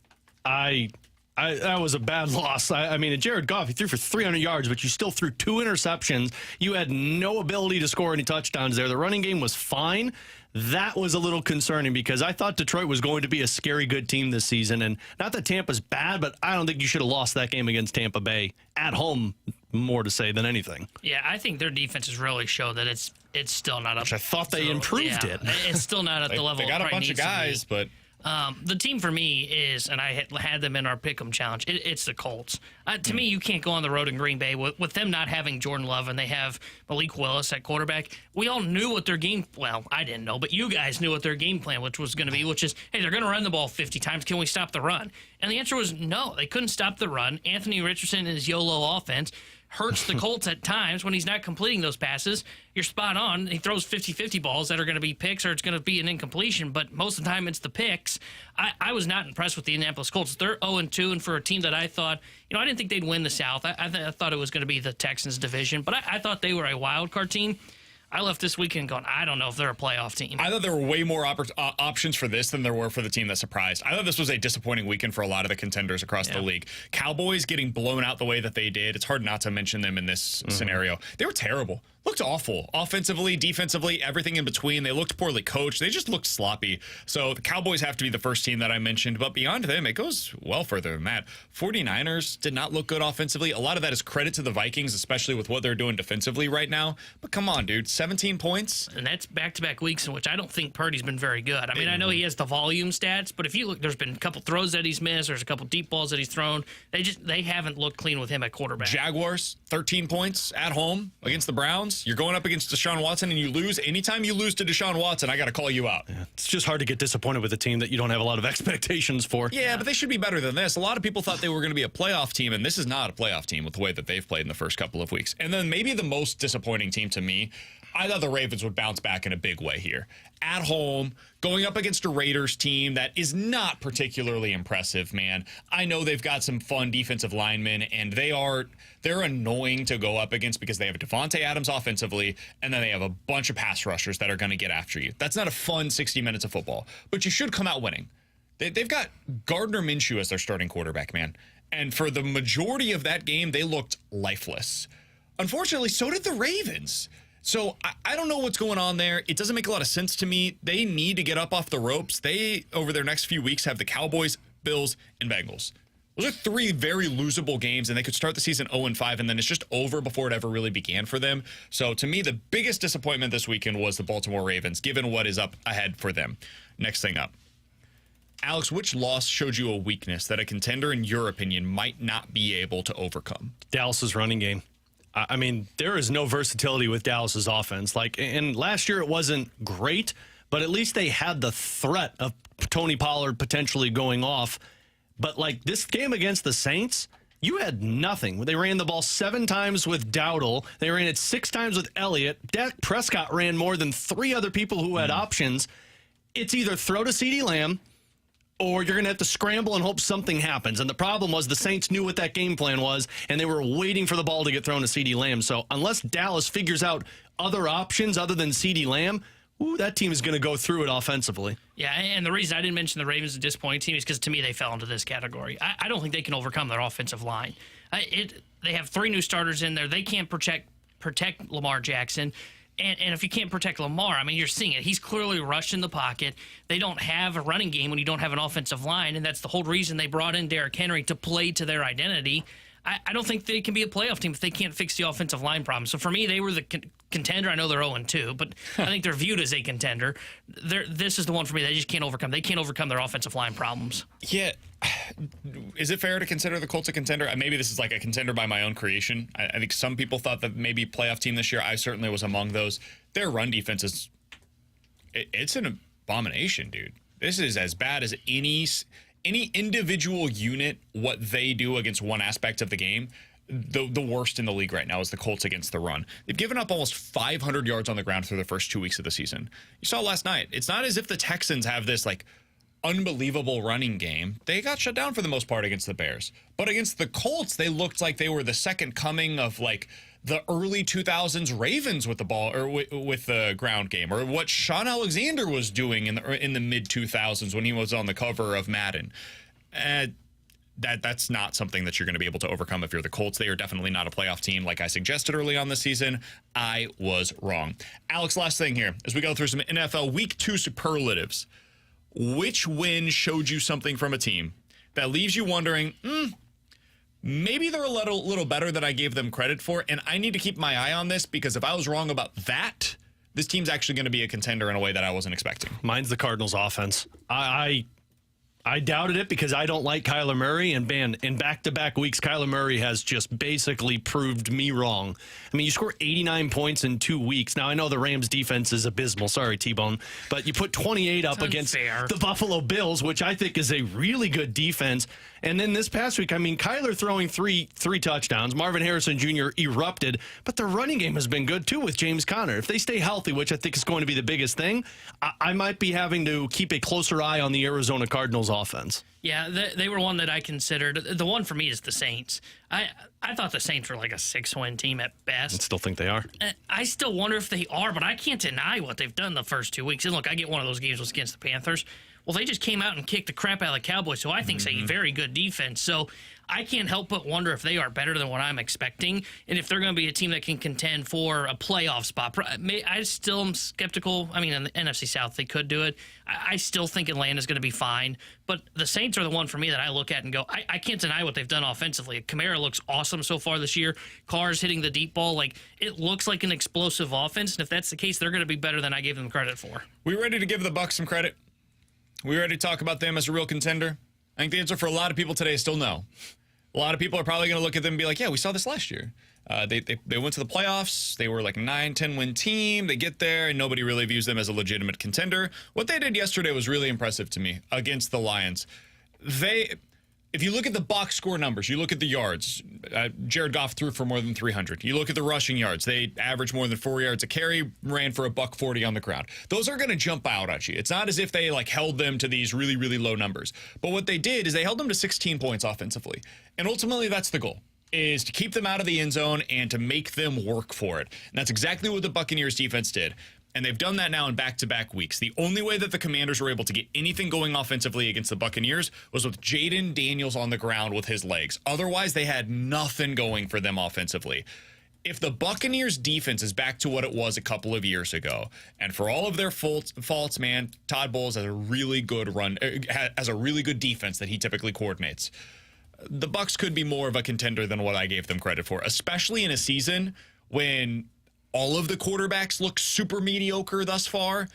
That was a bad loss. I mean, Jared Goff, he threw for 300 yards, but you still threw 2 interceptions. You had no ability to score any touchdowns there. The running game was fine. That was a little concerning because I thought Detroit was going to be a scary good team this season. And not that Tampa's bad, but I don't think you should have lost that game against Tampa Bay at home, more to say than anything. Yeah, I think their defense has really showed that it's still not up. Which I thought they improved it. It's still not at the level. They got a bunch of guys, but the team for me is, and I had them in our Pick'em challenge, it's the Colts. To me, you can't go on the road in Green Bay with them not having Jordan Love and they have Malik Willis at quarterback. We all knew what their I didn't know, but you guys knew what their game plan was going to be, which is, hey, they're going to run the ball 50 times. Can we stop the run? And the answer was no. They couldn't stop the run. Anthony Richardson and his YOLO offense hurts the Colts at times when he's not completing those passes. You're spot on. He throws 50-50 balls that are going to be picks or it's going to be an incompletion, but most of the time it's the picks. I was not impressed with the Indianapolis Colts. They're 0-2, and for a team that I thought, I didn't think they'd win the South. I thought it was going to be the Texans division, but I thought they were a wild card team. I left this weekend going, I don't know if they're a playoff team. I thought there were way more options for this than there were for the team that surprised. I thought this was a disappointing weekend for a lot of the contenders across the league. Cowboys getting blown out the way that they did. It's hard not to mention them in this scenario. They were terrible. Looked awful. Offensively, defensively, everything in between. They looked poorly coached. They just looked sloppy. So the Cowboys have to be the first team that I mentioned. But beyond them, it goes well further than that. 49ers did not look good offensively. A lot of that is credit to the Vikings, especially with what they're doing defensively right now. But come on, dude. 17 points. And that's back-to-back weeks in which I don't think Purdy's been very good. I mean, I know he has the volume stats, but if you look, there's been a couple throws that he's missed. There's a couple deep balls that he's thrown. They haven't looked clean with him at quarterback. Jaguars, 13 points at home against the Browns. You're going up against Deshaun Watson and you lose. Anytime you lose to Deshaun Watson, I got to call you out. Yeah, it's just hard to get disappointed with a team that you don't have a lot of expectations for. Yeah, but they should be better than this. A lot of people thought they were going to be a playoff team, and this is not a playoff team with the way that they've played in the first couple of weeks. And then maybe the most disappointing team to me, I thought the Ravens would bounce back in a big way here. At home, going up against a Raiders team that is not particularly impressive, man. I know they've got some fun defensive linemen, and they're annoying to go up against because they have Devontae Adams offensively, and then they have a bunch of pass rushers that are going to get after you. That's not a fun 60 minutes of football, but you should come out winning. They've got Gardner Minshew as their starting quarterback, man. And for the majority of that game, they looked lifeless. Unfortunately, so did the Ravens. So I don't know what's going on there. It doesn't make a lot of sense to me. They need to get up off the ropes. They, over their next few weeks, have the Cowboys, Bills, and Bengals. Those are 3 very losable games, and they could start the season 0-5, and then it's just over before it ever really began for them. So to me, the biggest disappointment this weekend was the Baltimore Ravens, given what is up ahead for them. Next thing up. Alex, which loss showed you a weakness that a contender, in your opinion, might not be able to overcome? Dallas's running game. I mean, there is no versatility with Dallas's offense. And last year it wasn't great, but at least they had the threat of Tony Pollard potentially going off. But this game against the Saints, you had nothing. They ran the ball 7 times with Dowdle. They ran it 6 times with Elliott. Dak Prescott ran more than 3 other people who had options. It's either throw to CeeDee Lamb, or you're going to have to scramble and hope something happens. And the problem was the Saints knew what that game plan was, and they were waiting for the ball to get thrown to CeeDee Lamb. So unless Dallas figures out other options other than CeeDee Lamb, that team is going to go through it offensively. Yeah, and the reason I didn't mention the Ravens as a disappointing team is because, to me, they fell into this category. I don't think they can overcome their offensive line. They have 3 new starters in there. They can't protect Lamar Jackson. And if you can't protect Lamar, I mean, you're seeing it. He's clearly rushed in the pocket. They don't have a running game when you don't have an offensive line, and that's the whole reason they brought in Derrick Henry to play to their identity. I don't think they can be a playoff team if they can't fix the offensive line problem. So for me, they were the contender. I know they're 0-2, but I think they're viewed as a contender. This is the one for me they just can't overcome. They can't overcome their offensive line problems. Yeah. Is it fair to consider the Colts a contender? Maybe this is like a contender by my own creation. I think some people thought that maybe playoff team this year. I certainly was among those. Their run defense is it's an abomination, dude. This is as bad as any individual unit, what they do against one aspect of the game. The worst in the league right now is the Colts against the run. They've given up almost 500 yards on the ground through the first 2 weeks of the season. You saw last night. It's not as if the Texans have this unbelievable running game. They got shut down for the most part against the Bears. But against the Colts, they looked like they were the second coming of the early 2000s Ravens with the ball or with the ground game, or what Sean Alexander was doing in the mid 2000s when he was on the cover of Madden. That's not something that you're going to be able to overcome if you're the Colts. They are definitely not a playoff team like I suggested early on this season. I was wrong. Alex, last thing here as we go through some NFL Week 2 superlatives. Which win showed you something from a team that leaves you wondering, maybe they're a little better than I gave them credit for, and I need to keep my eye on this because if I was wrong about that, this team's actually going to be a contender in a way that I wasn't expecting. Mine's the Cardinals offense. I doubted it because I don't like Kyler Murray, and in back-to-back weeks, Kyler Murray has just basically proved me wrong. I mean, you score 89 points in 2 weeks. Now, I know the Rams' defense is abysmal. Sorry, T-Bone. But you put 28 up against the Buffalo Bills, which I think is a really good defense. And then this past week, I mean, Kyler throwing three touchdowns. Marvin Harrison Jr. erupted. But the running game has been good, too, with James Conner. If they stay healthy, which I think is going to be the biggest thing, I might be having to keep a closer eye on the Arizona Cardinals offense. Yeah, they were one that I considered. The one for me is the Saints. I thought the Saints were like a 6-win team at best. I still think they are. I still wonder if they are, but I can't deny what they've done the first 2 weeks. And look, I get one of those games was against the Panthers. Well, they just came out and kicked the crap out of the Cowboys, so I think it's a very good defense. So I can't help but wonder if they are better than what I'm expecting and if they're going to be a team that can contend for a playoff spot. I still am skeptical. I mean, in the NFC South, they could do it. I still think Atlanta's going to be fine. But the Saints are the one for me that I look at and go, I can't deny what they've done offensively. Kamara looks awesome so far this year. Carr's hitting the deep ball. It looks like an explosive offense. And if that's the case, they're going to be better than I gave them credit for. We ready to give the Bucs some credit? We ready to talk about them as a real contender? I think the answer for a lot of people today is still no. A lot of people are probably going to look at them and be like, yeah, we saw this last year. They went to the playoffs. They were like a 9-10 win team. They get there, and nobody really views them as a legitimate contender. What they did yesterday was really impressive to me against the Lions. if you look at the box score numbers, you look at the yards, Jared Goff threw for more than 300. You look at the rushing yards, they averaged more than 4 yards a carry, ran for $140 on the ground. Those are going to jump out at you. It's not as if they like held them to these really, really low numbers. But what they did is they held them to 16 points offensively. And ultimately, that's the goal, is to keep them out of the end zone and to make them work for it. And that's exactly what the Buccaneers defense did. And they've done that now in back-to-back weeks. The only way that the Commanders were able to get anything going offensively against the Buccaneers was with Jaden Daniels on the ground with his legs. Otherwise, they had nothing going for them offensively. If the Buccaneers defense is back to what it was a couple of years ago, and for all of their faults, man, Todd Bowles has a really good has a really good defense that he typically coordinates. The Bucs could be more of a contender than what I gave them credit for, especially in a season when all of the quarterbacks look super mediocre thus far.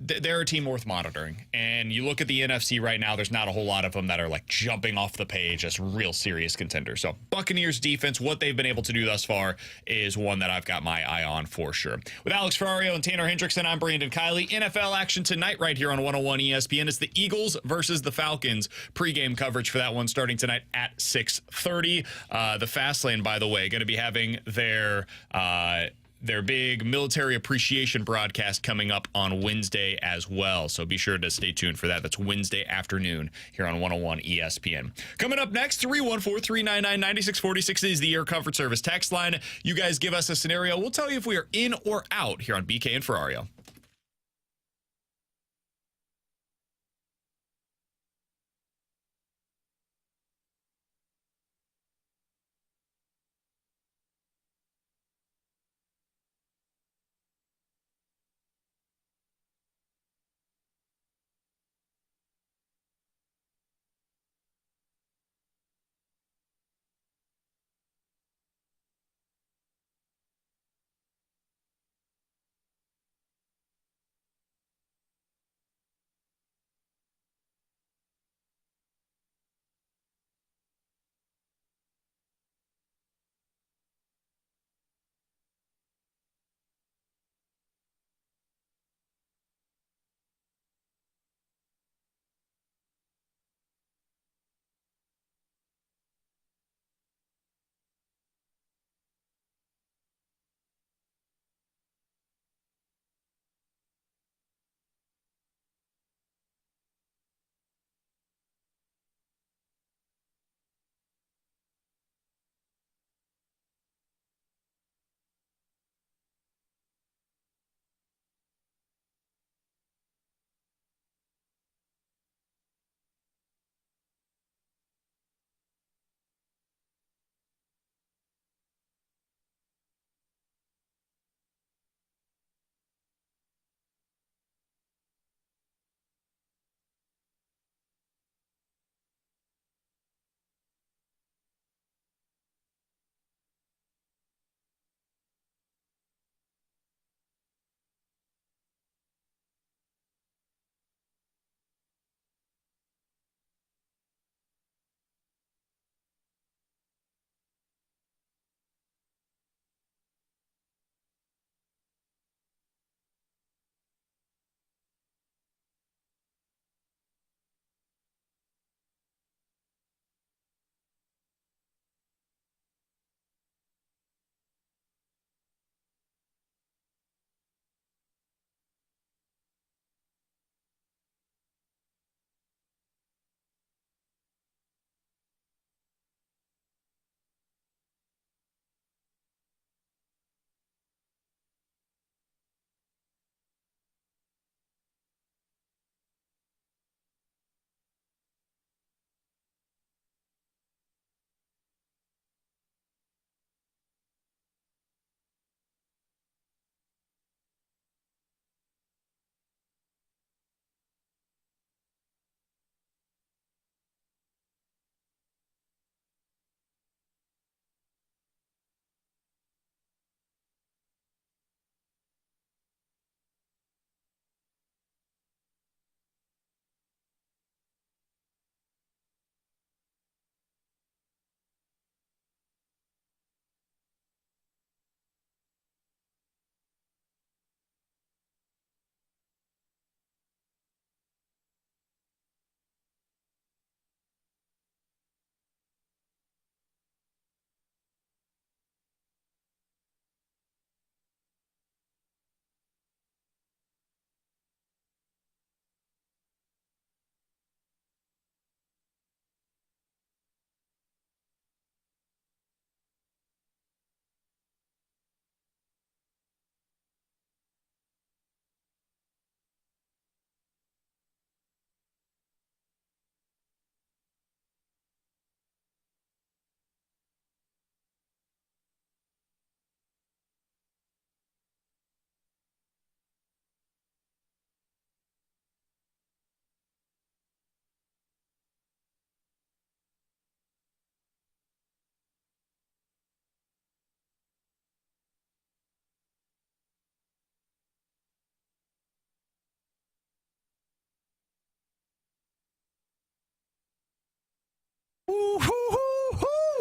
They're a team worth monitoring. And you look at the NFC right now, there's not a whole lot of them that are like jumping off the page as real serious contenders. So Buccaneers defense, what they've been able to do thus far is one that I've got my eye on for sure. With Alex Ferrario and Tanner Hendrickson, I'm Brandon Kiley. NFL action tonight right here on 101 ESPN. It's the Eagles versus the Falcons. Pre-game coverage for that one starting tonight at 6:30. The Fast Lane, by the way, going to be having their big military appreciation broadcast coming up on Wednesday as well. So be sure to stay tuned for that. That's Wednesday afternoon here on 101 ESPN. Coming up next, 314-399-9646 is the Air Comfort Service text line. You guys give us a scenario. We'll tell you if we are in or out here on BK and Ferrario.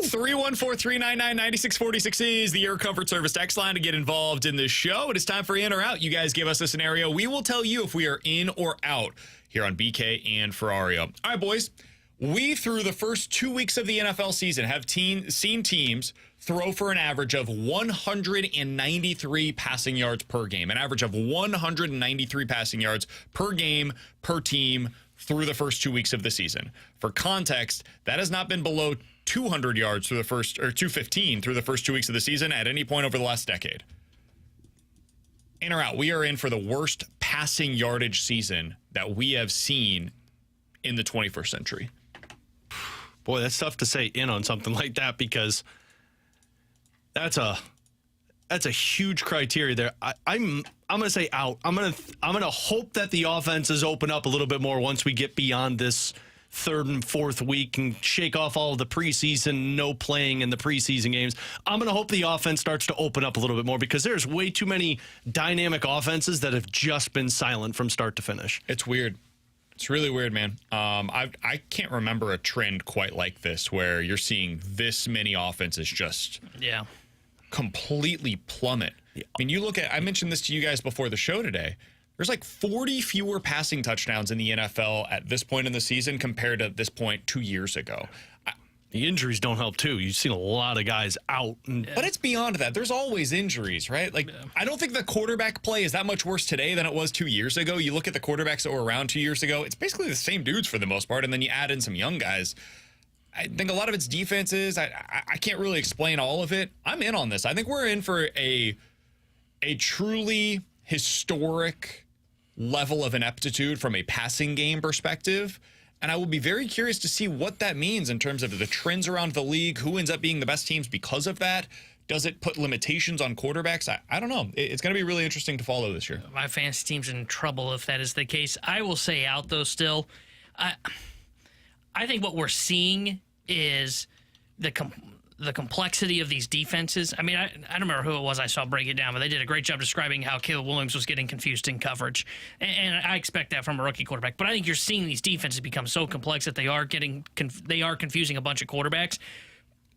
314-399-9646 is the Air Comfort Service text line to get involved in this show. It is time for in or out. You guys give us a scenario. We will tell you if we are in or out here on BK and Ferrario. All right, boys. We, through the first 2 weeks of the NFL season, have seen teams throw for an average of 193 passing yards per game. An average of 193 passing yards per game, per team, through the first 2 weeks of the season. For context, that has not been below 200 yards through the first, or 215 through the first 2 weeks of the season at any point over the last decade. In or out, we are in for the worst passing yardage season that we have seen in the 21st century. Boy, that's tough to say in on something like that because that's a huge criteria there. I'm going to say out. I'm going to hope that the offenses open up a little bit more once we get beyond this third and fourth week and shake off all of the preseason, no playing in the preseason games. I'm going to hope the offense starts to open up a little bit more because there's way too many dynamic offenses that have just been silent from start to finish. It's weird. It's really weird, man. I can't remember a trend quite like this where you're seeing this many offenses just completely plummet. I mean, you look at, I mentioned this to you guys before the show today. There's like 40 fewer passing touchdowns in the NFL at this point in the season compared to this point 2 years ago. The injuries don't help, too. You've seen a lot of guys out. But it's beyond that. There's always injuries, right? Like, I don't think the quarterback play is that much worse today than it was 2 years ago. You look at the quarterbacks that were around 2 years ago, it's basically the same dudes for the most part, and then you add in some young guys. I think a lot of it's defenses. I can't really explain all of it. I'm in on this. I think we're in for a truly historic level of ineptitude from a passing game perspective. And I will be very curious to see what that means in terms of the trends around the league, who ends up being the best teams because of that. Does it put limitations on quarterbacks? I don't know. It's going to be really interesting to follow this year. My fantasy team's in trouble if that is the case. I will say out, though, still. I think what we're seeing is the complexity of these defenses. I mean, I don't remember who it was I saw break it down, but they did a great job describing how Caleb Williams was getting confused in coverage. And I expect that from a rookie quarterback. But I think you're seeing these defenses become so complex that they are confusing a bunch of quarterbacks.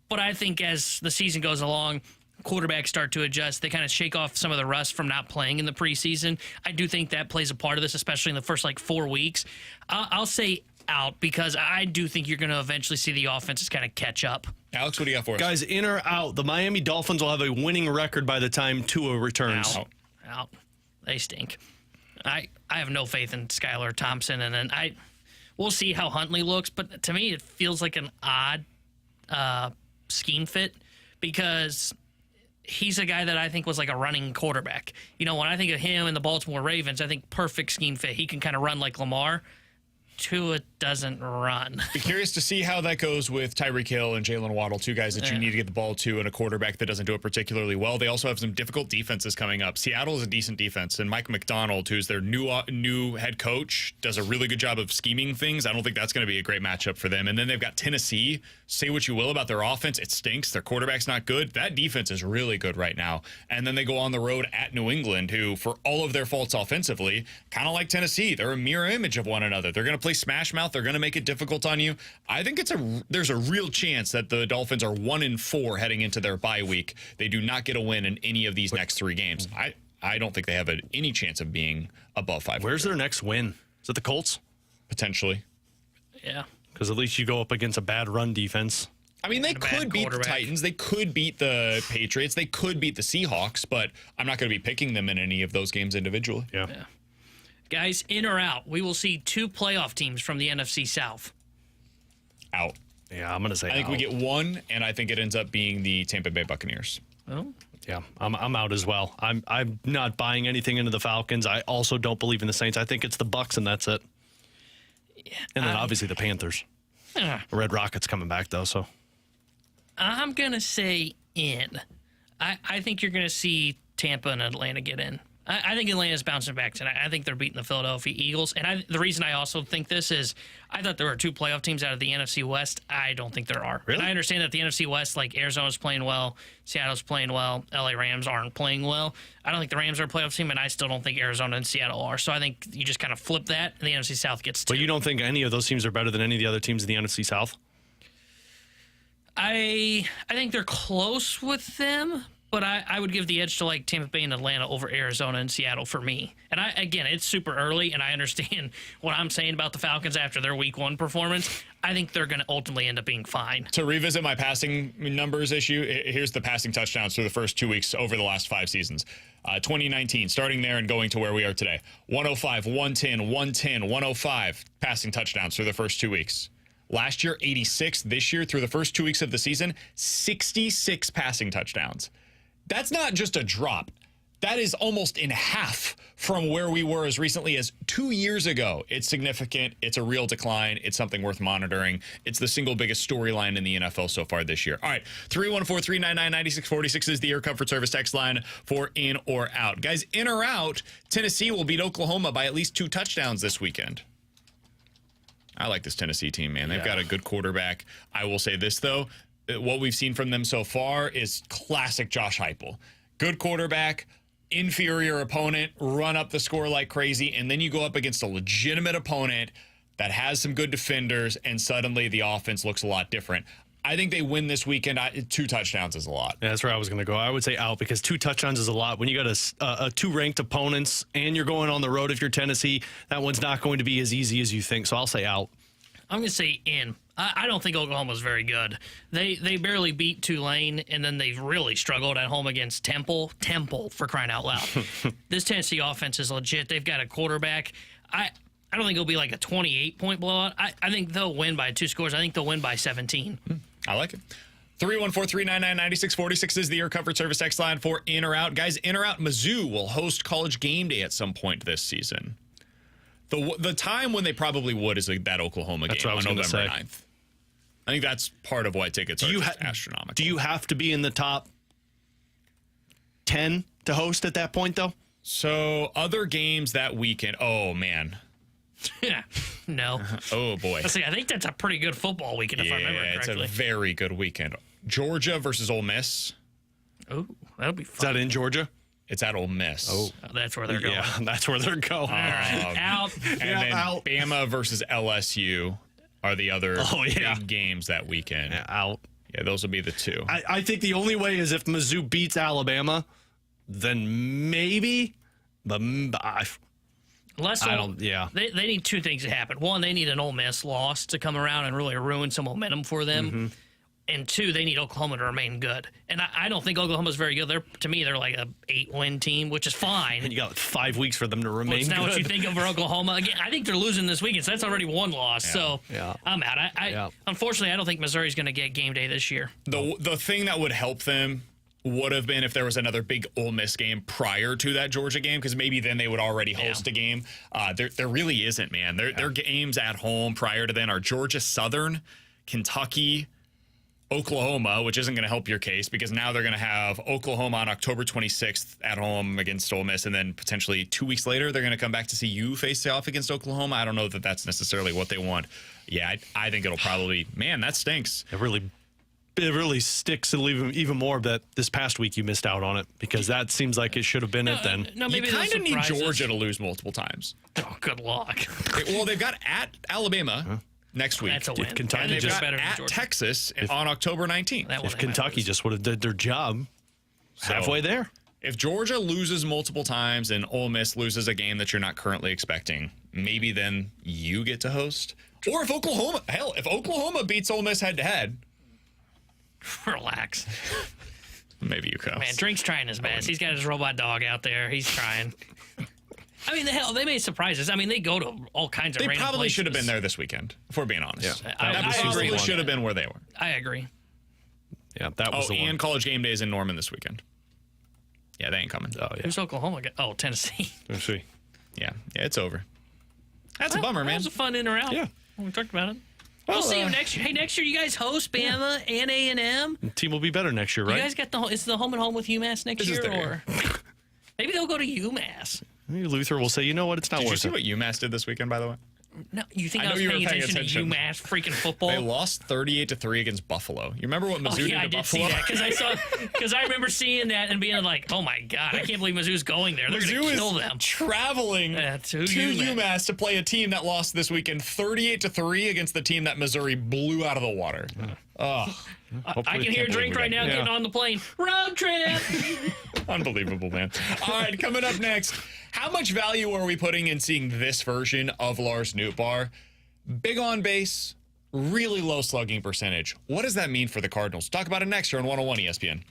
But I think as the season goes along, quarterbacks start to adjust. They kind of shake off some of the rust from not playing in the preseason. I do think that plays a part of this, especially in the first 4 weeks. I'll say out because I do think you're going to eventually see the offenses kind of catch up. Alex, what do you got for us? Guys, in or out? The Miami Dolphins will have a winning record by the time Tua returns. Out. They stink. I have no faith in Skylar Thompson, and then we'll see how Huntley looks, but to me it feels like an odd scheme fit because he's a guy that I think was like a running quarterback. You know, when I think of him and the Baltimore Ravens, I think perfect scheme fit. He can kind of run like Lamar. Tua doesn't run. Be curious to see how that goes with Tyreek Hill and Jalen Waddle, two guys that you need to get the ball to, and a quarterback that doesn't do it particularly well. They also have some difficult defenses coming up. Seattle is a decent defense, and Mike McDonald, who's their new head coach, does a really good job of scheming things. I don't think that's going to be a great matchup for them. And then they've got Tennessee. Say what you will about their offense, it stinks. Their quarterback's not good. That defense is really good right now. And then they go on the road at New England, who, for all of their faults offensively, kind of like Tennessee, they're a mirror image of one another. They're going to play smash mouth. They're going to make it difficult on you. I think there's a real chance that the Dolphins are 1-4 heading into their bye week. They do not get a win in any of these next 3 games. I don't think they have any chance of being above 500. Where's their next win? Is it the Colts? Potentially. Yeah. Because at least you go up against a bad run defense. I mean, they could beat the Titans. They could beat the Patriots. They could beat the Seahawks, but I'm not going to be picking them in any of those games individually. Yeah. Guys, in or out, we will see 2 playoff teams from the NFC South. Out. Yeah, I'm going to say I think out. we get 1, and I think it ends up being the Tampa Bay Buccaneers. Oh. Yeah, I'm out as well. I'm not buying anything into the Falcons. I also don't believe in the Saints. I think it's the Bucs, and that's it. Yeah, and then obviously the Panthers. Red Rockets coming back, though, so. I'm going to say in. I think you're going to see Tampa and Atlanta get in. I think Atlanta's bouncing back tonight. I think they're beating the Philadelphia Eagles. And the reason I also think this is I thought there were 2 playoff teams out of the NFC West. I don't think there are. Really? And I understand that the NFC West, like Arizona's playing well, Seattle's playing well, LA Rams aren't playing well. I don't think the Rams are a playoff team, and I still don't think Arizona and Seattle are. So I think you just kind of flip that, and the NFC South gets 2. But you don't think any of those teams are better than any of the other teams in the NFC South? I think they're close with them, but I would give the edge to like Tampa Bay and Atlanta over Arizona and Seattle for me. And again, it's super early, and I understand what I'm saying about the Falcons after their Week 1 performance. I think they're going to ultimately end up being fine. To revisit my passing numbers issue, here's the passing touchdowns through the first 2 weeks over the last 5 seasons. 2019, starting there and going to where we are today. 105, 110, 110, 105 passing touchdowns through the first 2 weeks. Last year, 86. This year, through the first 2 weeks of the season, 66 passing touchdowns. That's not just a drop. That is almost in half from where we were as recently as 2 years ago. It's significant. It's a real decline. It's something worth monitoring. It's the single biggest storyline in the NFL so far this year. All right, 314-399-9646 is the Air Comfort Service text line for in or out. Guys, in or out, Tennessee will beat Oklahoma by at least 2 touchdowns this weekend. I like this Tennessee team, man. They've got a good quarterback. I will say this, though. What we've seen from them so far is classic Josh Heupel. Good quarterback, inferior opponent, run up the score like crazy, and then you go up against a legitimate opponent that has some good defenders, and suddenly the offense looks a lot different. I think they win this weekend. 2 touchdowns is a lot. Yeah, that's where I was going to go. I would say out because 2 touchdowns is a lot. When you got a 2 ranked opponents and you're going on the road if you're Tennessee, that one's not going to be as easy as you think. So I'll say out. I'm going to say in. I don't think Oklahoma's very good. They barely beat Tulane, and then they've really struggled at home against Temple. Temple, for crying out loud. This Tennessee offense is legit. They've got a quarterback. I don't think it'll be like a 28-point blowout. I think they'll win by 2 scores. I think they'll win by 17. I like it. 314-399-9646 is the Air Comfort Service text line for in or out. Guys, in or out, Mizzou will host College Game Day at some point this season. The time when they probably would is like that Oklahoma game on November 9th. I think that's part of why tickets are just astronomical. Do you have to be in the top 10 to host at that point, though? So other games that weekend. Oh, man. Yeah. No. Oh, boy. I think that's a pretty good football weekend, if I remember correctly. It's a very good weekend. Georgia versus Ole Miss. Oh, that'll be fun. Is that in Georgia? It's at Ole Miss. Oh, that's where they're going. Yeah, that's where they're going. All right. Out. And then out. Bama versus LSU are the other big games that weekend. Yeah, out. Yeah, those will be the 2. I think the only way is if Mizzou beats Alabama, then maybe. But they need 2 things to happen. One, they need an Ole Miss loss to come around and really ruin some momentum for them. Mm-hmm. And 2, they need Oklahoma to remain good. And I don't think Oklahoma's very good. To me, they're like a 8-win team, which is fine. And you got 5 weeks for them to remain good. That's not what you think of for Oklahoma. Again, I think they're losing this weekend, so that's already 1 loss. Yeah. So I'm out. Unfortunately, I don't think Missouri's going to get game day this year. The thing that would help them would have been if there was another big Ole Miss game prior to that Georgia game, because maybe then they would already host a game. There really isn't, man. Their games at home prior to then are Georgia Southern, Kentucky, Oklahoma, which isn't going to help your case because now they're going to have Oklahoma on October 26th at home against Ole Miss, and then potentially 2 weeks later they're going to come back to see you face off against Oklahoma. I don't know that that's necessarily what they want. Yeah, I think it'll probably, man, that stinks. It really sticks even more that this past week you missed out on it because that seems like it should have been it then. No, maybe you kind of need Georgia to lose multiple times. Oh, good luck. Well, they've got at Alabama next week. That's a win. Kentucky and they've got at Texas on October 19th. If Kentucky just would have did their job halfway there. If Georgia loses multiple times and Ole Miss loses a game that you're not currently expecting, maybe then you get to host. Or if Oklahoma beats Ole Miss head-to-head. Relax. Maybe you could. Man, Drink's trying his best. He's got his robot dog out there. He's trying. I mean, they may surprise us. I mean, they go to all kinds of random places. They probably should have been there this weekend, if we're being honest. Yeah. That probably should have been where they were. I agree. Yeah, that was the one. And College Game Day is in Norman this weekend. Yeah, they ain't coming. Oh, yeah. Who's Oklahoma? Oh, Tennessee. Tennessee. Yeah, it's over. That's a bummer, man. That was a fun in or out. Yeah. We talked about it. We'll see you next year. Hey, next year you guys host Bama and A&M. The team will be better next year, right? You guys got is the home and home with UMass next year, or maybe they'll go to UMass. Maybe Luther will say, you know what, it's not worth it. Did you see what UMass did this weekend, by the way? No, you think I I know was you were paying paying attention to attention. UMass freaking football? They lost 38-3 against Buffalo. You remember what Mizzou did I to did Buffalo? see that because I remember seeing that and being like, oh my god, I can't believe Mizzou's going there. They're going to kill them. Traveling to UMass to play a team that lost this weekend 38-3 against the team that Missouri blew out of the water. I can hear a drink right now getting on the plane. Road trip. Unbelievable, man. All right, coming up next, how much value are we putting in seeing this version of Lars Nootbaar? Big on base, really low slugging percentage. What does that mean for the Cardinals? Talk about it next here on 101 ESPN.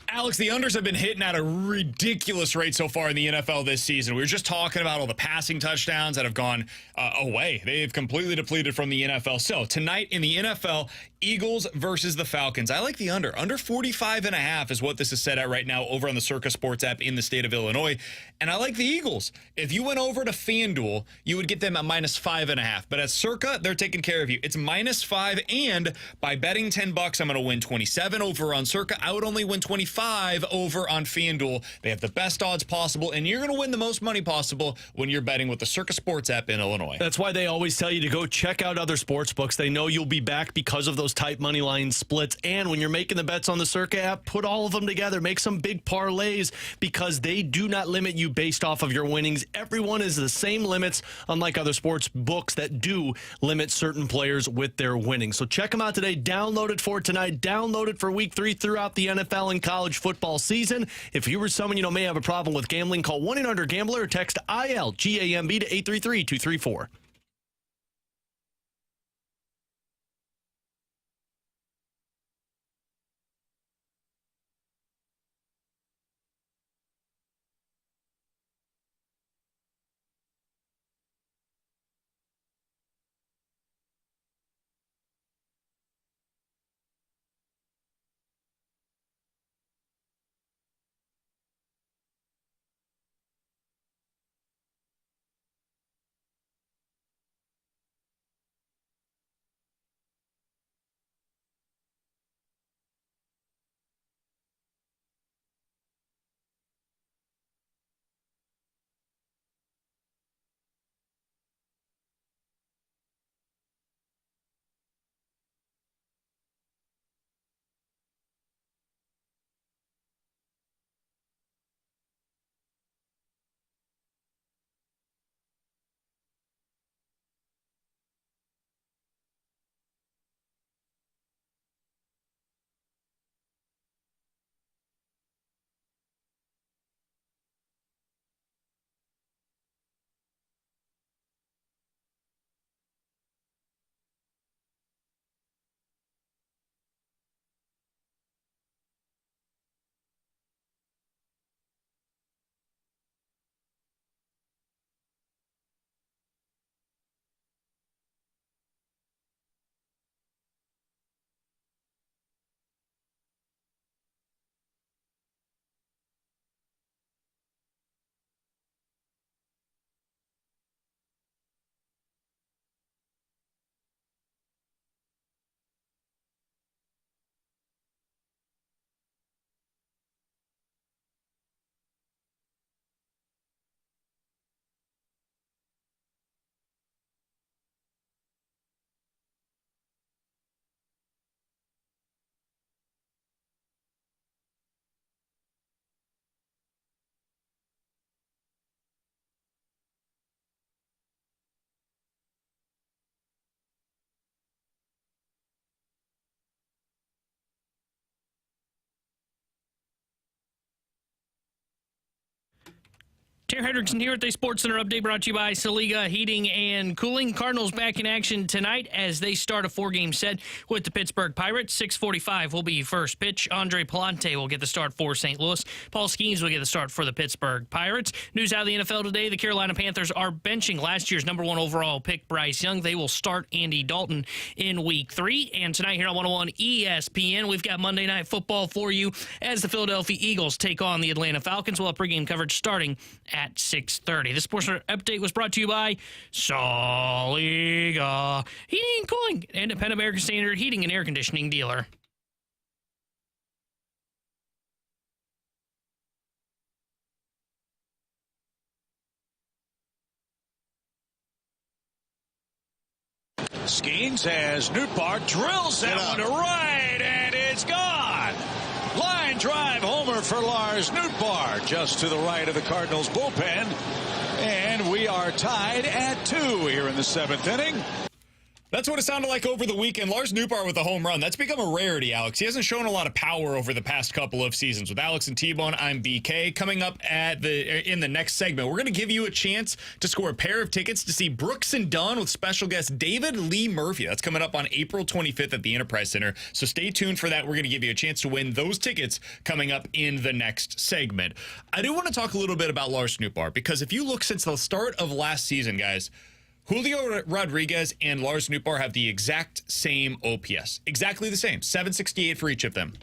Alex, the unders have been hitting at a ridiculous rate so far in the NFL this season. We were just talking about all the passing touchdowns that have gone away. They've completely depleted from the NFL. So tonight in the NFL, Eagles versus the Falcons. I like the under. Under 45.5 is what this is set at right now over on the Circa Sports app in the state of Illinois. And I like the Eagles. If you went over to FanDuel, you would get them at -5.5. But at Circa, they're taking care of you. It's -5, and by betting $10, I'm going to win 27 over on Circa. I would only win 25 over on FanDuel. They have the best odds possible, and you're going to win the most money possible when you're betting with the Circa Sports app in Illinois. That's why they always tell you to go check out other sports books. They know you'll be back because of those tight money line splits. And when you're making the bets on the Circa app, put all of them together. Make some big parlays because they do not limit you based off of your winnings. Everyone is the same limits, unlike other sports books that do limit certain players with their winnings. So check them out today. Download it for tonight. Download it for week 3 throughout the NFL and college football season. If you or someone you know may have a problem with gambling, call 1-800-GAMBLER or text ILGAMB to 833-234. Tanner Hendrickson here at the Sports Center update brought to you by Saliga Heating and Cooling. Cardinals back in action tonight as they start a 4-game set with the Pittsburgh Pirates. 6:45 will be first pitch. Andre Palante will get the start for St. Louis. Paul Skeens will get the start for the Pittsburgh Pirates. News out of the NFL today, the Carolina Panthers are benching last year's number 1 overall pick, Bryce Young. They will start Andy Dalton in Week 3. And tonight here on 101 ESPN, we've got Monday Night Football for you as the Philadelphia Eagles take on the Atlanta Falcons. We'll have pregame coverage starting at 6:30. This portion update was brought to you by Saliga Heating and Cooling, independent American Standard heating and air conditioning dealer. Skeens has Nootbaar, drills that one to right, and it's gone. Line drive homer for Lars Nootbaar, just to the right of the Cardinals bullpen. And we are tied at 2 here in the 7th inning. That's what it sounded like over the weekend. Lars Nootbaar with a home run. That's become a rarity, Alex. He hasn't shown a lot of power over the past couple of seasons. With Alex and T-Bone, I'm BK. Coming up in the next segment, we're going to give you a chance to score a pair of tickets to see Brooks and Dunn with special guest David Lee Murphy. That's coming up on April 25th at the Enterprise Center. So stay tuned for that. We're going to give you a chance to win those tickets coming up in the next segment. I do want to talk a little bit about Lars Nootbaar, because if you look since the start of last season, guys, Julio Rodriguez and Lars Nootbaar have the exact same OPS. Exactly the same. 768 for each of them.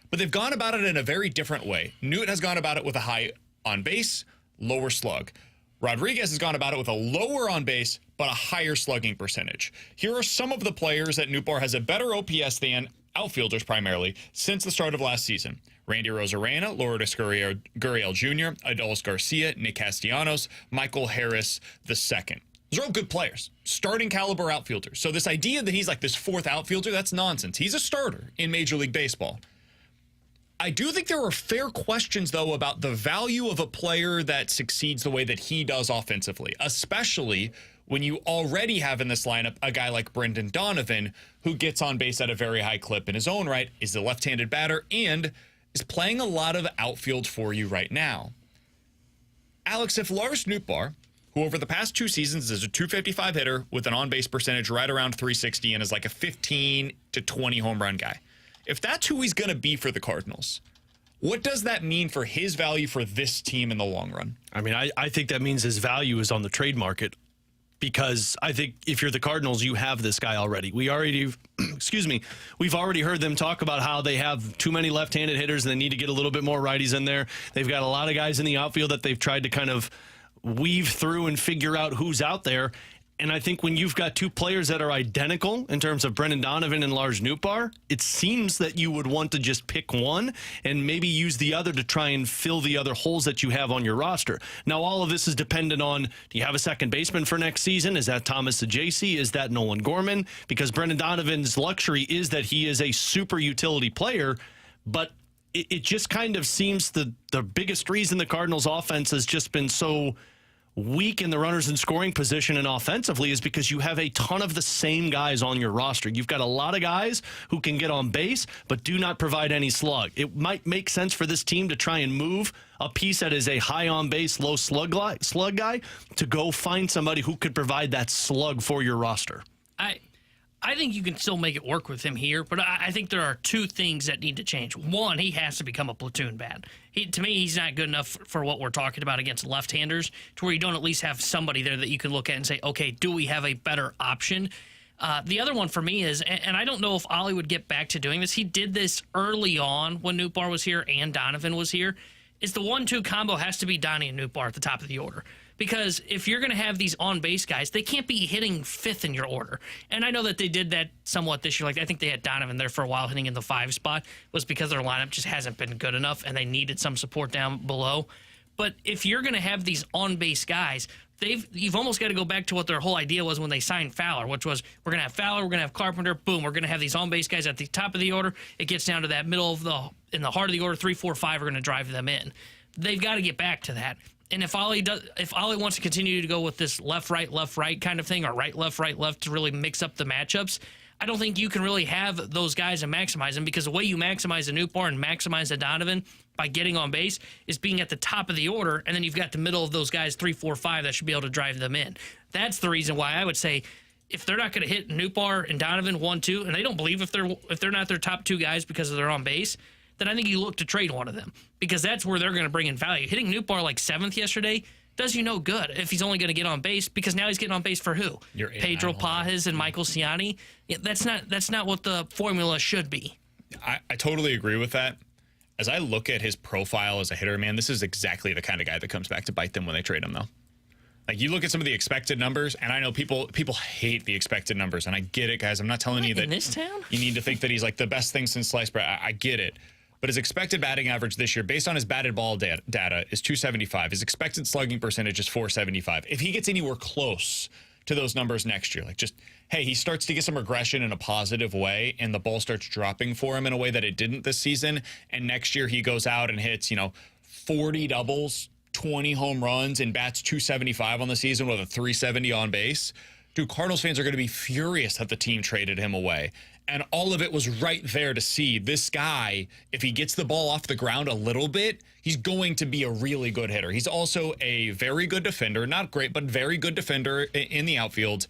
But they've gone about it in a very different way. Newt has gone about it with a high on base, lower slug. Rodriguez has gone about it with a lower on base, but a higher slugging percentage. Here are some of the players that Nootbaar has a better OPS than, outfielders primarily, since the start of last season. Randy Rosarena, Lourdes Gurriel Jr., Adolis Garcia, Nick Castellanos, Michael Harris II. Those are all good players, starting caliber outfielders. So this idea that he's like this fourth outfielder, that's nonsense. He's a starter in Major League Baseball. I do think there are fair questions, though, about the value of a player that succeeds the way that he does offensively, especially when you already have in this lineup a guy like Brendan Donovan, who gets on base at a very high clip in his own right, is a left-handed batter, and is playing a lot of outfield for you right now. Alex, if Lars Nootbaar, who over the past 2 seasons is a .255 hitter with an on-base percentage right around .360 and is like a 15 to 20 home run guy, if that's who he's going to be for the Cardinals, what does that mean for his value for this team in the long run? I mean, I think that means his value is on the trade market, because I think if you're the Cardinals, you have this guy already. We've already heard them talk about how they have too many left-handed hitters and they need to get a little bit more righties in there. They've got a lot of guys in the outfield that they've tried to kind of weave through and figure out who's out there. And I think when you've got 2 players that are identical in terms of Brendan Donovan and Lars Nootbaar, it seems that you would want to just pick one and maybe use the other to try and fill the other holes that you have on your roster. Now, all of this is dependent on, do you have a second baseman for next season? Is that Thomas Ajayci? Is that Nolan Gorman? Because Brendan Donovan's luxury is that he is a super utility player, but it just kind of seems the biggest reason the Cardinals offense has just been so weak in the runners in scoring position and offensively is because you have a ton of the same guys on your roster. You've got a lot of guys who can get on base but do not provide any slug. It might make sense for this team to try and move a piece that is a high on base, low slug guy to go find somebody who could provide that slug for your roster. I think you can still make it work with him here, but I think there are 2 things that need to change. One, he has to become a platoon bat. To me, he's not good enough for what we're talking about against left-handers, to where you don't at least have somebody there that you can look at and say, okay, do we have a better option? The other one for me is, and I don't know if Ollie would get back to doing this, he did this early on when Nootbaar was here and Donovan was here, is the 1-2 combo has to be Donnie and Nootbaar at the top of the order. Because if you're going to have these on-base guys, they can't be hitting 5th in your order. And I know that they did that somewhat this year. Like, I think they had Donovan there for a while hitting in the 5 spot. Was because their lineup just hasn't been good enough, and they needed some support down below. But if you're going to have these on-base guys, you've almost got to go back to what their whole idea was when they signed Fowler, which was we're going to have Fowler, we're going to have Carpenter, boom, we're going to have these on-base guys at the top of the order. It gets down to that middle of in the heart of the order, 3, 4, 5 are going to drive them in. They've got to get back to that. And if Ollie wants to continue to go with this left, right kind of thing, or right, left to really mix up the matchups, I don't think you can really have those guys and maximize them, because the way you maximize a Nootbaar and maximize a Donovan by getting on base is being at the top of the order, and then you've got the middle of those guys, 3, 4, 5, that should be able to drive them in. That's the reason why I would say if they're not going to hit Nootbaar and Donovan 1, 2, and they don't believe if they're not their top 2 guys because of their on base, then I think you look to trade one of them, because that's where they're going to bring in value. Hitting Nootbaar like 7th yesterday does you no good if he's only going to get on base, because now he's getting on base for who? Pedro Pajes and Michael Ciani. Yeah, that's not what the formula should be. I totally agree with that. As I look at his profile as a hitter, man, this is exactly the kind of guy that comes back to bite them when they trade him, though. Like, you look at some of the expected numbers, and I know people hate the expected numbers, and I get it, guys. I'm not telling you that in this town you need to think that he's like the best thing since sliced bread. I get it. But his expected batting average this year, based on his batted ball data, is 275. His expected slugging percentage is 475. If he gets anywhere close to those numbers next year, like just, hey, he starts to get some regression in a positive way, and the ball starts dropping for him in a way that it didn't this season, and next year he goes out and hits, 40 doubles, 20 home runs, and bats 275 on the season with a 370 on base, dude, Cardinals fans are going to be furious that the team traded him away. And all of it was right there to see this guy, if he gets the ball off the ground a little bit, he's going to be a really good hitter. He's also a very good defender, not great, but very good defender in the outfield.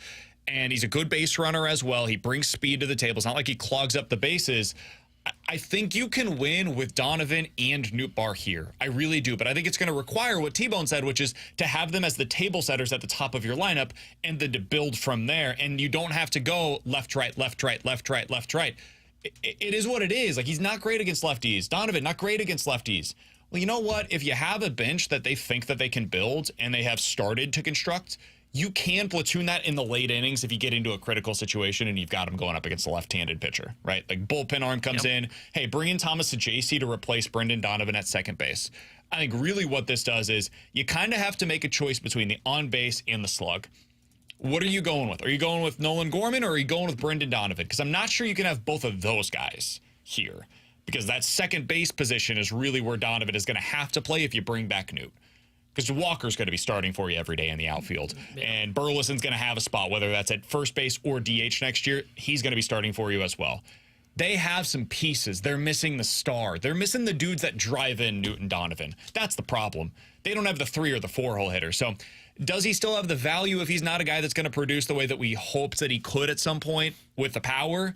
And he's a good base runner as well. He brings speed to the table. It's not like he clogs up the bases. I think you can win with Donovan and Nootbaar here. I really do. But I think it's going to require what T-Bone said, which is to have them as the table setters at the top of your lineup and then to build from there. And you don't have to go left, right, left, right, left, right, left, right. It is what it is. Like, he's not great against lefties. Donovan, not great against lefties. Well, you know what? If you have a bench that they think that they can build and they have started to construct, you can platoon that in the late innings if you get into a critical situation and you've got him going up against a left-handed pitcher, right? Like, bullpen arm comes in. Hey, bring in Thomas Sajacy to replace Brendan Donovan at second base. I think really what this does is you kind of have to make a choice between the on-base and the slug. What are you going with? Are you going with Nolan Gorman or are you going with Brendan Donovan? Because I'm not sure you can have both of those guys here, because that second base position is really where Donovan is going to have to play if you bring back Newt. Because Walker's going to be starting for you every day in the outfield. And Burleson's going to have a spot, whether that's at first base or DH next year. He's going to be starting for you as well. They have some pieces. They're missing the star. They're missing the dudes that drive in Newton Donovan. That's the problem. They don't have the 3 or the 4-hole hitter. So does he still have the value if he's not a guy that's going to produce the way that we hoped that he could at some point with the power?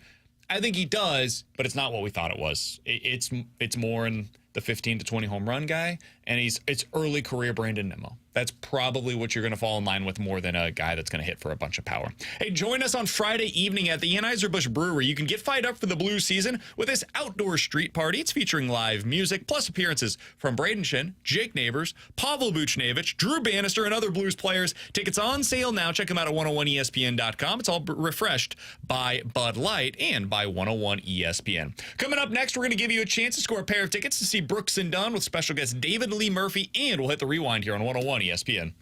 I think he does, but it's not what we thought it was. It's more in the 15 to 20 home run guy, and it's early career Brandon Nimmo. That's probably what you're going to fall in line with more than a guy that's going to hit for a bunch of power. Hey, join us on Friday evening at the Anheuser-Busch Brewery. You can get fired up for the Blues season with this outdoor street party. It's featuring live music, plus appearances from Braden Shin, Jake Neighbors, Pavel Buchnevich, Drew Bannister, and other Blues players. Tickets on sale now. Check them out at 101ESPN.com. It's all refreshed by Bud Light and by 101 ESPN. Coming up next, we're going to give you a chance to score a pair of tickets to see Brooks and Dunn with special guest David Lee Murphy, and we'll hit the rewind here on 101 ESPN.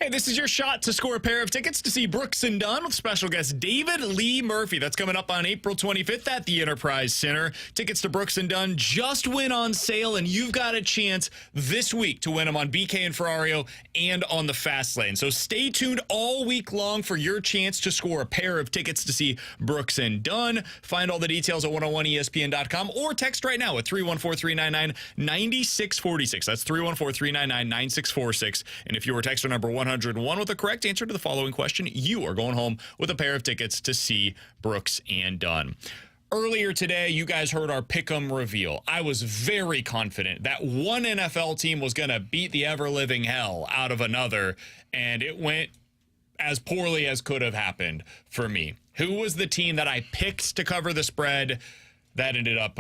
Hey, this is your shot to score a pair of tickets to see Brooks and Dunn with special guest David Lee Murphy. That's coming up on April 25th at the Enterprise Center. Tickets to Brooks and Dunn just went on sale, and you've got a chance this week to win them on BK and Ferrario and on the Fast Lane. So stay tuned all week long for your chance to score a pair of tickets to see Brooks and Dunn. Find all the details at 101ESPN.com or text right now at 314-399-9646. That's 314-399-9646. And if you were texter number 101 with the correct answer to the following question, you are going home with a pair of tickets to see Brooks and Dunn. Earlier today, you guys heard our pick'em reveal. I was very confident that one NFL team was going to beat the ever-living hell out of another, and it went as poorly as could have happened for me. Who was the team that I picked to cover the spread? That ended up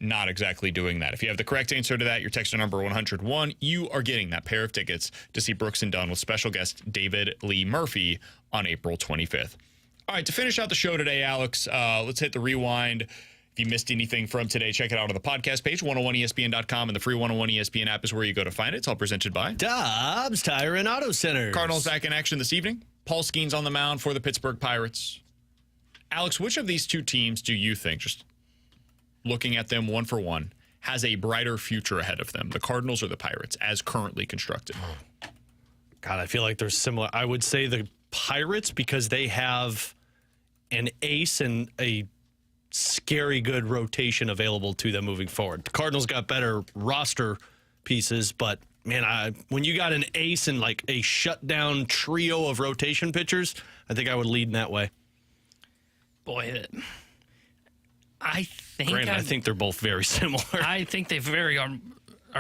not exactly doing that. If you have the correct answer to that, your texter number 101, you are getting that pair of tickets to see Brooks and Dunn with special guest David Lee Murphy on April 25th. All right, to finish out the show today, Alex, let's hit the rewind. If you missed anything from today, check it out on the podcast page, 101ESPN.com, and the free 101 ESPN app is where you go to find it. It's all presented by Dobbs Tire and Auto Center. Cardinals back in action this evening. Paul Skeens on the mound for the Pittsburgh Pirates. Alex, which of these two teams do you think, just looking at them one for one, has a brighter future ahead of them, the Cardinals or the Pirates, as currently constructed? God, I feel like they're similar. I would say the Pirates because they have an ace and a scary good rotation available to them moving forward. The Cardinals got better roster pieces, but man, when you got an ace and like a shutdown trio of rotation pitchers, I think I would lead in that way. Boy, I think Granted, I think they're both very similar. I think they are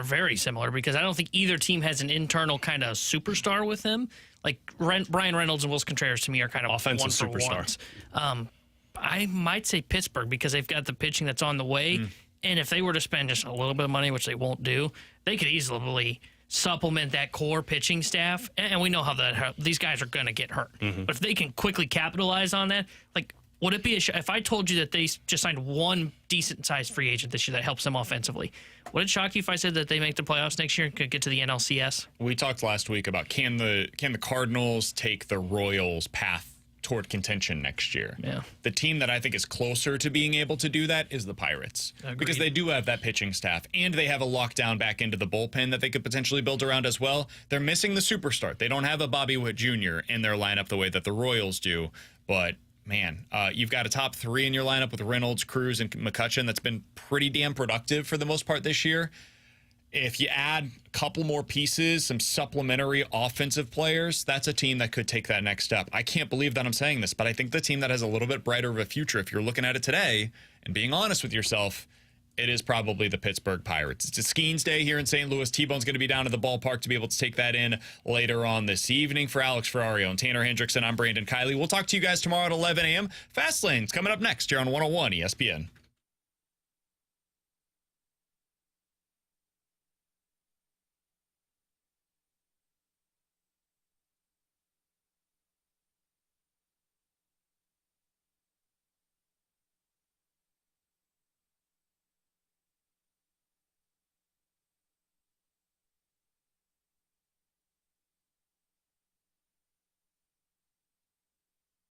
very similar because I don't think either team has an internal kind of superstar with them. Like Brian Reynolds and Wilson Contreras to me are kind of offensive superstars. I might say Pittsburgh because they've got the pitching that's on the way. And if they were to spend just a little bit of money, which they won't do, they could easily supplement that core pitching staff. And we know how these guys are going to get hurt. But if they can quickly capitalize on that, like, would it be if I told you that they just signed one decent-sized free agent this year that helps them offensively? Would it shock you if I said that they make the playoffs next year and could get to the NLCS? We talked last week about can the Cardinals take the Royals' path toward contention next year? Yeah. The team that I think is closer to being able to do that is the Pirates. Agreed. Because they do have that pitching staff, and they have a lockdown back into the bullpen that they could potentially build around as well. They're missing the superstar. They don't have a Bobby Witt Jr. in their lineup the way that the Royals do, but man, you've got a top three in your lineup with Reynolds, Cruz, and McCutchen that's been pretty damn productive for the most part this year. If you add a couple more pieces, some supplementary offensive players, that's a team that could take that next step. I can't believe that I'm saying this, but I think the team that has a little bit brighter of a future, if you're looking at it today and being honest with yourself, it is probably the Pittsburgh Pirates. It's a Skeens Day here in St. Louis. T-Bone's going to be down at the ballpark to be able to take that in later on this evening. For Alex Ferrario and Tanner Hendrickson, I'm Brandon Kiley. We'll talk to you guys tomorrow at 11 a.m. Fast Lane's coming up next here on 101 ESPN.